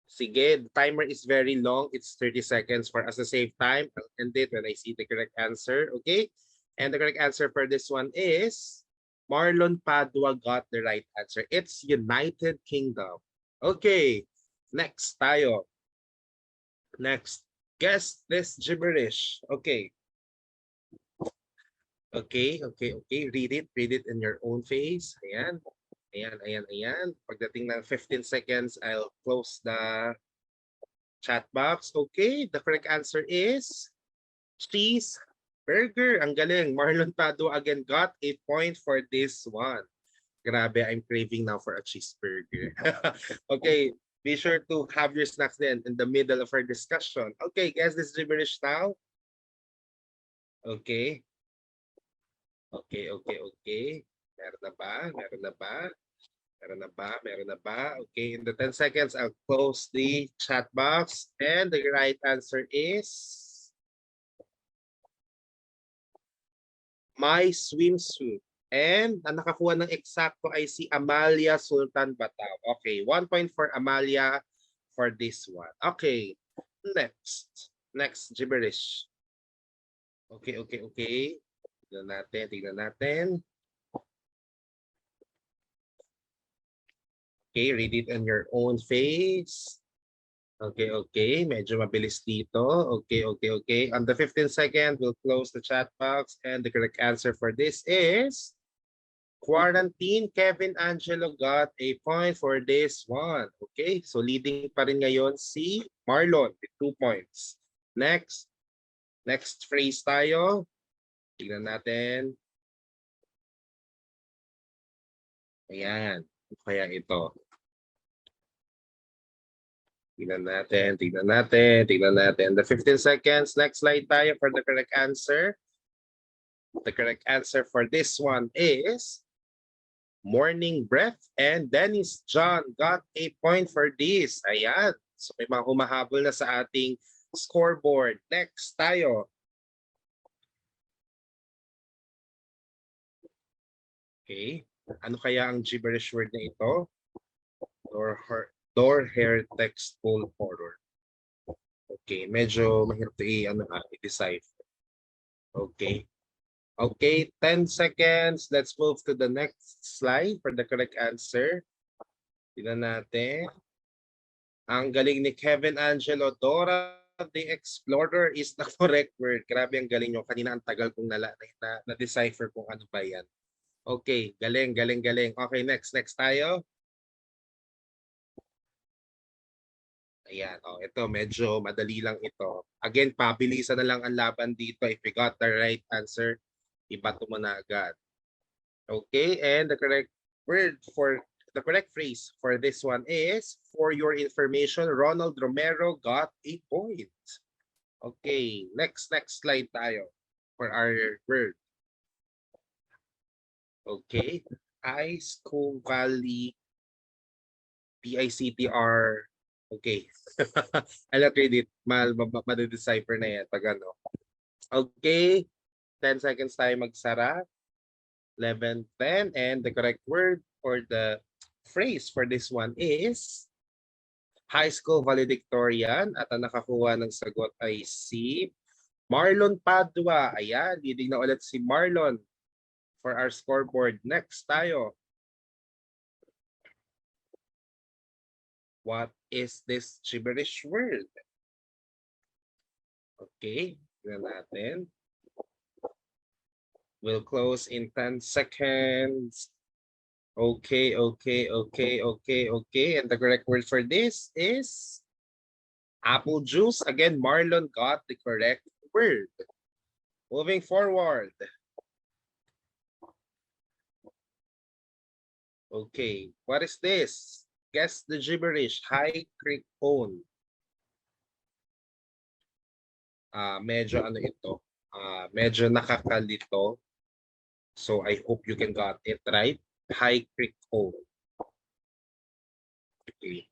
[SPEAKER 1] Sige, the timer is very long. It's 30 seconds for us to save time. I'll end it when I see the correct answer. Okay? And the correct answer for this one is Marlon Padua got the right answer. It's United Kingdom. Okay. Next tayo. Next. Guess this gibberish. Okay. Okay, okay, okay. Read it in your own face. Ayan. Ayan, ayan, ayan. Pagdating ng 15 seconds, I'll close the chat box. Okay, the correct answer is cheeseburger. Ang galing. Marlon Tado again got a point for this one. Grabe, I'm craving now for a cheeseburger. Okay, be sure to have your snacks then in the middle of our discussion. Okay, guess this gibberish now. Okay. Okay, okay, okay. Meron na ba? Meron na ba? Meron na ba? Meron na ba? Okay, in the 10 seconds, I'll close the chat box. And the right answer is my swimsuit. And ang nakakuha ng eksakto ay si Amalia Sultan Batao. Okay, 1 point for Amalia for this one. Okay, next. Next gibberish. Okay, okay, okay. Tignan natin, tignan natin. Okay, read it on your own face. Okay, okay. Medyo mabilis dito. Okay, okay, okay. On the 15 second, we'll close the chat box. And the correct answer for this is quarantine. Kevin Angelo got a point for this one. Okay, so leading pa rin ngayon si Marlon with 2 points. Next phrase tayo. Tignan natin. Ayan. Kaya ito. Tignan natin, tignan natin, tignan natin. The 15 seconds. Next slide tayo for the correct answer. The correct answer for this one is morning breath. And Dennis John got a point for this. Ayan. So may mga humahabol na sa ating scoreboard. Next tayo. Okay. Ano kaya ang gibberish word na ito? Door hair text full horror. Okay, medyo mahirap i-decipher. Okay. Okay, 10 seconds. Let's move to the next slide for the correct answer. Tignan natin. Ang galing ni Kevin Angelo. Dora the Explorer is the correct word. Grabe ang galing nyo. Kanina ang tagal kong na-decipher kung ano ba yan. Okay, galing, galing, galing. Okay, next tayo. Ayan, ito medyo madali lang ito. Again, pabilisan na lang ang laban dito. If you got the right answer, ibato mo na agad. Okay, and the correct phrase for this one is, for your information, Ronald Romero got a point. Okay, next slide tayo for our word. Okay, I School Valley PICTR. Okay. I'll read it. Madidecipher na yan pag ano. Okay. 10 seconds tayo magsara. 11, 10. And the correct word or the phrase for this one is High School Valedictorian. At ang nakakuha ng sagot ay si Marlon Padua. Ayan. Leading na ulit si Marlon for our scoreboard. Next tayo. What is this gibberish word? Okay, tignan natin. We'll close in 10 seconds. Okay, okay, okay, okay, okay. And the correct word for this is apple juice. Again, Marlon got the correct word. Moving forward. Okay, what is this? Guess the gibberish. High Creek Pone. Medyo ano ito? Medyo nakakalito. So I hope you can got it right. High Creek Pone. Okay.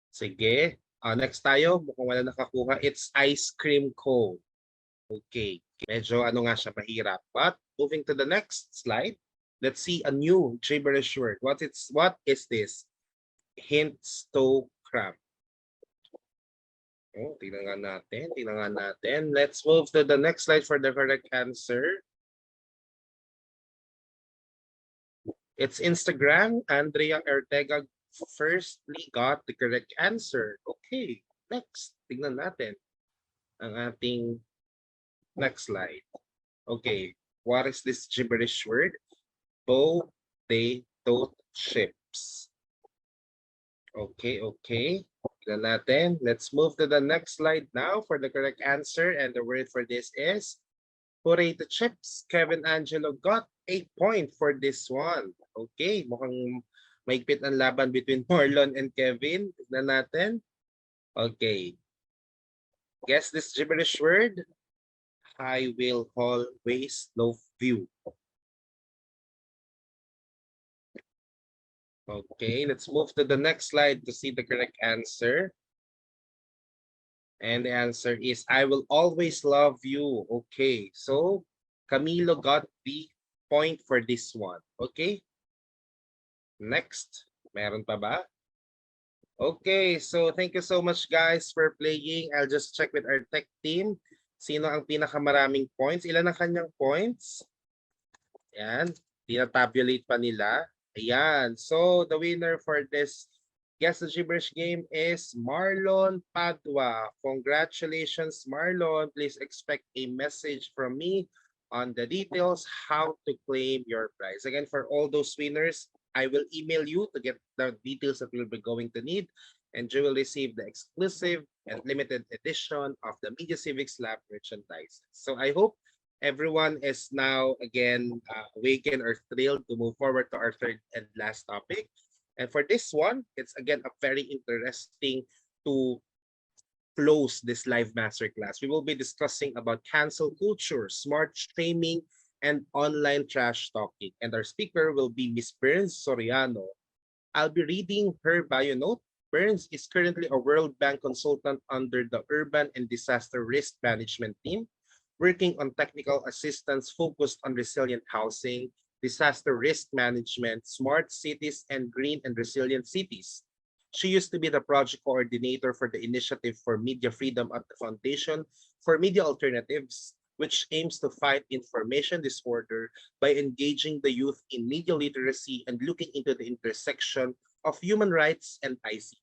[SPEAKER 1] Sige. Next tayo. Mukhang wala nakakuha. It's ice cream cone. Okay. Medyo ano nga siya, mahirap. But moving to the next slide. Let's see a new gibberish word. What is this? Hintstogram. Tingnan nga natin. Let's move to the next slide for the correct answer. It's Instagram. Andrea Ortega firstly got the correct answer. Okay, next. Tingnan natin ang ating next slide. Okay, what is this gibberish word? Potato chips. Okay, okay. Tignan natin. Let's move to the next slide now for the correct answer. And the word for this is potato chips. Kevin Angelo got a point for this one. Okay, mukhang maigpit ang laban between Marlon and Kevin. Tignan natin. Okay. Guess this gibberish word. I will always love you. Okay, let's move to the next slide to see the correct answer. And the answer is, I will always love you. Okay, so Camilo got the point for this one. Okay, next. Meron pa ba? Okay, so thank you so much guys for playing. I'll just check with our tech team. Sino ang pinakamaraming points? Ilan ang kanyang points? Ayan. Tina-tabulate pa nila. Ayan. So, the winner for this Guess the Gibberish game is Marlon Padua. Congratulations, Marlon. Please expect a message from me on the details how to claim your prize. Again, for all those winners, I will email you to get the details that you'll be going to need, and you will receive the exclusive and limited edition of the Media Civics Lab merchandise. So I hope everyone is now again awakened or thrilled to move forward to our third and last topic. And for this one, it's again a very interesting to close this live masterclass. We will be discussing about cancel culture, smart shaming, and online trash talking. And our speaker will be Miss Burns Soriano. I'll be reading her bio note. Burns is currently a World Bank consultant under the Urban and Disaster Risk Management team, working on technical assistance focused on resilient housing, disaster risk management, smart cities, and green and resilient cities. She used to be the project coordinator for the Initiative for Media Freedom at the Foundation for Media Alternatives, which aims to fight information disorder by engaging the youth in media literacy and looking into the intersection of human rights and IC.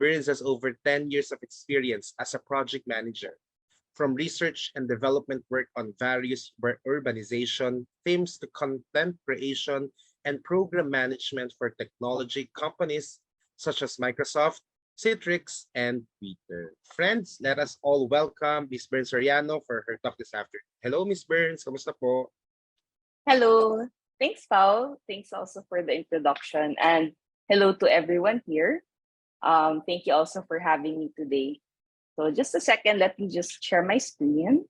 [SPEAKER 1] Burns has over 10 years of experience as a project manager, from research and development work on various urbanization themes to content creation and program management for technology companies such as Microsoft, Citrix, and Twitter. Friends, let us all welcome Ms. Burns Soriano for her talk this afternoon. Hello, Ms. Burns. Kamusta po?
[SPEAKER 7] Hello. Thanks, Paul. Thanks also for the introduction. And hello to everyone here. Thank you also for having me today. So just a second, let me just share my screen.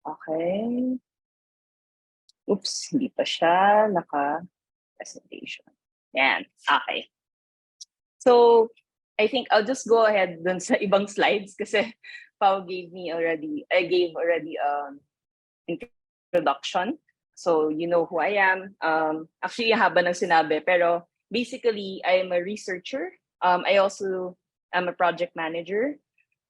[SPEAKER 7] Okay. Oops, hindi pa siya naka-presentation. Yan, okay. So I think I'll just go ahead dun sa ibang slides kasi Pao gave already introduction. So you know who I am. Actually, haba ng sinabi, pero basically, I am a researcher. I also am a project manager.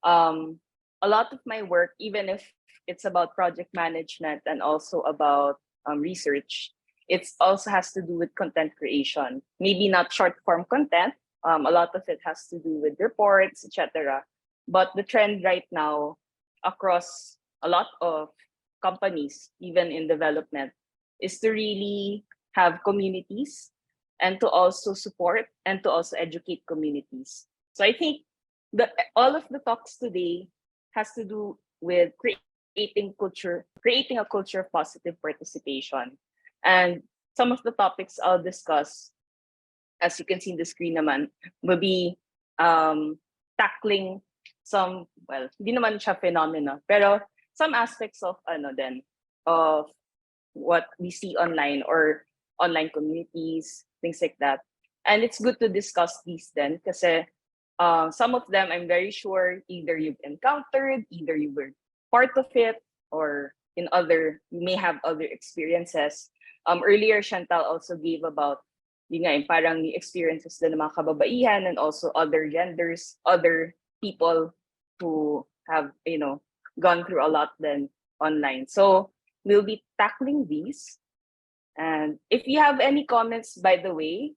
[SPEAKER 7] A lot of my work, even if it's about project management and also about research, it also has to do with content creation. Maybe not short form content. A lot of it has to do with reports, etc. But the trend right now across a lot of companies, even in development, is to really have communities and to also support and to also educate communities. So I think all of the talks today has to do with creating a culture of positive participation. And some of the topics I'll discuss, as you can see in the screen naman, will be tackling some, well, hindi naman siya phenomena, pero some aspects of of what we see online or online communities, things like that. And it's good to discuss these then, kasi some of them I'm very sure either you've encountered, either you were part of it, or you may have other experiences. Earlier, Chantal also gave about yung parang the experiences din ng mga kababaihan and also other genders, other people who have gone through a lot then online. So we'll be tackling these. And if you have any comments, by the way,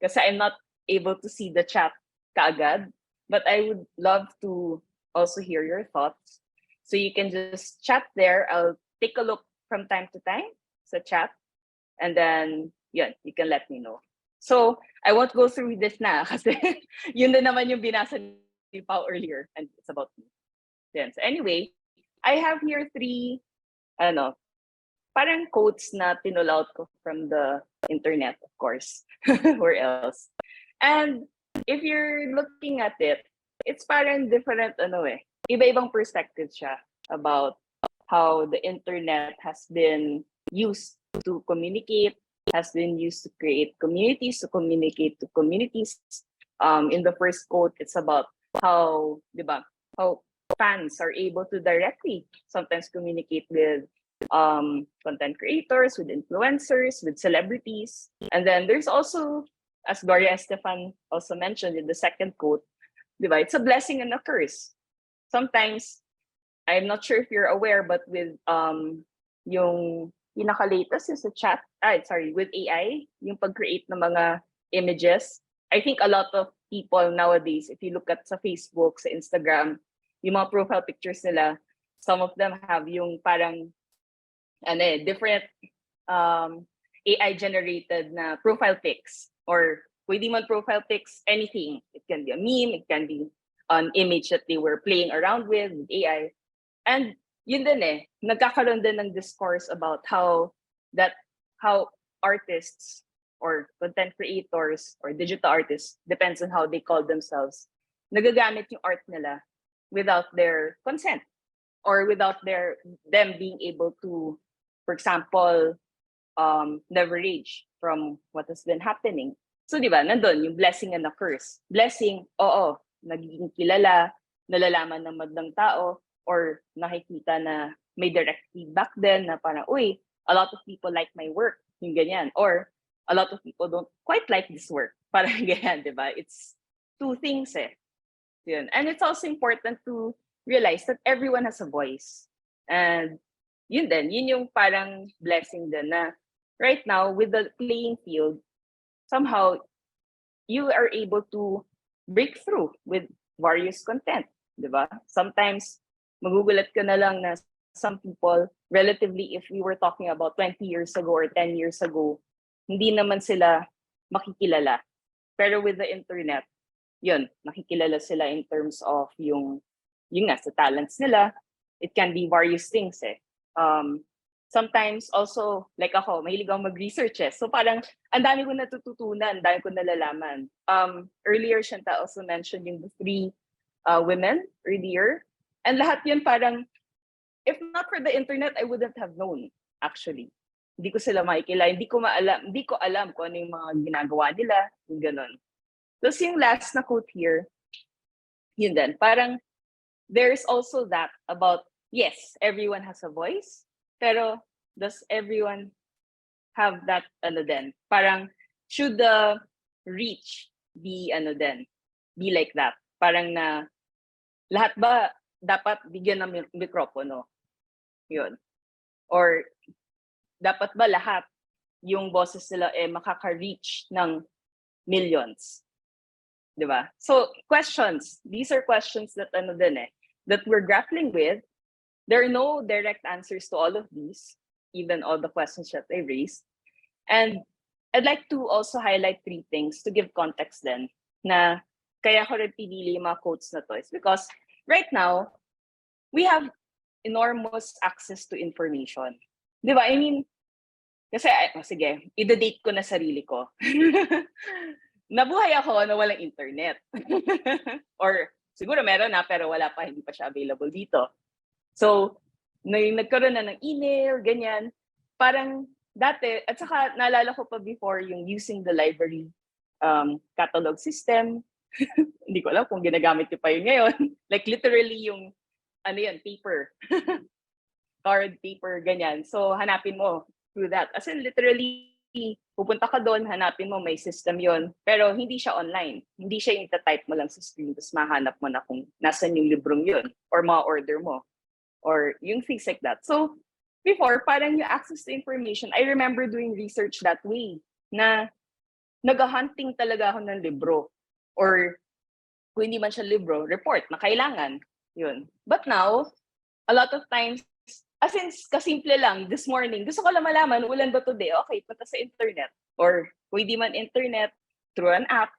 [SPEAKER 7] because I'm not able to see the chat kaagad, but I would love to also hear your thoughts. So you can just chat there. I'll take a look from time to time sa chat. And then, yeah, you can let me know. So I won't go through this na kasi yun na naman yung binasa ni Pao earlier and it's about me. Then, so anyway, I have here three parang quotes na tinull out ko from the internet, of course. Where else? And if you're looking at it, it's parang different iba-ibang perspective siya about how the internet has been used to communicate, has been used to create communities, to communicate to communities. In the first quote, it's about how fans are able to directly sometimes communicate with content creators, with influencers, with celebrities. And then there's also, as Gloria Estefan also mentioned in the second quote, Diba? It's a blessing and a curse. Sometimes, I'm not sure if you're aware, but with yung pinaka-latest is with AI, yung pag-create ng mga images. I think a lot of people nowadays, if you look at sa Facebook, sa Instagram, yung mga profile pictures nila, some of them have yung parang different AI generated na profile pics, or pwede man profile pics, anything. It can be a meme, it can be an image that they were playing around with AI. And yun din nagkakaroon din ng discourse about how artists or content creators or digital artists, depends on how they call themselves, nagagamit yung art nila without their consent, or without them being able to, for example, leverage from what has been happening. So di ba, nandun yung blessing and the curse. Blessing, oo, nagiging kilala, nalalaman ng madlang tao, or nakikita na may direct feedback din na parang, uy, a lot of people like my work, yung ganyan. Or a lot of people don't quite like this work. Parang ganyan, di ba? It's two things Yun. And it's also important to realize that everyone has a voice. And yun yung parang blessing din na right now with the playing field, somehow you are able to break through with various content, di ba? Sometimes magugulat ka na lang na some people, relatively, if we were talking about 20 years ago or 10 years ago, hindi naman sila makikilala. Pero with the internet, yun, nakikilala sila in terms of yung sa talents nila. It can be various things Sometimes also, like ako, mahilig ako mag-research So parang, ang dami ko natututunan, ang dami ko nalalaman. Earlier, Shanta also mentioned yung the 3 women earlier. And lahat yun parang, if not for the internet, I wouldn't have known, actually. Hindi ko sila makikilala, hindi ko alam kung ano yung mga ginagawa nila, yung ganun. Tapos yung last na quote here, yun din, parang, there's also that about, yes, everyone has a voice, pero does everyone have that din? Parang, should the reach be be like that? Parang na, lahat ba dapat bigyan ng mikropono? Yun. Or dapat ba lahat yung boses nila makaka-reach ng millions? Diba? So questions. These are questions that that we're grappling with. There are no direct answers to all of these, even all the questions that I raised. And I'd like to also highlight 3 things to give context then na kaya ko rin pinili yung mga quotes na to is because right now, we have enormous access to information. Di ba? I mean, kasi, sige, i-date ko na sarili ko. Nabuhay ako na walang internet. Or siguro meron na, pero wala pa, hindi pa siya available dito. So, nagkaroon na ng email, ganyan. Parang dati, at saka naalala ko pa before yung using the library catalog system. Hindi ko alam kung ginagamit ko pa yun ngayon. Like literally yung, paper. Card, paper, ganyan. So, hanapin mo through that. As in, literally, pupunta ka doon, hanapin mo, may system yon. Pero hindi siya online. Hindi siya yung type mo lang sa screen, tapos mahanap mo na kung nasan yung librong yun, or ma-order mo, or yung things like that. So, before, parang yung access to information, I remember doing research that way, na nag-hunting talaga ako ng libro. Or, kung hindi man siya libro, report na kailangan. Yun. But now, a lot of times, as in, kasimple lang, this morning, gusto ko lang malaman, ulan ba today? Okay, punta sa internet. Or, kung hindi man internet, through an app,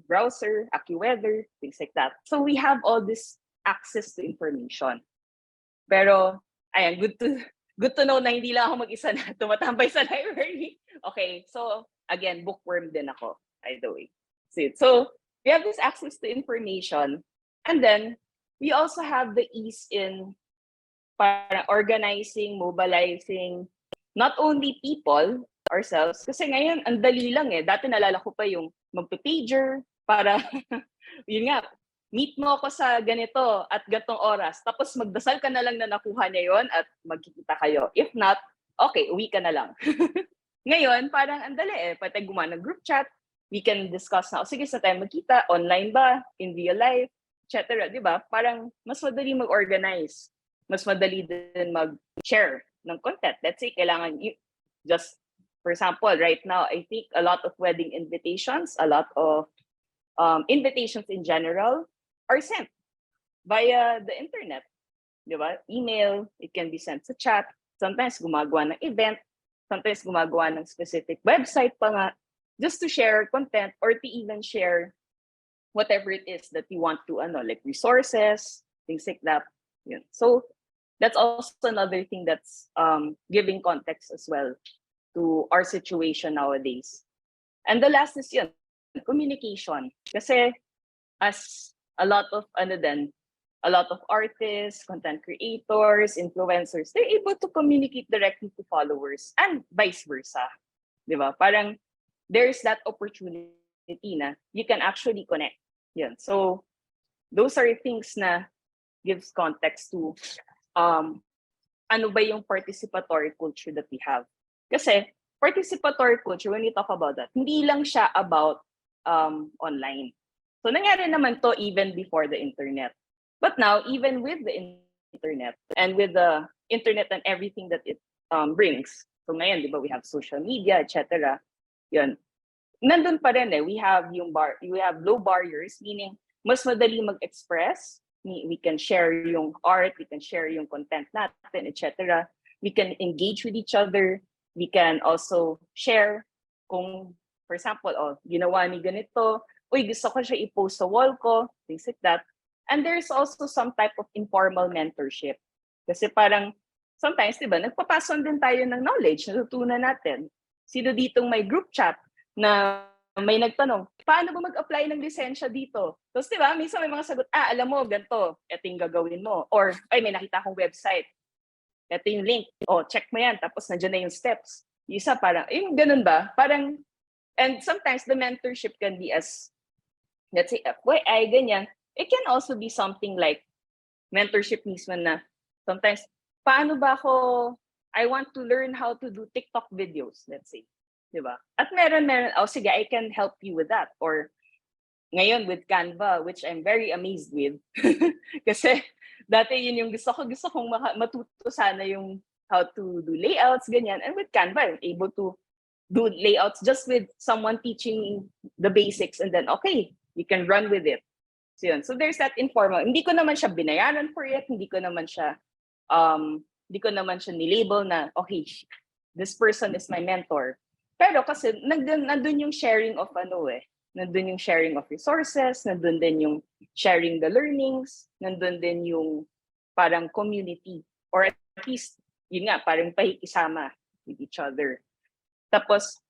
[SPEAKER 7] browser, AccuWeather, things like that. So, we have all this access to information. Pero, ayan, good to know na hindi lang ako mag-isa na tumatambay sa library. Okay, so, again, bookworm din ako, by the way. So, we have this access to information, and then, we also have the ease in para organizing, mobilizing, not only people, ourselves, kasi ngayon, ang dali lang Dati nalala ko pa yung magpe-pager para, yun nga, meet mo ako sa ganito at gantong oras. Tapos magdasal ka na lang na nakuha niya yon at magkikita kayo. If not, okay, uwi ka na lang. Ngayon, parang ang dali pati gumawa ng group chat, we can discuss na, sige, sa tayo magkita, online ba, in real life, etc. Di ba? Parang mas madali mag-organize. Mas madali din mag-share ng content. Let's say, kailangan just, for example, right now, I think a lot of wedding invitations, a lot of invitations in general are sent via the internet. Di ba? Email, it can be sent sa chat. Sometimes gumagawa ng event. Sometimes gumagawa ng specific website pa nga just to share content or to even share whatever it is that you want to, like resources, things like that. Yeah. So that's also another thing that's giving context as well to our situation nowadays. And the last is yun, communication. Kasi as a lot of a lot of artists, content creators, influencers, they're able to communicate directly to followers and vice versa. Di ba? Parang there's that opportunity na you can actually connect. Yeah. So those are things na gives context to ano ba yung participatory culture that we have. Kasi participatory culture, when we talk about that, hindi lang siya about online. So nangyari naman to even before the internet. But now, even with the internet and with the internet and everything that it brings, so ngayon, di ba, we have social media, etc. Yun. Nandun pa rin we have we have low barriers, meaning mas madali mag-express. We can share yung art, we can share yung content natin, etc. We can engage with each other. We can also share kung, for example, ginawa ni ganito, uy, gusto ko siya i-post sa wall ko, things like that. And there's also some type of informal mentorship. Kasi parang, sometimes, di ba, nagpapason din tayo ng knowledge, natutunan natin. Sino ditong may group chat na may nagtanong, paano ba mag-apply ng lisensya dito? Tapos, di ba, minsan may mga sagot, alam mo, ganito, ito yung gagawin mo. Or, ay, may nakita akong website. Ito yung link. Check mo yan. Tapos, nandiyan na yung steps. Yung isa, parang, yung ganun ba? Parang, and sometimes the mentorship can be as, let's say, FYI, ganyan. It can also be something like mentorship mismo na sometimes, paano ba ako, I want to learn how to do TikTok videos, let's say. Diba? At meron, sige, I can help you with that. Or ngayon with Canva, which I'm very amazed with. Kasi dati yun yung gusto kong matuto sana yung how to do layouts, ganyan. And with Canva, I'm able to do layouts just with someone teaching the basics and then, okay, you can run with it. So, yun. So there's that informal. Hindi ko naman siya binayaran for it. Hindi ko naman siya nilabel na, okay, this person is my mentor. Pero kasi nandun yung sharing of nandun yung sharing of resources, nandun din yung sharing the learnings, nandun din yung parang community. Or at least, yun nga, parang pakikisama with each other. Tapos,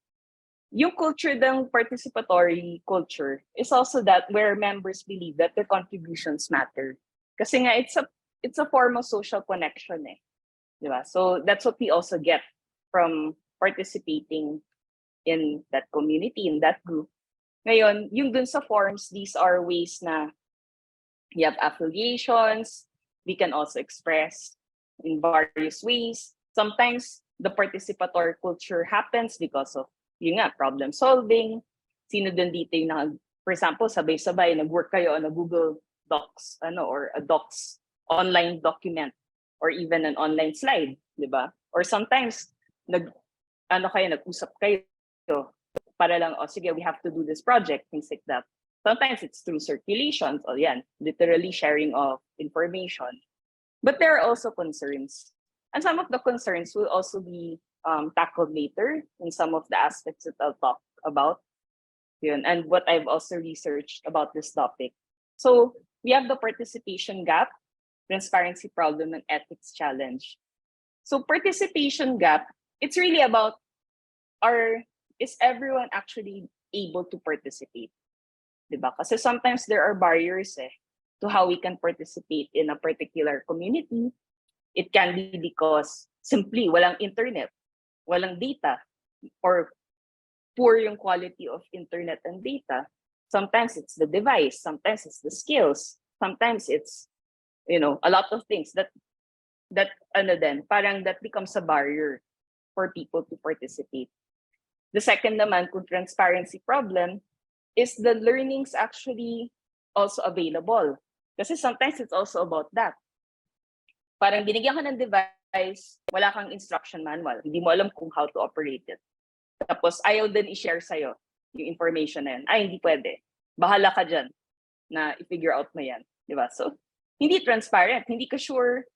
[SPEAKER 7] yung culture ng participatory culture is also that where members believe that their contributions matter. Kasi nga, it's a form of social connection Diba? So that's what we also get from participating in that community, in that group. Ngayon, yung dun sa forms, these are ways na we have affiliations, we can also express in various ways. Sometimes the participatory culture happens because of yun nga, problem solving. Sino din dito yung for example, sabay-sabay, nag-work kayo on a Google Docs, or a Docs online document, or even an online slide, di ba? Or sometimes, nag-usap kayo para lang, sige, we have to do this project, things like that. Sometimes it's through circulations, literally sharing of information. But there are also concerns. And some of the concerns will also be tackled later in some of the aspects that I'll talk about. And what I've also researched about this topic. So we have the participation gap, transparency problem, and ethics challenge. So participation gap, it's really about is everyone actually able to participate? Diba? Kasi sometimes there are barriers to how we can participate in a particular community. It can be because simply walang internet, walang data, or poor yung quality of internet and data. Sometimes it's the device, sometimes it's the skills, sometimes it's a lot of things that parang that becomes a barrier for people to participate. The second naman, kung transparency problem, is the learnings actually also available? Kasi sometimes it's also about that. Parang binigyan ka ng device, wala kang instruction manual, hindi mo alam kung how to operate it. Tapos ayaw din i-share sa'yo yung information na yan. Ay, hindi pwede. Bahala ka dyan na i-figure out mo yan. Di ba? So, hindi transparent. Hindi ka sure,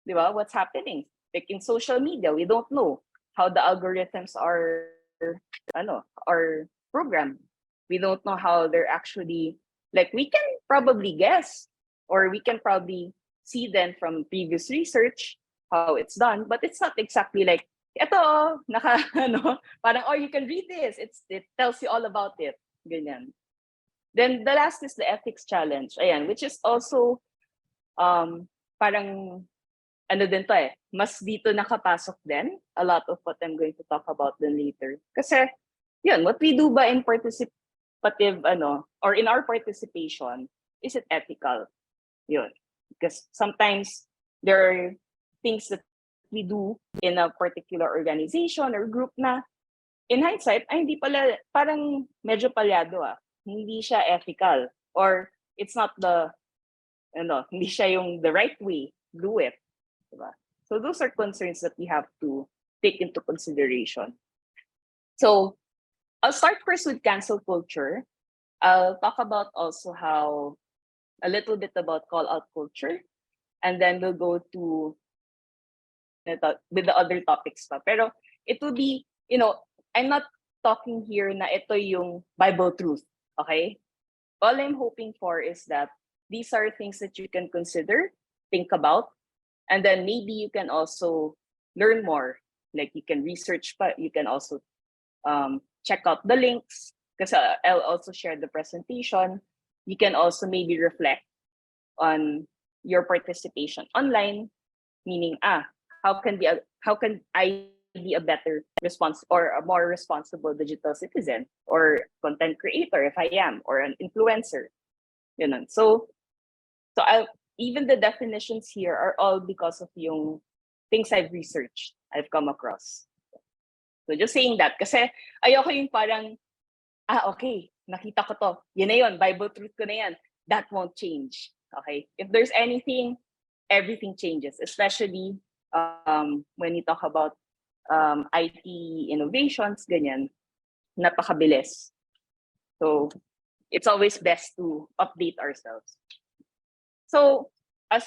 [SPEAKER 7] di ba, what's happening. Like in social media, we don't know how the algorithms are programmed. We don't know how they're actually, like we can probably guess, or we can probably see then from previous research how it's done, but it's not exactly like, eto, parang, oh, you can read this. It tells you all about it. Ganyan. Then the last is the ethics challenge, ayan, which is also parang din to mas dito nakapasok din a lot of what I'm going to talk about then later. Kasi yun, what we do ba in participative or in our participation, is it ethical? Yun. Because sometimes there are things that we do in a particular organization or group na in hindsight ay hindi pala, parang medyo palyado hindi siya ethical, or it's not the hindi siya yung the right way to do it, diba? So those are concerns that we have to take into consideration. So I'll start first with cancel culture. I'll talk about also how a little bit about call out culture, and then we'll go to with the other topics pa. Pero it will be, I'm not talking here na ito yung Bible truth, okay? All I'm hoping for is that these are things that you can consider, think about, and then maybe you can also learn more. Like you can research, but you can also check out the links, because I'll also share the presentation. You can also maybe reflect on your participation online, meaning how can I be a better or a more responsible digital citizen or content creator if I am, or an influencer. So even the definitions here are all because of yung things I've researched, I've come across. So just saying that, kasi ayoko yung parang, okay, nakita ko to, yun na yun, Bible truth ko na yan, that won't change. Okay, if there's anything, everything changes, especially when you talk about IT innovations, ganyan, napakabilis. So it's always best to update ourselves. So I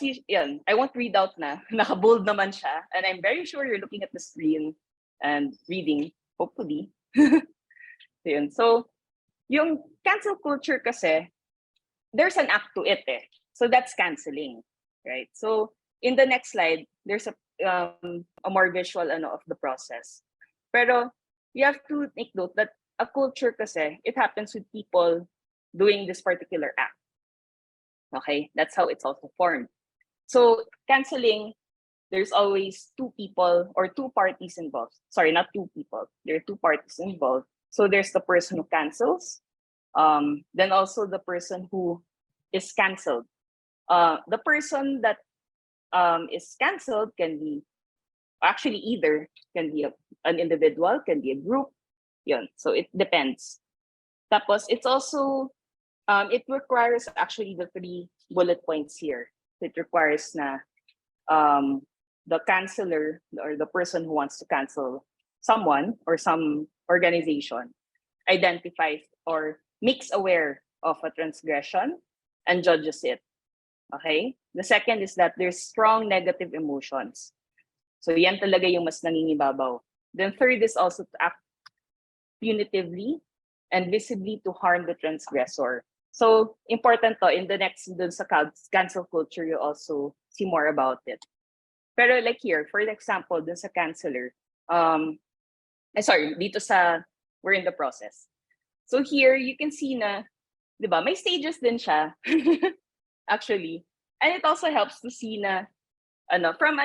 [SPEAKER 7] won't read out na, naka-bold naman siya, and I'm very sure you're looking at the screen and reading, hopefully. So yung cancel culture kasi, there's an act to it So that's canceling, right? So in the next slide, there's a more visual of the process. Pero you have to take note that a culture kasi, it happens with people doing this particular act. Okay, that's how it's also formed. So canceling, there's always two people or two parties involved. Sorry, not two people. There are two parties involved. So there's the person who cancels, then also the person who is canceled. The person that is canceled can be actually either can be an individual, can be a group. So it depends. Tapos it's also it requires actually the 3 bullet points here. It requires na the canceller or the person who wants to cancel someone or some organization identifies or makes aware of a transgression and judges it. Okay? The second is that there's strong negative emotions. So yan talaga yung mas nangingibabaw. Then third is also to act punitively and visibly to harm the transgressor. So important to, in the next dun sa cancel culture, you also see more about it. Pero like here, for example, dun sa canceller, dito sa we're in the process. So here you can see na, di ba, may stages din siya. Actually. And it also helps to see na, from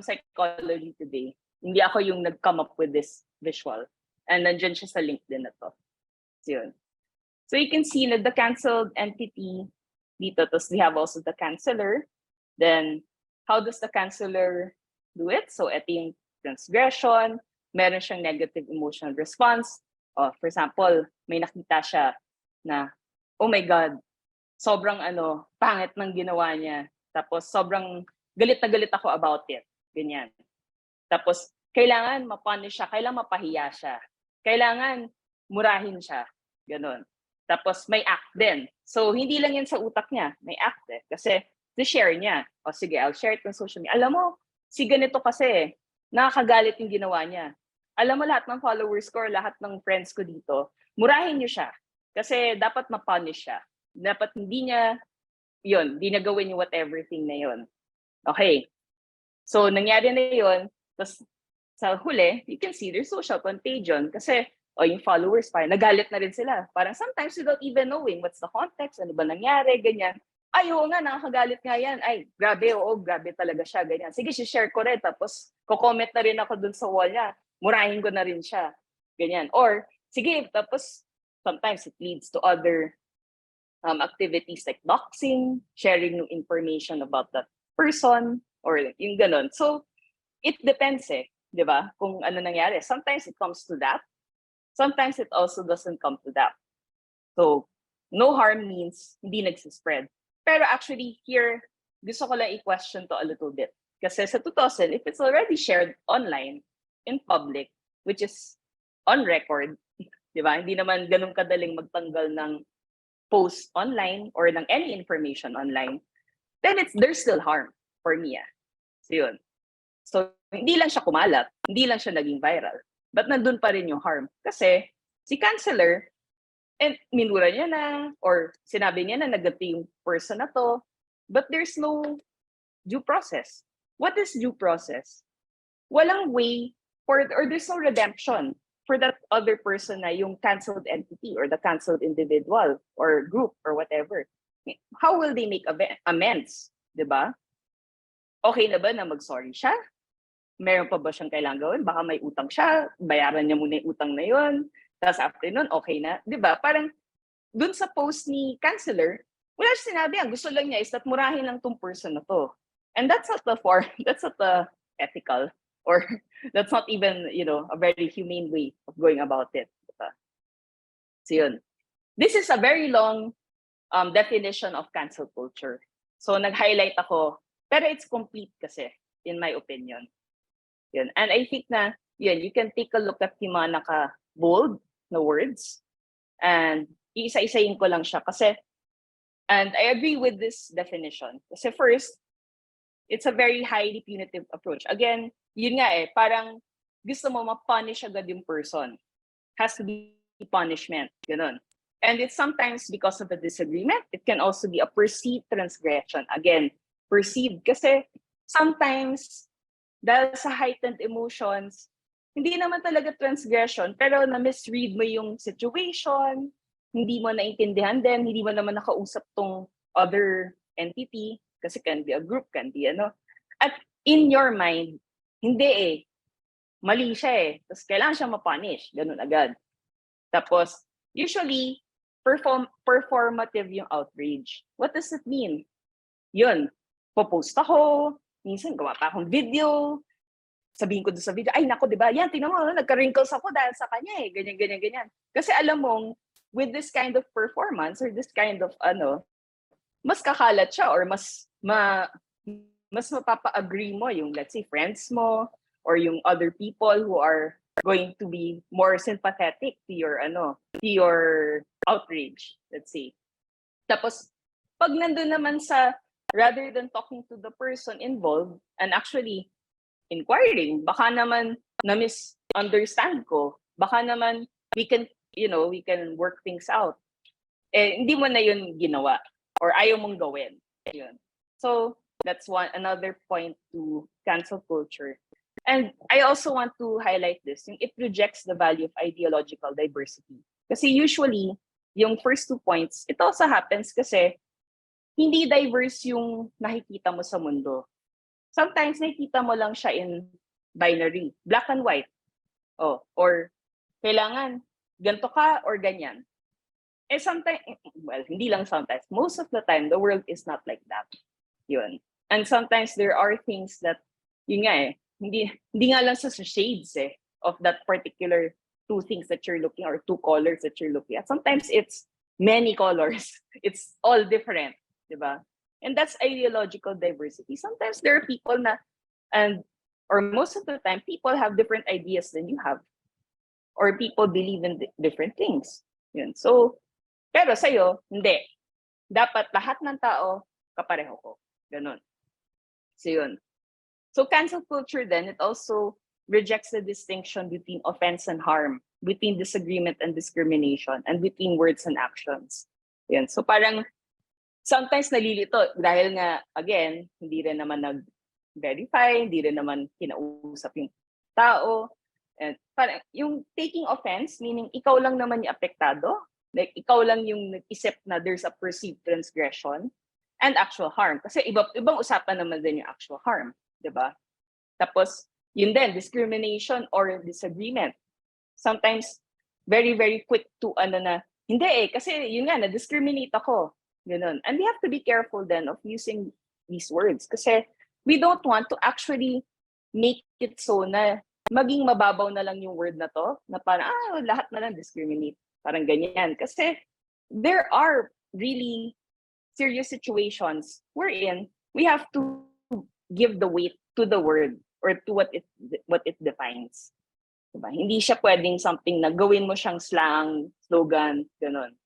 [SPEAKER 7] Psychology Today. Hindi ako yung nag-come up with this visual. And nandiyan siya sa link din na to. So yun. So you can see na the canceled entity dito. Tapos we have also the canceller. Then, how does the canceller do it? So ito yung transgression. Meron siyang negative emotional response. For example, may nakita siya na, oh my God, sobrang pangit ng ginawa niya. Tapos sobrang galit na galit ako about it. Ganyan. Tapos kailangan mapunish siya, kailangan mapahiya siya. Kailangan murahin siya. Ganon. Tapos may act din. So hindi lang yan sa utak niya, may act din. Kasi share niya. O sige, I'll share it on social media. Alam mo, si ganito kasi, nakakagalit yung ginawa niya. Alam mo, lahat ng followers ko or lahat ng friends ko dito, murahin niyo siya. Kasi dapat ma-punish siya. Dapat hindi niya gawin yung whatever thing na yun. Okay. So, nangyari na yun. Tapos, sa huli, you can see their social contagion. Kasi, yung followers, parang nagalit na rin sila. Parang sometimes without even knowing what's the context, ano ba nangyari, ganyan. Ay, oo nga, nakakagalit nga yan. Ay, grabe, oo, grabe talaga siya, ganyan. Sige, share ko rin. Tapos, ko-comment na rin ako dun sa wall niya. Murahin ko na rin siya. Ganyan. Or, sige, tapos, sometimes it leads to other activities like doxing, sharing new information about that person, or yung ganon. So, it depends di ba? Kung ano nangyari. Sometimes it comes to that. Sometimes it also doesn't come to that. So, no harm means hindi nagsispread. Pero actually, here, gusto ko lang i-question to a little bit. Kasi sa 2000, if it's already shared online, in public, which is on record, di ba? Hindi naman ganun kadaling magtanggal ng post online or ng any information online, then there's still harm for me. So yun. So hindi lang siya kumalat, hindi lang siya naging viral, but nandun pa rin yung harm. Kasi si canceller, minura niya na, or sinabi niya na nagati yung person na to, but there's no due process. What is due process? Walang way or there's no redemption for that other person na yung canceled entity or the canceled individual or group or whatever. How will they make amends? Diba? Okay na ba na mag-sorry siya? Meron pa ba siyang kailangan gawin? Baka may utang siya, bayaran niya muna yung utang na yun. Tapos after nun, okay na. Diba? Parang dun sa post ni canceller, wala siya sinabi. Ang gusto lang niya is that murahin lang tong person na to. And that's not the ethical, or that's not even, a very humane way of going about it. Diba? So yun. This is a very long definition of cancel culture. So nag-highlight ako, pero it's complete kasi, in my opinion. Yun. And I think na, you can take a look at yung mga naka-bold na words, and isa-isayin ko lang siya kasi, and I agree with this definition. Kasi first, it's a very highly punitive approach. Again, yun nga parang gusto mo ma-punish agad yung person. Has to be punishment. Ganun. And it's sometimes because of a disagreement. It can also be a perceived transgression. Again, perceived kasi sometimes dahil sa heightened emotions, hindi naman talaga transgression, pero na-misread mo yung situation, hindi mo naintindihan din, hindi mo naman nakausap tong other entity, kasi can be a group, can be At in your mind, hindi mali siya Tapos kailangan siya ma-punish, ganun agad. Tapos, usually, performative yung outrage. What does it mean? Yun, popost ako, minsan gawa pa akong video, sabihin ko doon sa video, ay nako, diba? Yan, tingnan mo, nagka-wrinkles ako dahil sa kanya ganyan, ganyan, ganyan. Kasi alam mong, with this kind of performance or this kind of mas kakalat siya or mas mapapa-agree mo yung, let's say, friends mo or yung other people who are going to be more sympathetic to your outrage, let's say. Tapos, pag nandun naman sa, rather than talking to the person involved and actually inquiring, baka naman na-misunderstand ko, baka naman we can work things out. Hindi mo na yun ginawa or ayaw mong gawin. Yun. So, that's another point to cancel culture. And I also want to highlight this. It rejects the value of ideological diversity. Kasi usually, yung first 2 points, it also happens kasi hindi diverse yung nakikita mo sa mundo. Sometimes nakikita mo lang siya in binary, black and white. Or kailangan ganito ka or ganyan. Sometimes, hindi lang sometimes, most of the time, the world is not like that. Yun. And sometimes there are things that, yun nga hindi nga lang sa shades of that particular two things that you're looking or two colors that you're looking at. Sometimes it's many colors. It's all different, diba? And that's ideological diversity. Sometimes there are people na, and or most of the time, people have different ideas than you have. Or people believe in different things. Yun. So, pero sa'yo, hindi. Dapat lahat ng tao, kapareho ko. Ganun. So yun. So cancel culture then, it also rejects the distinction between offense and harm, between disagreement and discrimination, and between words and actions. Yun. So parang sometimes nalilito dahil nga, again, hindi rin naman nag-verify, hindi rin naman kinausap yung tao. And parang yung taking offense, meaning ikaw lang naman yung apektado, like ikaw lang yung nag-isip na there's a perceived transgression and actual harm. Kasi ibang usapan naman din yung actual harm, di ba? Tapos, yun din, discrimination or disagreement. Sometimes, very, very quick to hindi kasi yun nga, na-discriminate ako. Ganun. And we have to be careful then of using these words kasi we don't want to actually make it so na maging mababaw na lang yung word na to, na parang, lahat na lang discriminate. Parang ganyan. Kasi there are really serious situations wherein we have to give the weight to the word or to what it defines. Diba? Hindi siya pwedeng something na gawin mo siyang slang, slogan, ganun.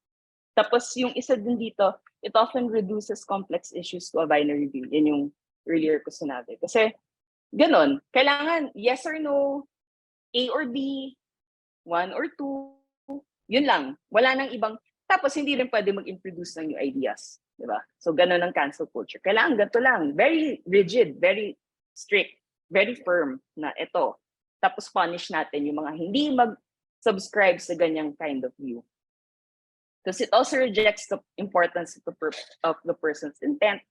[SPEAKER 7] Tapos yung isa din dito, it often reduces complex issues to a binary view. Yan yung earlier ko sinabi. Kasi ganun, kailangan yes or no, A or B, 1 or 2, yun lang. Wala nang ibang, tapos hindi rin pwede mag-introduce ng new ideas. Diba? So ganun ang cancel culture. Kailangan ganito lang. Very rigid, very strict, very firm na ito. Tapos punish natin yung mga hindi mag-subscribe sa ganyang kind of view. Because it also rejects the importance of the person's intent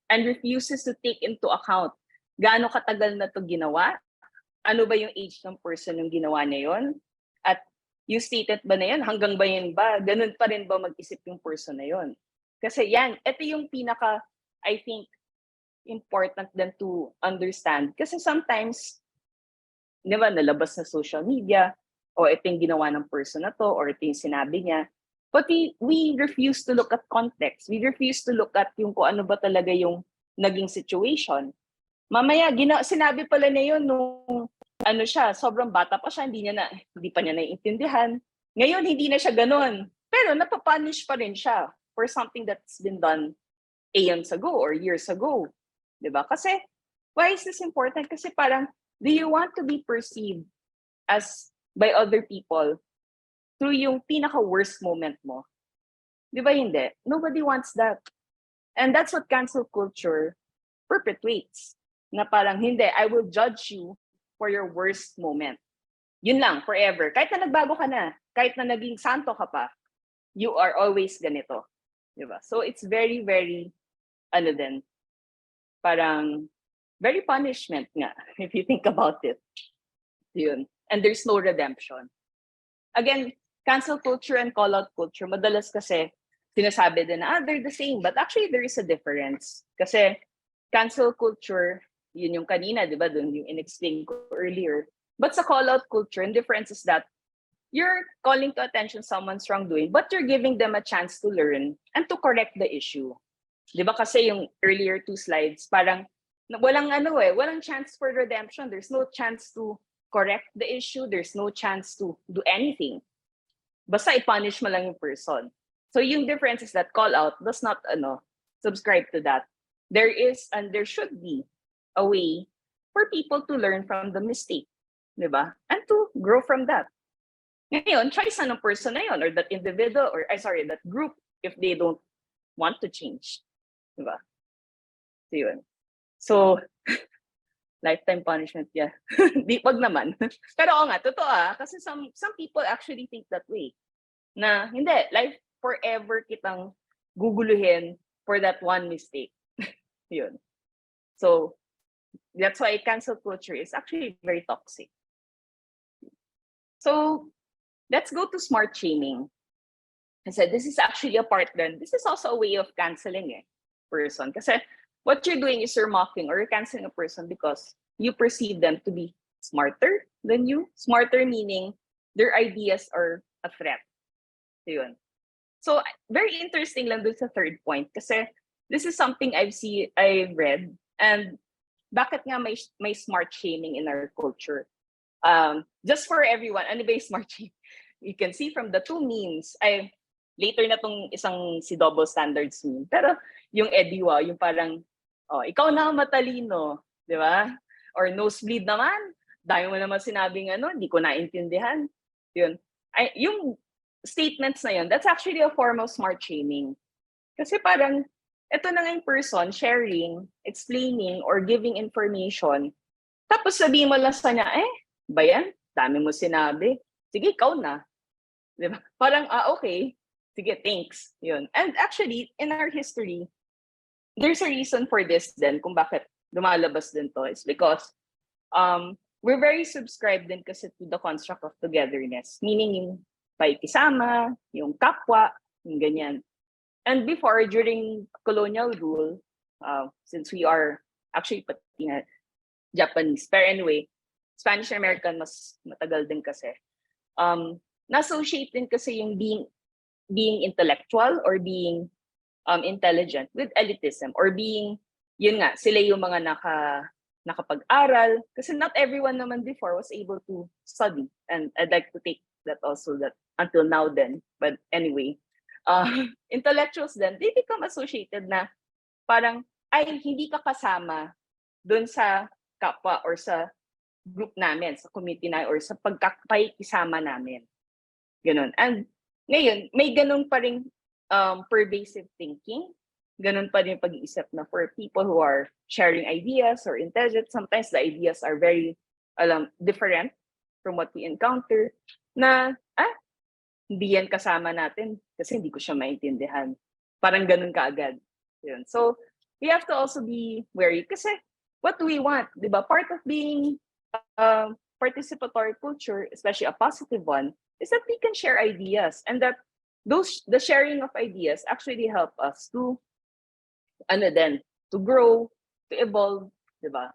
[SPEAKER 7] and refuses to take into account gaano katagal na to ginawa, ano ba yung age ng person yung ginawa niya yun, at yung stated ba na yun, hanggang ba yun ba, ganun pa rin ba mag-isip yung person na yun. Kasi yan, ito yung pinaka, I think, important then to understand. Kasi sometimes, di ba, nalabas na social media, o ito yung ginawa ng person na to, or ito yung sinabi niya. But we refuse to look at context. We refuse to look at yung kung ano ba talaga yung naging situation. Mamaya, sinabi pala na yun nung sobrang bata pa siya, hindi pa niya naiintindihan. Ngayon, hindi na siya ganun. Pero napapunish pa rin siya for something that's been done aeons ago or years ago. Diba? Kasi, why is this important? Kasi parang, do you want to be perceived as by other people through yung pinaka-worst moment mo? Diba hindi? Nobody wants that. And that's what cancel culture perpetuates. Na parang, hindi, I will judge you for your worst moment. Yun lang, forever. Kahit na nagbago ka na, kahit na naging santo ka pa, you are always ganito. Diba? So it's very, very, parang, very punishment nga, if you think about it. Yun. And there's no redemption. Again, cancel culture and call-out culture, madalas kasi, sinasabi din na, they're the same. But actually, there is a difference. Kasi, cancel culture, yun yung kanina, di ba? Doon yung in-explain ko earlier. But sa call-out culture, the difference is that you're calling to attention someone's wrongdoing, but you're giving them a chance to learn and to correct the issue. Di ba kasi yung earlier 2 slides, parang walang chance for redemption. There's no chance to correct the issue. There's no chance to do anything. Basta i-punish mo lang yung person. So yung difference is that call-out does not subscribe to that. There is and there should be a way for people to learn from the mistake, di ba? And to grow from that. Ngayon, choice na ng person na yun, or that individual, or that group, if they don't want to change, di ba? So yun. So, lifetime punishment, yeah. Wag naman. Pero oo nga, totoo kasi some people actually think that way. Na, hindi, life forever kitang guguluhin for that one mistake. Yun. So, that's why cancel culture is actually very toxic. So, let's go to smart shaming. I said, this is actually a part then. This is also a way of canceling person. Kasi what you're doing is you're mocking or you're canceling a person because you perceive them to be smarter than you. Smarter meaning their ideas are a threat. So yun. So very interesting lang dun sa third point kasi this is something I've read, and bakit nga may smart shaming in our culture? Just for everyone, ano ba yung smart shaming? You can see from the two memes. Later na tong isang si double standards meme. Pero yung Ediwa, yung parang, oh, ikaw na ang matalino, di ba? Or nosebleed naman, dahil mo naman sinabing ano, hindi ko naintindihan. Yun. Yung statements na yun, that's actually a form of smart shaming. Kasi parang, ito na nga yung person sharing, explaining, or giving information. Tapos sabihin mo lang sa niya, ba yan? Dami mo sinabi. Sige, ikaw na. Diba? Parang, okay. Sige, thanks. Yun. And actually, in our history, there's a reason for this then kung bakit lumalabas din to. It's because we're very subscribed din kasi to the construct of togetherness. Meaning yung pakikisama, yung kapwa, yung ganyan. And before, during colonial rule, since we are actually pati nga Japanese, pero anyway, Spanish American mas matagal din kasi. Na-associate din kasi yung being intellectual or being intelligent with elitism, or being, yun nga, sila yung mga nakapag-aral. Kasi not everyone naman before was able to study. And I'd like to take that also, that until now then. But anyway, intellectuals then, they become associated na parang, hindi ka kasama dun sa kapwa or sa group namin, sa community na, or sa pagkakisama namin. Ganun. And ngayon, may ganun pa rin pervasive thinking. Ganun pa rin pag-iisip na for people who are sharing ideas or intelligent, sometimes the ideas are very different from what we encounter, na, hindi yan kasama natin kasi hindi ko siya maintindihan. Parang ganun kaagad. Yun. So, we have to also be wary kasi what do we want? Diba? Part of being participatory culture, especially a positive one, is that we can share ideas, and that the sharing of ideas actually help us to grow, to evolve, diba?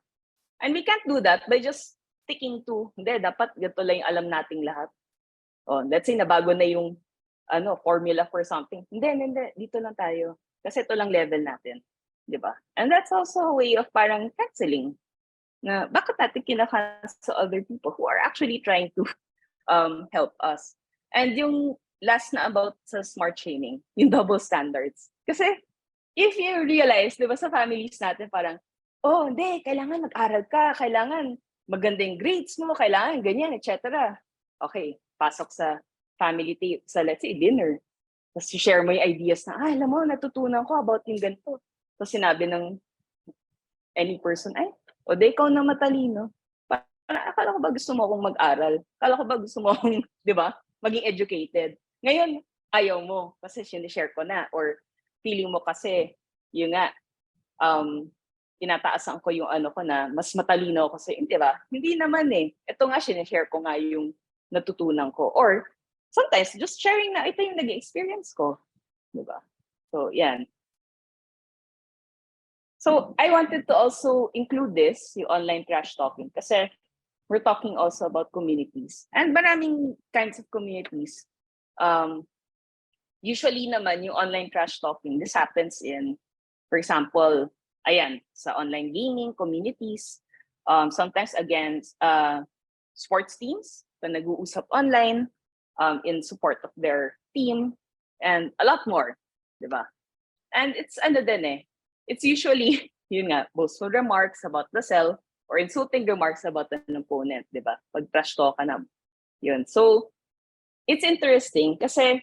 [SPEAKER 7] And we can't do that by just sticking to, hindi, dapat ganito lang yung alam nating lahat. Let's say nabago na yung formula for something. Hindi, dito lang tayo. Kasi ito lang level natin. Diba? And that's also a way of parang canceling. Na bakit natin kinakancel other people who are actually trying to help us. And yung last na about sa smart shaming, yung double standards. Kasi if you realize, di ba sa families natin parang, hindi, kailangan mag-aral ka, kailangan magandang grades mo, kailangan ganyan, etc. Okay, pasok sa family sa let's say dinner. Tapos share mo yung ideas na, alam mo, natutunan ko about yung ganito. Tapos sinabi ng any person, di ikaw na matalino. Akala ko ba gusto mo akong mag-aral? Akala ko ba gusto mo akong, di ba, maging educated? Ngayon, ayaw mo kasi sinishare ko na, or feeling mo kasi, yun nga, tinataasan ko yung ko na mas matalino ako sa'yo, di ba? Hindi naman Ito nga, sinishare ko nga yung natutunan ko. Or sometimes, just sharing na ito yung nag-experience ko. Di ba? So, yan. So, I wanted to also include this, yung online trash talking, kasi we're talking also about communities. And maraming kinds of communities. Usually naman, yung online trash talking, this happens in, for example, sa online gaming communities, sometimes against sports teams na nag-uusap online in support of their team, and a lot more, di ba? And it's it's usually, yun nga, boastful remarks about the self, or insulting remarks about an opponent, di ba? Pag trash talk ka na. Yun. So, it's interesting kasi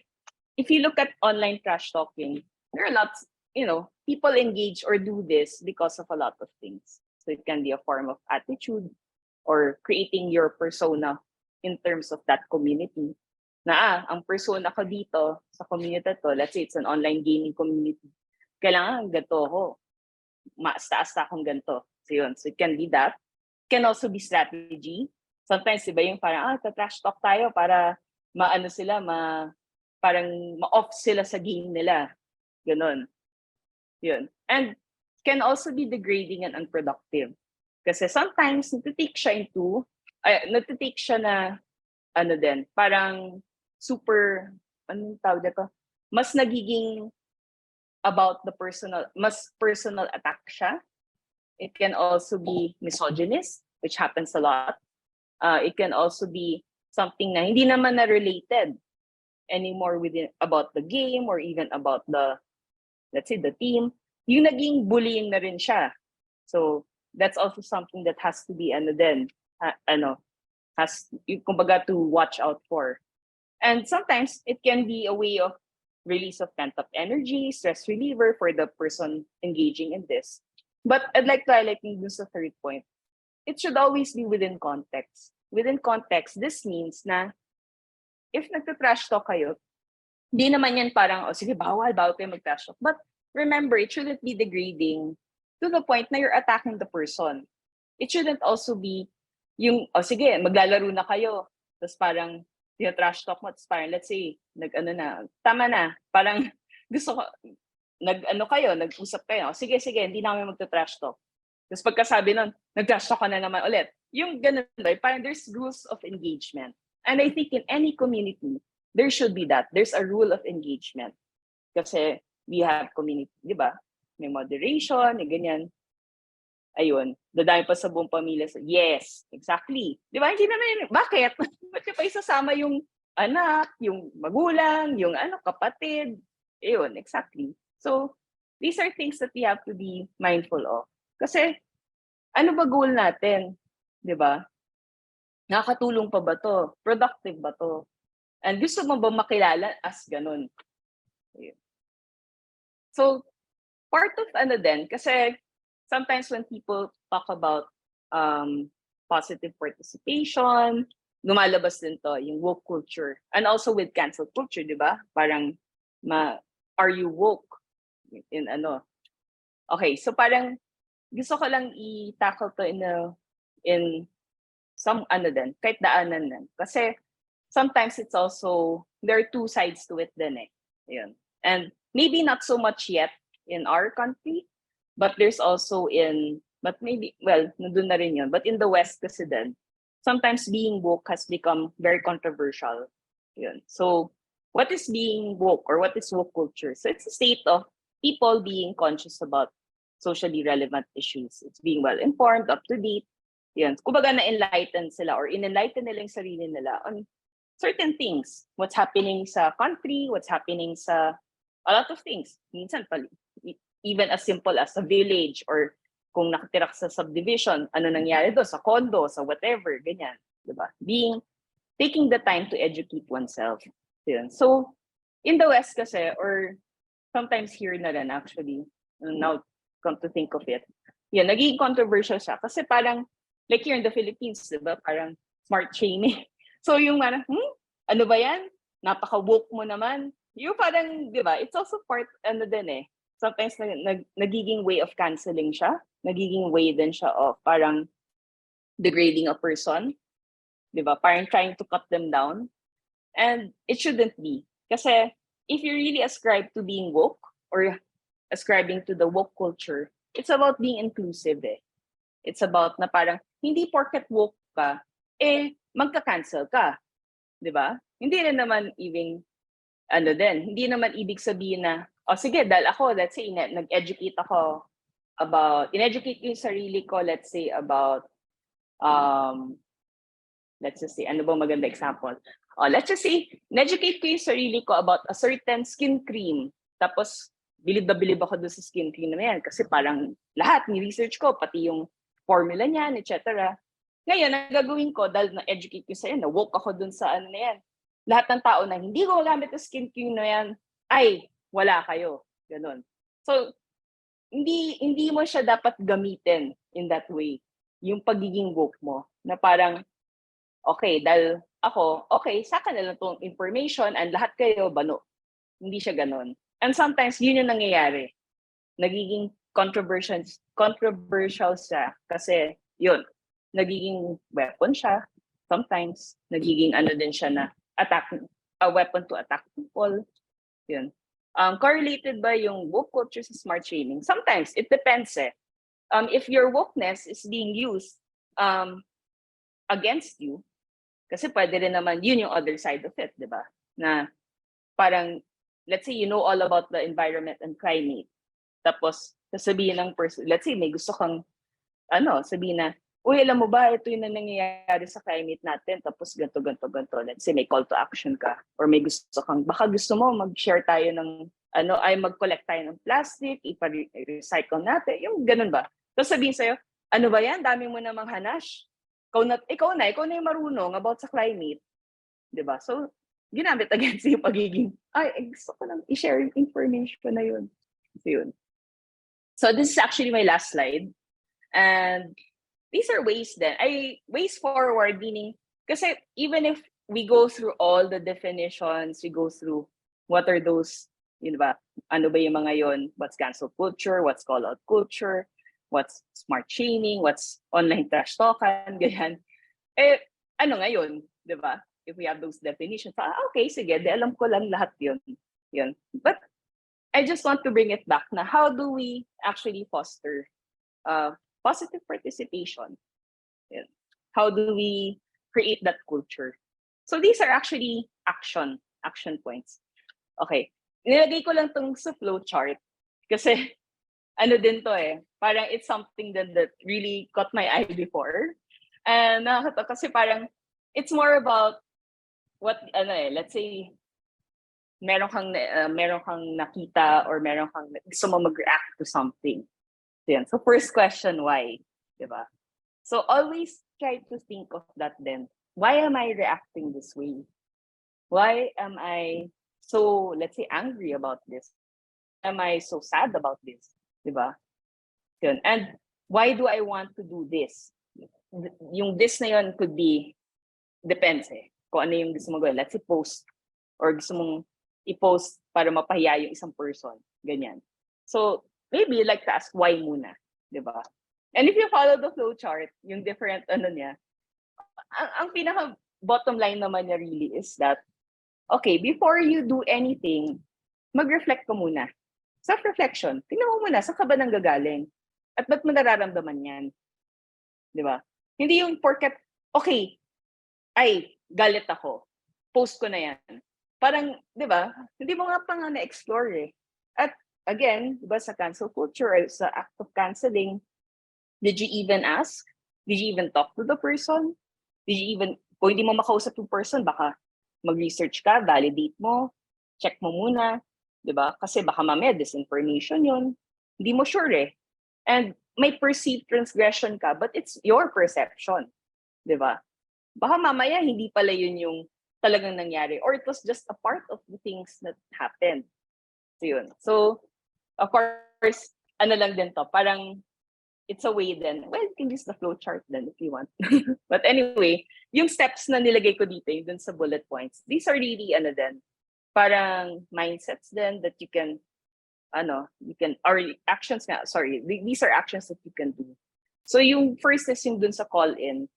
[SPEAKER 7] if you look at online trash talking, there are lots, people engage or do this because of a lot of things. So it can be a form of attitude or creating your persona in terms of that community. Na ang persona ko dito sa community to, let's say it's an online gaming community, kailangan ganito ako. Maasta-asta akong ganito. So yun. So it can be that. It can also be strategy. Sometimes, diba yung parang, trash talk tayo para parang ma-off sila sa game nila. Ganon. Yun. And can also be degrading and unproductive. Kasi sometimes, natitake siya na ano din, parang super, anong tawag dito? Mas nagiging about the personal, mas personal attack siya. It can also be misogynist, which happens a lot. It can also be something na hindi naman na related anymore within about the game or even about the, let's say, the team. Yung naging bullying na rin siya. So that's also something that has to be has kumbaga to watch out for. And sometimes it can be a way of release of pent-up energy, stress reliever for the person engaging in this. But I'd like to highlight this the third point. It should always be within context. Within context, this means na if nagta-trash talk kayo, di naman yan parang, oh, sige, bawal kayo mag-trash talk. But remember, it shouldn't be degrading to the point na you're attacking the person. It shouldn't also be yung, oh, sige, maglalaro na kayo. Tapos parang, trash talk mo, tapos parang, let's say, tama na, parang gusto ko, nag-usap kayo, sige, hindi namin magta-trash talk. Tapos pagkasabi nun, nag-trash talk ka na naman ulit. Yung ganun, parang there's rules of engagement. And I think in any community, there should be that. There's a rule of engagement. Kasi we have community, di ba? May moderation, may ganyan. Ayun, dadami pa sa buong pamilya. Yes, exactly. Di ba? Hindi naman, bakit? Ba't ka pa isasama yung anak, yung magulang, yung kapatid? Ayun, exactly. So, these are things that we have to be mindful of. Kasi, ano ba goal natin? Di ba? Nakakatulong pa ba to? Productive ba to? And gusto mo ba makilala as ganun? Ayun. So, part of din, kasi sometimes when people talk about positive participation, lumalabas din to, yung woke culture. And also with cancel culture, di ba? Parang, are you woke? In Okay, so parang, gusto ko lang i-tackle to in some din, kahit daanan din. Kasi, sometimes it's also, there are two sides to it din eh. Yun. And maybe not so much yet in our country, but there's also but maybe, well, nandun na rin yun. But in the West kasi din, sometimes being woke has become very controversial. Yun. So, what is being woke or what is woke culture? So it's a state of people being conscious about socially relevant issues. It's being well-informed, up-to-date. Yun. Kumbaga na-enlighten sila or in-enlighten nila yung sarili nila on certain things. What's happening sa country, what's happening sa a lot of things. Minsan, even as simple as a village or kung nakatira sa subdivision, ano nangyari doon sa condo, sa whatever, ganyan. Diba? Taking the time to educate oneself. Yun. So, in the West kasi, or sometimes here na rin actually, now come to think of it, yun, naging controversial siya. Kasi parang, like here in the Philippines, diba? Parang smart shaming. So yung ano ba yan? Napaka-woke mo naman. Yung parang, di ba, it's also part, din eh. Sometimes nagiging way of canceling siya. Nagiging way din siya of parang degrading a person. Di ba? Parang trying to cut them down. And it shouldn't be. Kasi if you really ascribe to being woke or ascribing to the woke culture, it's about being inclusive eh. It's about na parang, hindi porket woke ka, magka-cancel ka. Di ba? Hindi rin naman even, hindi naman ibig sabihin na, sige, dahil ako, let's say, nag-educate ako in-educate ko yung sarili ko, let's say, about, let's just say, ano bang maganda example? Let's just say, in-educate ko yung sarili ko about a certain skin cream. Tapos, bilib na bilib ako doon sa skin cream na yan. Kasi parang lahat, ni-research ko, pati yung formula niyan, etc. Ngayon, ang gagawin ko, dahil na-educate ko sa'yo, na-woke ako dun sa na yan. Lahat ng tao na hindi ko magamit yung skin cream na yan, ay, wala kayo. Ganon. So, hindi mo siya dapat gamitin in that way. Yung pagiging woke mo. Na parang, okay, dahil ako, okay, saka na lang itong information and lahat kayo, bano. Hindi siya ganon. And sometimes, yun yung nangyayari. Nagiging controversial siya. Kasi, yun, nagiging weapon siya. Sometimes, nagiging din siya na a weapon to attack people. Yun. Correlated ba yung woke culture sa smart shaming? Sometimes, it depends eh. If your wokeness is being used against you, Kasi pwede rin naman, yun yung other side of it, di ba? Na parang, let's say you know all about the environment and climate. Tapos, sasabihin ng person, let's say may gusto kang, sabihin na, uy, alam mo ba, ito yung nangyayari sa climate natin, tapos ganto, ganto, ganto. Let's say may call to action ka, or may gusto kang, baka gusto mo mag-share tayo ng, mag-collect tayo ng plastic, ipa-recycle natin, yung ganun ba? Tapos sabihin sa'yo, ano ba yan? Dami mo namang hanash. Ikaw na yung marunong about sa climate. Diba? So, ginamit against yung pagiging, gusto ko lang i-share yung information na yun. So, yun. So, this is actually my last slide. And these are ways then. Ways forward, meaning, kasi even if we go through all the definitions, we go through what are those, yun ba? Ano ba yung mga yun? What's cancel culture? What's call out culture? What's smart shaming? What's online trash talkan? Ganyan. Ano ngayon? Di ba? If we have those definitions, okay, sige, alam ko lang lahat yun. But I just want to bring it back na how do we actually foster positive participation? How do we create that culture? So these are actually action points. Okay. Nilagay ko lang tong sa flow chart kasi ano din to parang it's something that really caught my eye before. And kasi parang it's more about what let's say meron kang nakita or meron kang gusto mo mag-react to something. So first question, why? Diba? So always try to think of that then. Why am I reacting this way? Why am I so, let's say, angry about this? Am I so sad about this? Diba? And why do I want to do this? Yung this na yun could be, depends kung ano yung gusto mo gawin. Let's say post or gusto mong i-post para mapahiya yung isang person. Ganyan. So, maybe you like to ask why muna. Diba? And if you follow the flow chart, yung different niya, ang pinaka bottom line naman niya really is that, okay, before you do anything, mag-reflect ka muna. Self-reflection. Tingnan mo muna, saan ka ba nanggagaling? At ba't mo nararamdaman yan? Diba? Hindi yung porket, okay, galit ako. Post ko na yan. Parang, diba? Hindi mo nga pa nga na-explore At again, diba, sa cancel culture, sa act of canceling, did you even ask? Did you even talk to the person? Did you even, kung hindi mo makausap yung person, baka mag-research ka, validate mo, check mo muna, diba? Kasi baka mamaya disinformation yun. Hindi mo sure And may perceived transgression ka, but it's your perception. Diba? Baka mamaya hindi pala yun yung talagang nangyari. Or it was just a part of the things that happened. So yun. So, of course, ano lang din to, parang it's a way then. Well, you can use the flow chart then if you want. But anyway, yung steps na nilagay ko dito, yung dun sa bullet points, these are really, parang mindsets then that you can, or actions nga, sorry, these are actions that you can do. So yung first is yung dun sa call-in.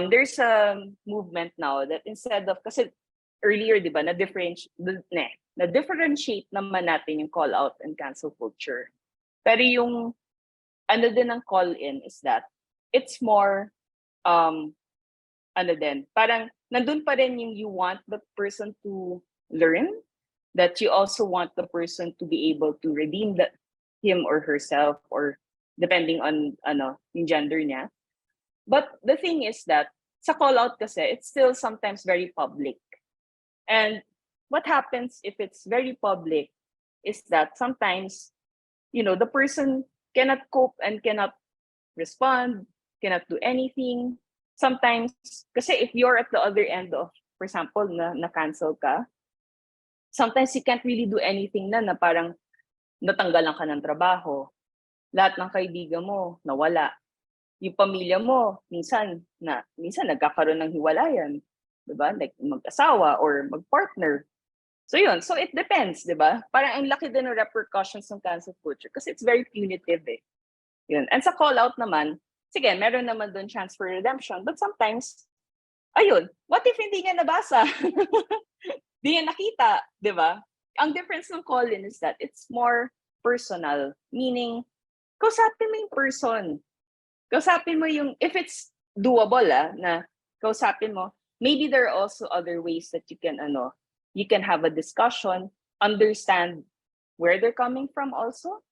[SPEAKER 7] There's a movement now that instead of, kasi earlier, di ba, na-differentiate naman natin yung call-out and cancel culture. Pero yung, din ng call-in is that, it's more, parang nandun pa rin yung you want the person to learn, that you also want the person to be able to redeem him or herself, or depending on, yung gender niya. But the thing is that, sa call-out kasi, it's still sometimes very public. And what happens if it's very public is that sometimes, the person cannot cope and cannot respond, cannot do anything. Sometimes, kasi if you're at the other end of, for example, na-cancel ka, sometimes you can't really do anything na parang natanggalan ka ng trabaho. Lahat ng kaibigan mo, nawala. Yung pamilya mo, minsan nagkakaroon ng hiwalayan. Diba? Like mag-asawa or mag-partner. So yun, so it depends, diba? Parang ang laki din ng repercussions ng cancel culture kasi it's very punitive Yun. And sa call-out naman, sige, meron naman doon chance for redemption, but sometimes, ayun, what if hindi niya nabasa? Hindi niya nakita, diba? Ang difference ng call-in is that it's more personal, meaning, kausapin mo yung person. Kausapin mo yung, if it's doable, na kausapin mo, maybe there are also other ways that you can have a discussion, understand where they're coming from also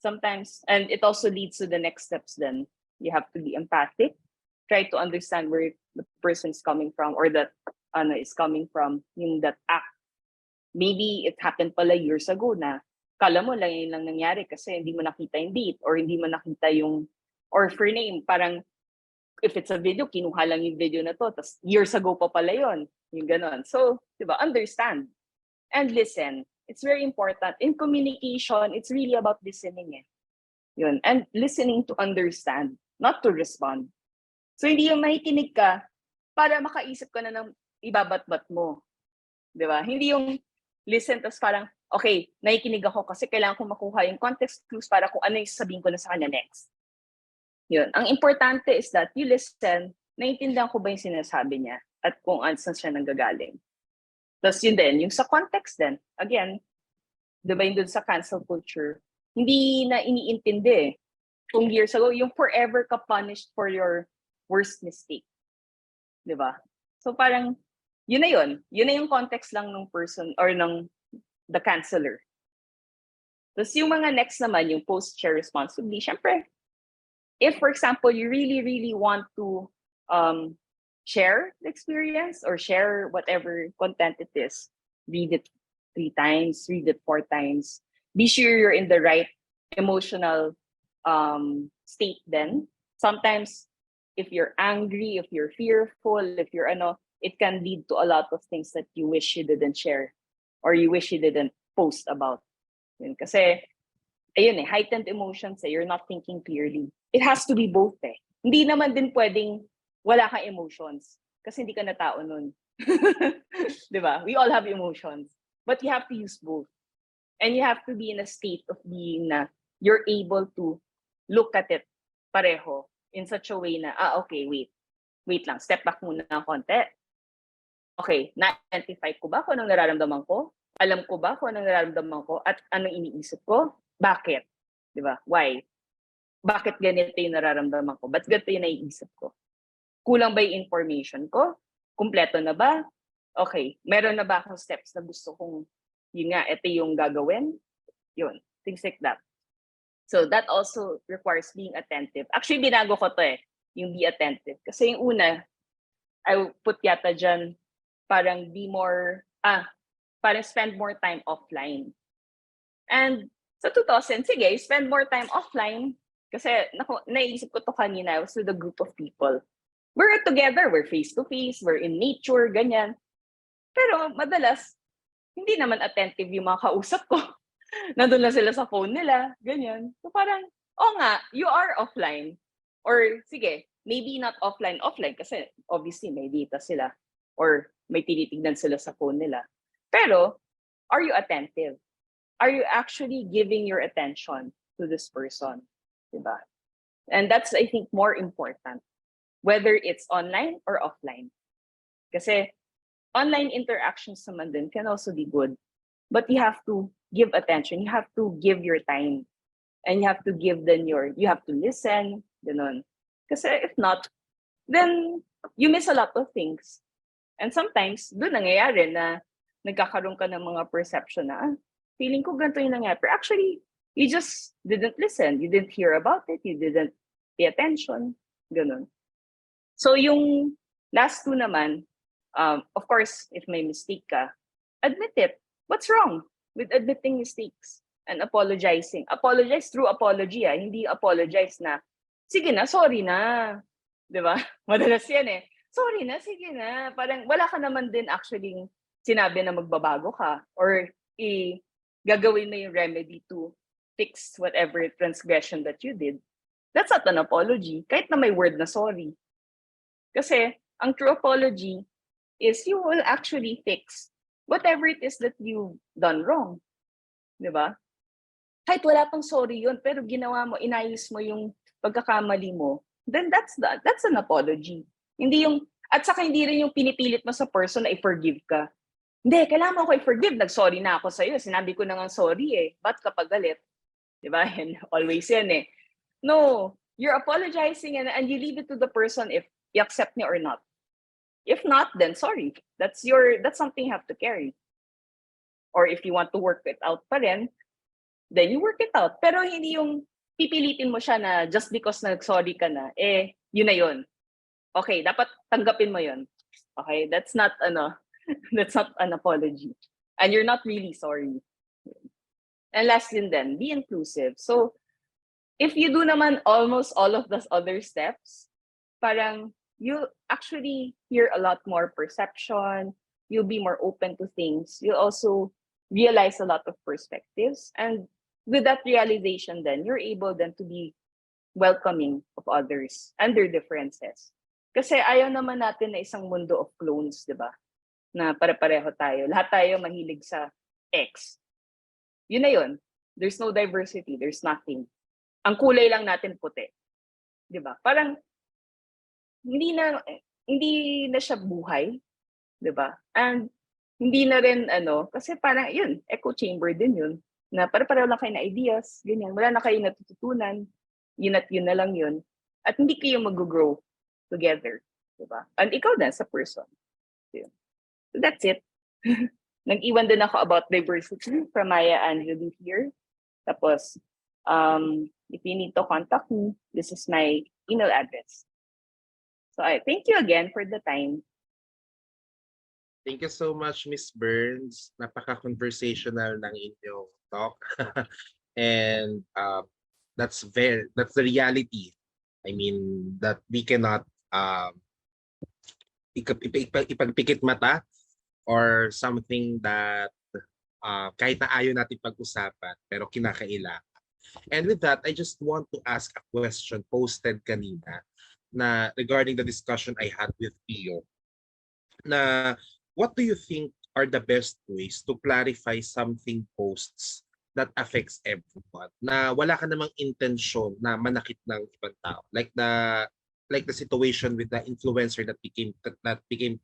[SPEAKER 7] sometimes, and it also leads to the next steps. Then you have to be empathic, try to understand where the person's coming from, or that is coming from yung that act. Maybe it happened pala years ago na kala mo lang yun lang nangyari kasi hindi mo nakita yung date or hindi mo nakita yung, or for name, parang if it's a video, kinuha lang yung video na to, tas years ago pa pala yun, yung ganon. So, diba, understand and listen. It's very important. In communication, it's really about listening. Yun. And listening to understand, not to respond. So, hindi yung makikinig ka para makaisip ka na ng ibabat-bat mo. Diba? Hindi yung listen, tas parang, okay, nakikinig ako kasi kailangan ko makuha yung context clues para kung ano yung sabihin ko na sa kanya next. Yun. Ang importante is that you listen, naiintindihan ko ba yung sinasabi niya at kung saan siya nanggagaling. Tapos yun din, yung sa context din, again, diba yung dun sa cancel culture, hindi na iniintindi eh. Kung years ago, yung forever ka punished for your worst mistake. Diba? So parang, yun na yun. Yun na yung context lang ng person or ng the canceller. Tapos yung mga next naman, yung post-share responsibly, syempre, if, for example, you really, really want to share the experience or share whatever content it is, read it 3 times, read it 4 times. Be sure you're in the right emotional state then. Sometimes, if you're angry, if you're fearful, if you're it can lead to a lot of things that you wish you didn't share or you wish you didn't post about. Yun. Kasi, ayun heightened emotions you're not thinking clearly. It has to be both Hindi naman din pwedeng wala kang emotions kasi hindi ka na tao nun. Diba? We all have emotions. But you have to use both. And you have to be in a state of being na you're able to look at it pareho in such a way na, okay, wait lang, step back muna ng konti. Okay, na-identify ko ba kung anong nararamdaman ko? Alam ko ba kung anong nararamdaman ko? At anong iniisip ko? Bakit? Diba? Why? Bakit ganito yung nararamdaman ko? Ba't ganito yung naiisip ko? Kulang ba yung information ko? Kumpleto na ba? Okay, meron na ba akong steps na gusto kong, yun nga, ito yung gagawin? Yun, things like that. So that also requires being attentive. Actually, binago ko to yung be attentive. Kasi yung una, I put yata dyan, parang parang spend more time offline. And sa 2000, sige, spend more time offline. Kasi naisip ko to kanina, I was with a group of people. We're together, we're face-to-face, we're in nature, ganyan. Pero madalas, hindi naman attentive yung mga kausap ko. Nandun lang sila sa phone nila, ganyan. So parang, nga, you are offline. Or sige, maybe not offline kasi obviously may data sila or may tinitignan sila sa phone nila. Pero, are you attentive? Are you actually giving your attention to this person? Diba? And that's, I think, more important, whether it's online or offline. Kasi online interactions naman din can also be good, but you have to give attention. You have to give your time. And you have to give them you have to listen, ganun. Kasi if not, then you miss a lot of things. And sometimes, doon nangyayari na nagkakaroon ka ng mga perception na, feeling ko ganito yung nangyayari. Pero actually, you just didn't listen. You didn't hear about it. You didn't pay attention. Ganun. So yung last 2 naman, of course, if may mistake ka, admit it. What's wrong with admitting mistakes and apologizing? Apologize through apology. Hindi apologize na, sige na, sorry na. Diba? Madalas yan Sorry na, sige na. Parang wala ka naman din actually sinabi na magbabago ka or gagawin mo yung remedy to fix whatever transgression that you did. That's not an apology. Kahit na may word na sorry. Kasi ang true apology is you will actually fix whatever it is that you've done wrong. Diba? Kahit wala pang sorry yun, pero ginawa mo, inayos mo yung pagkakamali mo, then that's an apology. Hindi yung, at saka hindi rin yung pinipilit mo sa person na i-forgive ka. Hindi, kailangan mo ako i-forgive. Nag-sorry na ako sa'yo. Sinabi ko na nga sorry Ba't ka pagalit? Diba? And always yan No, you're apologizing and you leave it to the person if you accept me or not. If not, then sorry. That's something you have to carry. Or if you want to work it out pa rin, then you work it out. Pero hindi yung pipilitin mo siya na just because nag-sorry ka na, yun na yun. Okay, dapat tanggapin mo yun. Okay, that's not that's not an apology. And you're not really sorry. And last din then, be inclusive. So, if you do naman almost all of those other steps, parang you actually hear a lot more perception, you'll be more open to things, you'll also realize a lot of perspectives. And with that realization then, you're able then to be welcoming of others and their differences. Kasi ayaw naman natin na isang mundo of clones, di ba? Na pare-pareho tayo. Lahat tayo mahilig sa X. Yun na yun. There's no diversity. There's nothing. Ang kulay lang natin puti. Di ba? Parang hindi na siya buhay. Di ba? And hindi na rin kasi parang yun, echo chamber din yun. Na pare-pareho lang kayo na ideas. Ganyan. Wala na kayo natututunan. Yun at yun na lang yun. At hindi kayo mag-grow together. Diba? And ikaw din sa person. So that's it. Nag-iwan din ako about diversity from Maya and Julie here. Tapos, if you need to contact me, this is my email address. So I thank you again for the time.
[SPEAKER 1] Thank you so much, Miss Burns. Napaka-conversational ng inyong talk. And that's the reality. I mean, that we cannot ipagpikit mata or something that kahit na ayaw natin pag-usapan, pero kinakailangan. And with that, I just want to ask a question posted kanina na regarding the discussion I had with Pio. Na what do you think are the best ways to clarify something posts that affects everyone? Na wala ka namang intensyon na manakit ng ibang tao. Like the situation with the influencer that became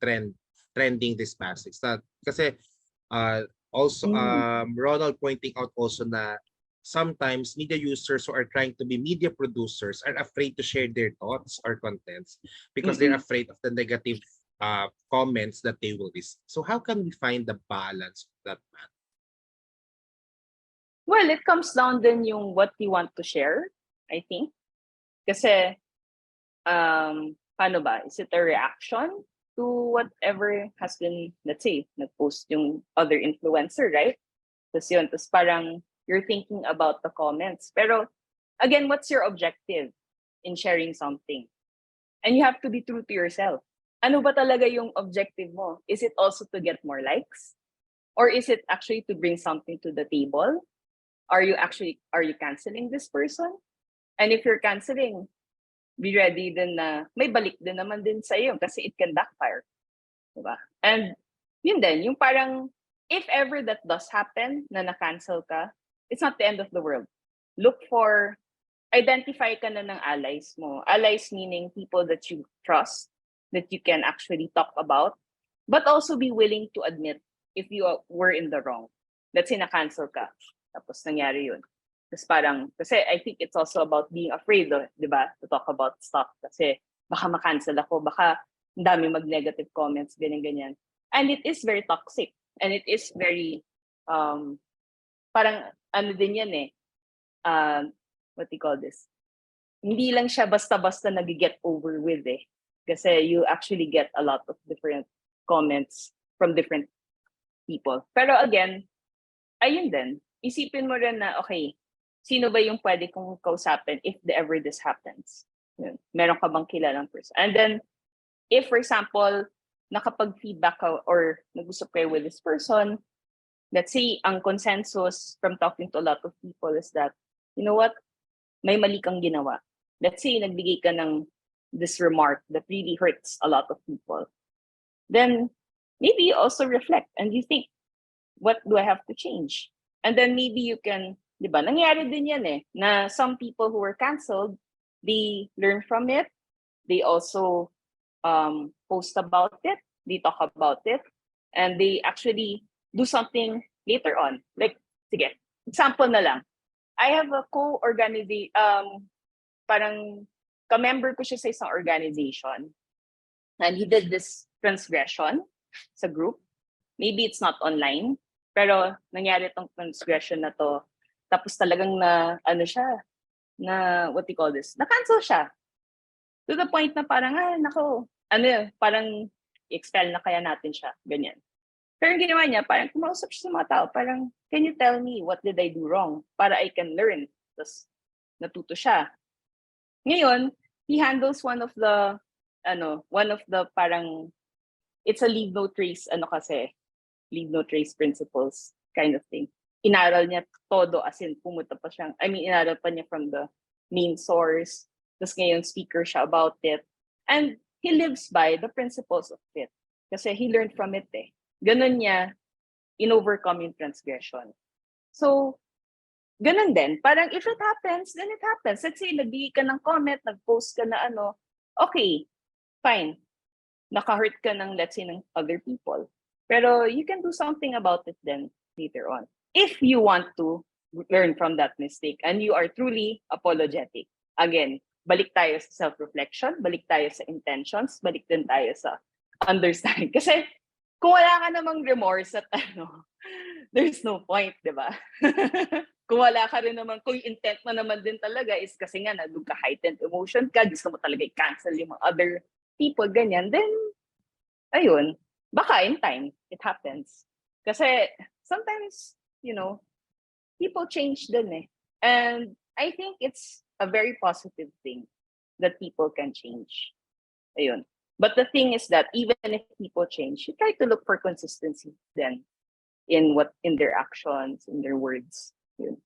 [SPEAKER 1] trending this past week. Kasi also Ronald pointing out also na sometimes media users who are trying to be media producers are afraid to share their thoughts or contents because they're afraid of the negative comments that they will receive. So how can we find the balance of that?
[SPEAKER 7] Well, it comes down then yung what you want to share, I think. Kasi, paano ba? Is it a reaction to whatever has been, let's say, nag-post yung other influencer, right? Tapos yun, tapos parang you're thinking about the comments. Pero, again, what's your objective in sharing something? And you have to be true to yourself. Ano ba talaga yung objective mo? Is it also to get more likes? Or is it actually to bring something to the table? Are you canceling this person? And if you're canceling, be ready din na may balik din naman din sa iyo kasi it can backfire. Diba? And yun din, yung parang if ever that does happen na na-cancel ka, it's not the end of the world. Identify ka na ng allies mo. Allies meaning people that you trust, that you can actually talk about, but also be willing to admit if you were in the wrong. Let's say na-cancel ka. Tapos nangyari yun. Tapos parang, kasi I think it's also about being afraid, di ba? To talk about stuff. Kasi baka ma-cancel ako, baka ang dami mag-negative comments, ganyan-ganyan. And it is very toxic. And it is very, parang ano din yan what do you call this? Hindi lang siya basta-basta nag-get over with Kasi you actually get a lot of different comments from different people. Pero again, ayun din. Isipin mo rin na, okay, sino ba yung pwede kong kausapin if ever this happens? Yun. Meron ka bang kilalang person? And then, if for example, nakapag-feedback ka or nag-usap kayo with this person, let's say, ang consensus from talking to a lot of people is that, you know what, may mali kang ginawa. Let's say, nagbigay ka ng this remark that really hurts a lot of people. Then, maybe you also reflect and you think, what do I have to change? And then maybe you can, di ba, nangyari din yan na some people who were canceled, they learn from it, they also post about it, they talk about it, and they actually do something later on. Like, sige, example na lang. I have a parang ka-member ko siya sa isang organization, and he did this transgression sa group. Maybe it's not online, pero nangyari tong transgression na to. Tapos talagang na, ano siya, na, what do you call this? Na-cancel siya. To the point na parang, nako, ano yun, parang expel na kaya natin siya. Ganyan. Pero yung ginawa niya, parang kumausap siya sa mga tao, parang, can you tell me what did I do wrong? Para I can learn. Tapos, natuto siya. Ngayon, he handles one of the parang, it's a leave no trace, leave no trace principles kind of thing. Inaral niya todo, as in, pumunta pa siyang, inaral pa niya from the main source. Tapos ngayon, speaker siya about it. And he lives by the principles of it. Kasi he learned from it eh. Ganun niya in-overcome yung transgression. So, ganun din. Parang if it happens, then it happens. Let's say, nagbigay ka ng comment, nag-post ka na okay, fine. Naka-hurt ka ng, let's say, ng other people. Pero you can do something about it then later on. If you want to learn from that mistake and you are truly apologetic. Again, balik tayo sa self-reflection, balik tayo sa intentions, balik din tayo sa understanding. Kasi kung wala ka namang remorse at there's no point, di ba? Kung wala ka rin naman, kung intent mo naman din talaga is kasi nga nandun ka heightened emotion ka, gusto mo talaga i-cancel yung mga other people, ganyan, then, ayun, baka in time, it happens. Kasi sometimes, people change din eh. And I think it's a very positive thing that people can change. Ayun. But the thing is that even if people change, you try to look for consistency then in their actions, in their words. Yun.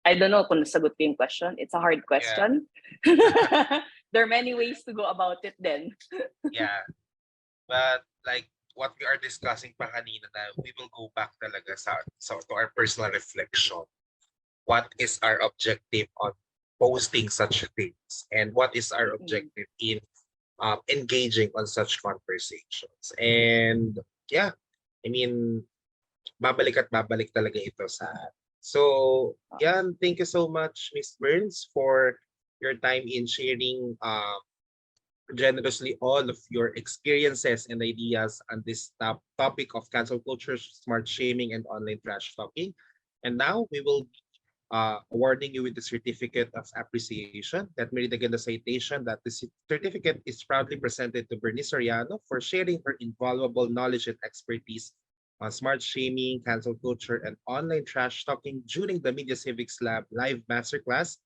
[SPEAKER 7] I don't know kung nasagot ko yung question. It's a hard question. Yeah. There are many ways to go about it then.
[SPEAKER 1] Yeah. But like what we are discussing pa kanina na we will go back talaga to our personal reflection. What is our objective on posting such things? And what is our objective in engaging on such conversations? And yeah, babalik at babalik talaga ito sa. So, yeah, thank you so much, Miss Burns, for your time in sharing generously all of your experiences and ideas on this topic of cancel culture, smart shaming, and online trash talking. And now we will be awarding you with the certificate of appreciation. Let me read again the citation that the certificate is proudly presented to Bernice Soriano for sharing her invaluable knowledge and expertise on smart shaming, cancel culture, and online trash talking during the Media Civics Lab live masterclass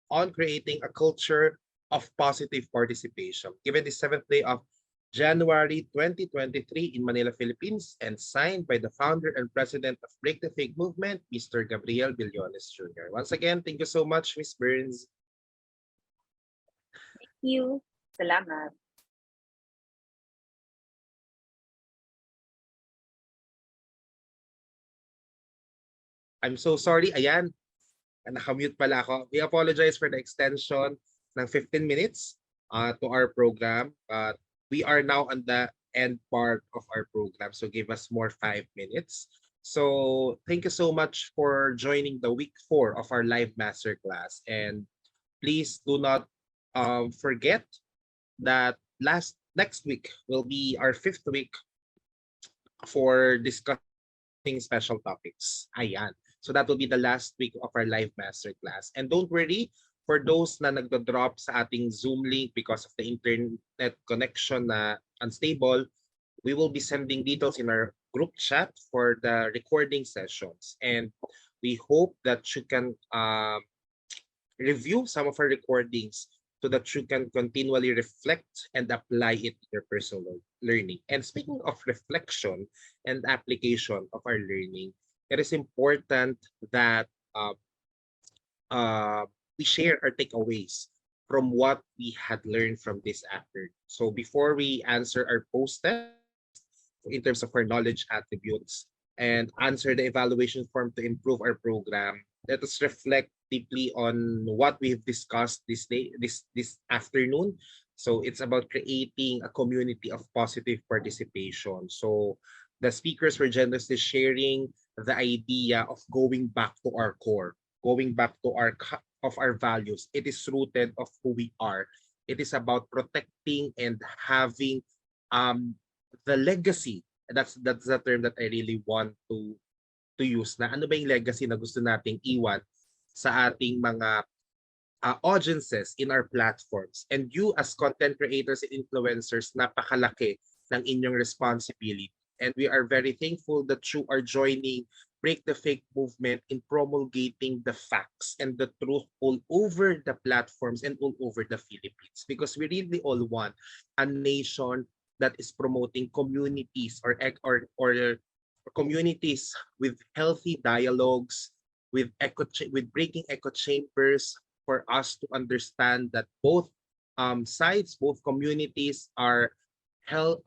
[SPEAKER 1] on creating a culture of positive participation, given the 7th day of January 2023 in Manila, Philippines, and signed by the founder and president of Break the Fake Movement, Mr. Gabriel Billones Jr. Once again, thank you so much, Ms. Burns.
[SPEAKER 7] Thank you. Salamat.
[SPEAKER 1] I'm so sorry. Ayan, nakamute pala ako. We apologize for the extension ng 15 minutes to our program. But we are now on the end part of our program. So give us more 5 minutes. So thank you so much for joining the week 4 of our live masterclass. And please do not forget that next week will be our 5th week for discussing special topics. Ayan. So that will be the last week of our live masterclass. And don't worry, for those na nagdo-drop sa ating Zoom link because of the internet connection na unstable, we will be sending details in our group chat for the recording sessions. And we hope that you can review some of our recordings so that you can continually reflect and apply it in your personal learning. And speaking of reflection and application of our learning, it is important that we share our takeaways from what we had learned from this afternoon. So before we answer our post test in terms of our knowledge attributes and answer the evaluation form to improve our program, let us reflect deeply on what we've discussed this afternoon. So it's about creating a community of positive participation. So the speakers were generously sharing the idea of going back to our core, going back to our values. It is rooted of who we are. It is about protecting and having um the legacy. That's the term that I really want to use, na ano ba yung legacy na gusto nating iwan sa ating mga audiences in our platforms. And you as content creators and influencers, napakalaki ng inyong responsibility. And we are very thankful that you are joining Break the Fake movement in promulgating the facts and the truth all over the platforms and all over the Philippines. Because we really all want a nation that is promoting communities or communities with healthy dialogues, with breaking echo chambers, for us to understand that both sides, both communities are hell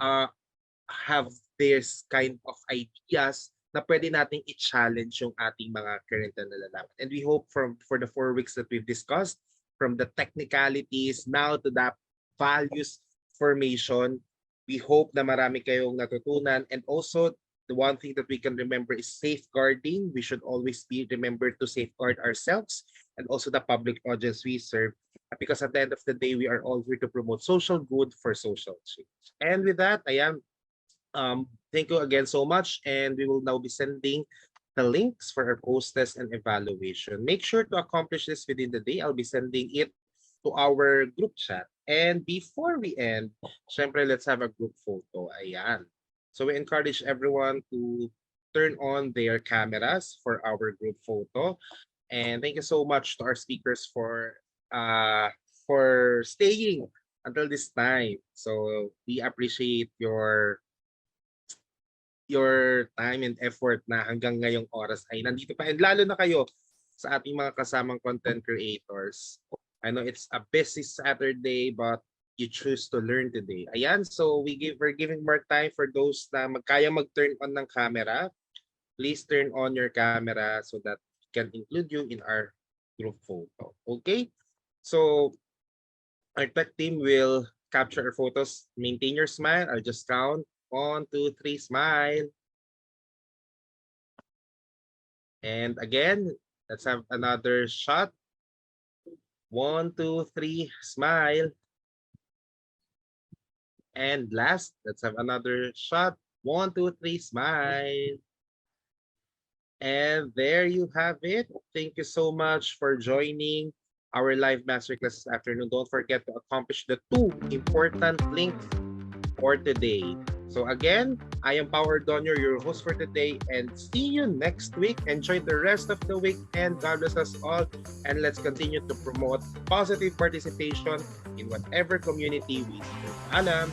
[SPEAKER 1] have this kind of ideas na pwede nating i-challenge yung ating mga current na nalalaman. And we hope for the 4 weeks that we've discussed, from the technicalities now to the values formation, we hope na marami kayong natutunan. And also, the one thing that we can remember is safeguarding. We should always be remembered to safeguard ourselves and also the public audience we serve. Because at the end of the day, we are all here to promote social good for social change. And with that, thank you again so much. And we will now be sending the links for our post test and evaluation. Make sure to accomplish this within the day. I'll be sending it to our group chat. And before we end, syempre, let's have a group photo. Ayan. So we encourage everyone to turn on their cameras for our group photo. And thank you so much to our speakers for staying until this time. So we appreciate your time and effort na hanggang ngayong oras ay nandito pa. And lalo na kayo sa ating mga kasamang content creators. I know it's a busy Saturday, but you choose to learn today. Ayan, so we're giving more time for those na kaya mag-turn on ng camera. Please turn on your camera so that we can include you in our group photo. Okay? So our tech team will capture our photos. Maintain your smile. I'll just count. 1, 2, 3, smile. And again, let's have another shot. 1, 2, 3, smile. And last, let's have another shot. 1, 2, 3, smile. And there you have it. Thank you so much for joining our live masterclass this afternoon. Don't forget to accomplish the 2 important links for today. So again, I am Power Donyor, your host for today, and see you next week. Enjoy the rest of the week, and God bless us all. And let's continue to promote positive participation in whatever community we serve. Alam.